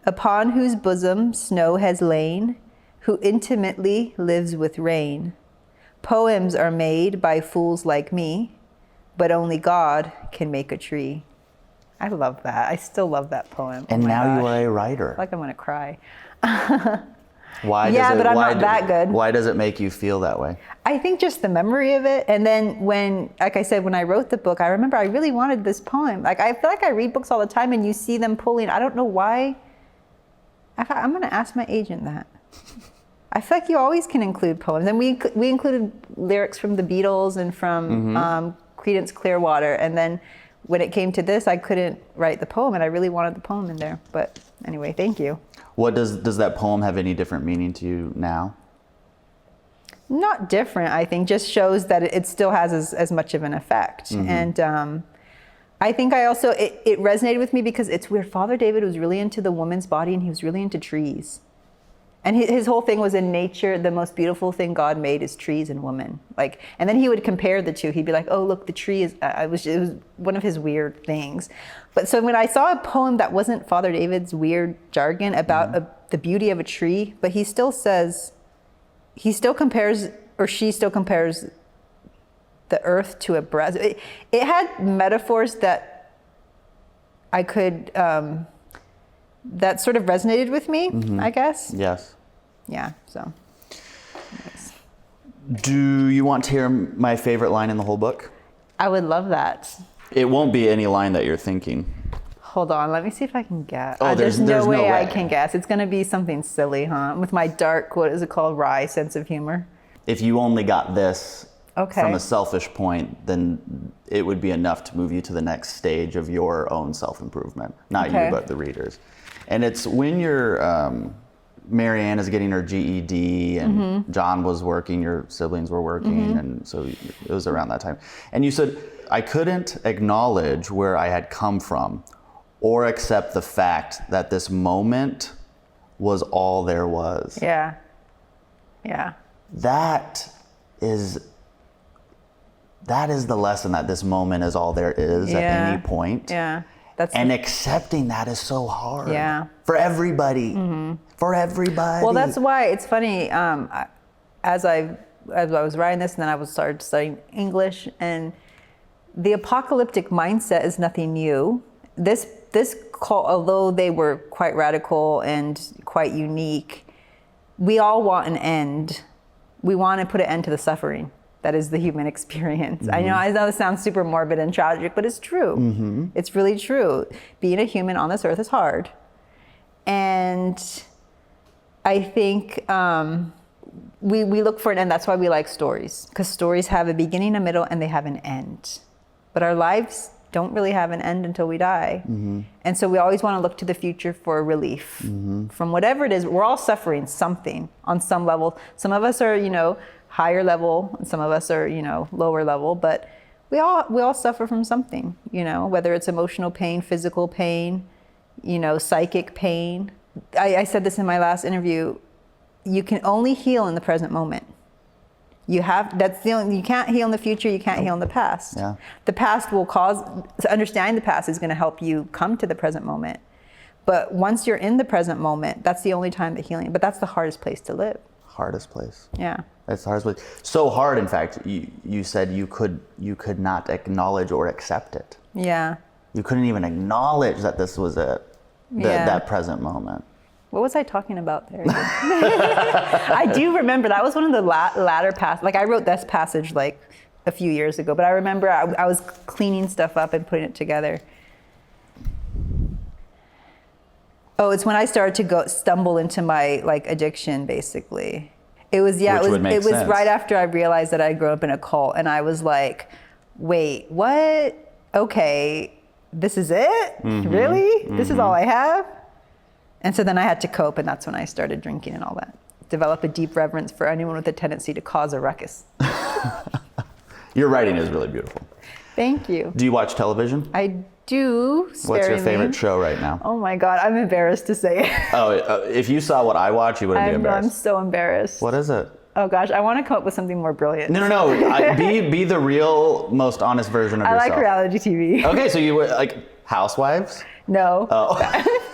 upon whose bosom snow has lain, who intimately lives with rain. Poems are made by fools like me, but only God can make a tree. I love that. I still love that poem. And now gosh. You are a writer. I feel like I'm gonna cry. Why? Yeah, but I'm not that good. Why does it make you feel that way? I think just the memory of it. And then when, like I said, when I wrote the book, I remember I really wanted this poem. Like, I feel like I read books all the time and you see them pulling, I don't know why. I'm gonna ask my agent that. I feel like you always can include poems. And we included lyrics from the Beatles and from Creedence Clearwater. And then when it came to this, I couldn't write the poem, and I really wanted the poem in there. But anyway, thank you. What does that poem have any different meaning to you now? Not different, I think. Just shows that it still has as much of an effect. And I think I also, it resonated with me because it's weird. Father David was really into the woman's body, and he was really into trees. And his whole thing was, in nature, the most beautiful thing God made is trees and women. Like, and then he would compare the two. He'd be like, "Oh, look, the tree is." It was one of his weird things. But so when I saw a poem that wasn't Father David's weird jargon about the beauty of a tree, but he still says, he still compares, or she still compares, the earth to a breast. It had metaphors that I could. That sort of resonated with me, I guess. Yes. Yeah, so. Nice. Do you want to hear my favorite line in the whole book? I would love that. It won't be any line that you're thinking. Hold on, let me see if I can guess. Oh, there's no way I can guess. It's gonna be something silly, huh? With my dark, what is it called, wry sense of humor. If you only got this Okay. from a selfish point, then it would be enough to move you to the next stage of your own self-improvement. Not Okay. you, but the readers. And it's when you're, Marianne is getting her GED and John was working, your siblings were working, and so it was around that time. And you said, I couldn't acknowledge where I had come from or accept the fact that this moment was all there was. Yeah. Yeah. That is the lesson, that this moment is all there is at any point. Yeah. And accepting that is so hard. Yeah. For everybody. For everybody. Well, that's why it's funny. As I was writing this, and then I started studying English, and the apocalyptic mindset is nothing new. This call, although they were quite radical and quite unique, we all want an end. We want to put an end to the suffering that is the human experience. I know it sounds super morbid and tragic, but it's true. It's really true. Being a human on this earth is hard. And I think we look for an end. That's why we like stories, because stories have a beginning, a middle, and they have an end. But our lives don't really have an end until we die. And so we always want to look to the future for relief from whatever it is. We're all suffering something on some level. Some of us are, higher level, and some of us are, lower level, but we all suffer from something, whether it's emotional pain, physical pain, psychic pain. I said this in my last interview, you can only heal in the present moment. You can't heal in the future, you can't heal in the past. Yeah. The past will understanding the past is going to help you come to the present moment. But once you're in the present moment, that's the only time that healing, but that's the hardest place to live. Hardest place. Yeah. That's the hardest place. So hard, in fact, you said you could not acknowledge or accept it. Yeah. You couldn't even acknowledge that this was it, that present moment. What was I talking about there? I do remember that was one of the latter passages. Like I wrote this passage like a few years ago, but I remember I was cleaning stuff up and putting it together. Oh, it's when I started to stumble into my like addiction, basically. It was right after I realized that I grew up in a cult, and I was like, wait, what? Okay, this is it? Really? This is all I have? And so then I had to cope, and that's when I started drinking and all that. Develop a deep reverence for anyone with a tendency to cause a ruckus. Your writing is really beautiful. Thank you. Do you watch television? I do. What's your favorite show right now? Oh my God, I'm embarrassed to say it. Oh, if you saw what I watch, you wouldn't be embarrassed. I'm so embarrassed. What is it? Oh gosh, I want to come up with something more brilliant. No. Be the real, most honest version of yourself. I like reality TV. Okay, so you like Housewives? No. Oh,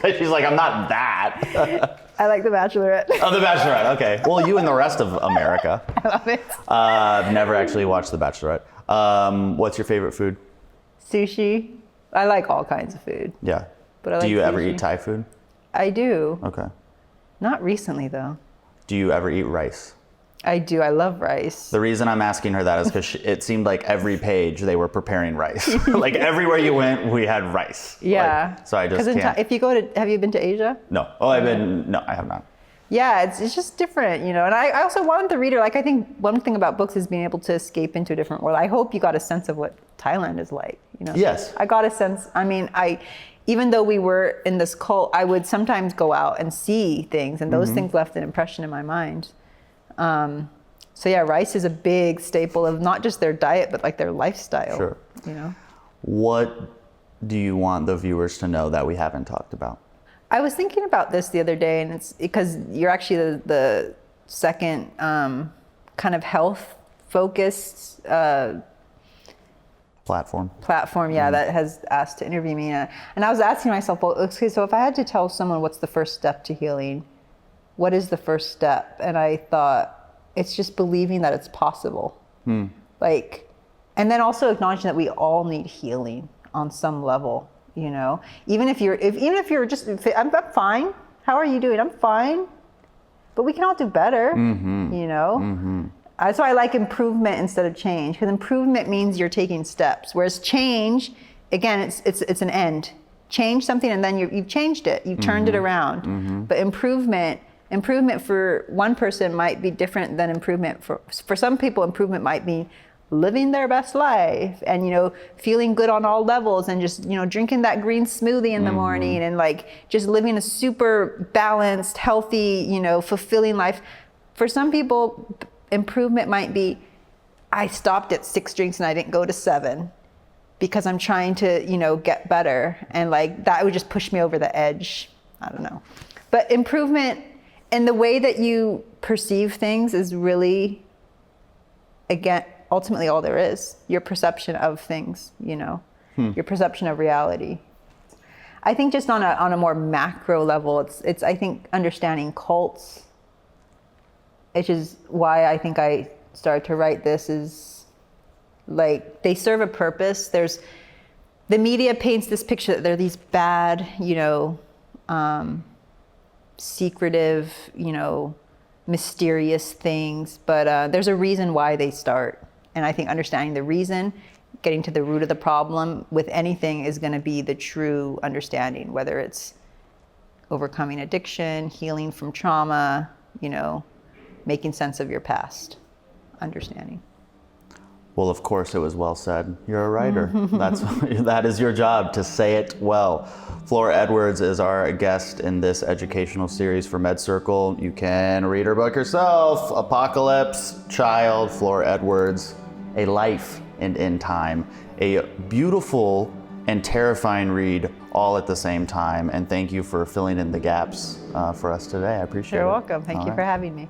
she's like, I'm not that. I like The Bachelorette. Oh, The Bachelorette. Okay. Well, you and the rest of America. I love it. I've never actually watched The Bachelorette. What's your favorite food? Sushi. I like all kinds of food. Yeah. But I like Do you ever sushi. eat Thai food? I do. Okay. Not recently though. Do you ever eat rice? I do. I love rice. The reason I'm asking her that is because it seemed like every page they were preparing rice. Like everywhere you went, we had rice. Yeah. Like, so I just can't. If you have you been to Asia? No. Oh, no, I have not. Yeah, it's just different, And I also want the reader, like I think one thing about books is being able to escape into a different world. I hope you got a sense of what Thailand is like, Yes. I got a sense. I mean, even though we were in this cult, I would sometimes go out and see things, and those things left an impression in my mind. So yeah, rice is a big staple of not just their diet, but like their lifestyle. Sure. What do you want the viewers to know that we haven't talked about? I was thinking about this the other day, and it's because you're actually the second kind of health-focused platform, that has asked to interview me. And I was asking myself, well, okay, so if I had to tell someone what's the first step to healing, what is the first step? And I thought, it's just believing that it's possible. Like, and then also acknowledging that we all need healing on some level, even if you're just, I'm fine. How are you doing? I'm fine. But we can all do better, That's why I like improvement instead of change, because improvement means you're taking steps. Whereas change, again, it's an end. Change something and then you've changed it. You've turned it around. But improvement for one person might be different than improvement for some people. Improvement might be living their best life and feeling good on all levels and just drinking that green smoothie in the morning and like just living a super balanced, healthy, fulfilling life. For some people, improvement might be, I stopped at 6 drinks and I didn't go to 7 because I'm trying to get better, and like that would just push me over the edge. I don't know. But improvement and the way that you perceive things is really, again, ultimately all there is. Your perception of things, your perception of reality. I think just on a more macro level, it's I think understanding cults, which is why I think I started to write this, is like they serve a purpose. The media paints this picture that they're these bad, secretive, mysterious things, but there's a reason why they start. And I think understanding the reason, getting to the root of the problem with anything is going to be the true understanding, whether it's overcoming addiction, healing from trauma, making sense of your past, understanding. Well, of course it was well said. You're a writer. That is your job, to say it well. Flor Edwards is our guest in this educational series for MedCircle. You can read her book yourself, Apocalypse, Child, Flor Edwards, A Life and End Time. A beautiful and terrifying read all at the same time. And thank you for filling in the gaps for us today. I appreciate it. You're welcome. Thank you for having me.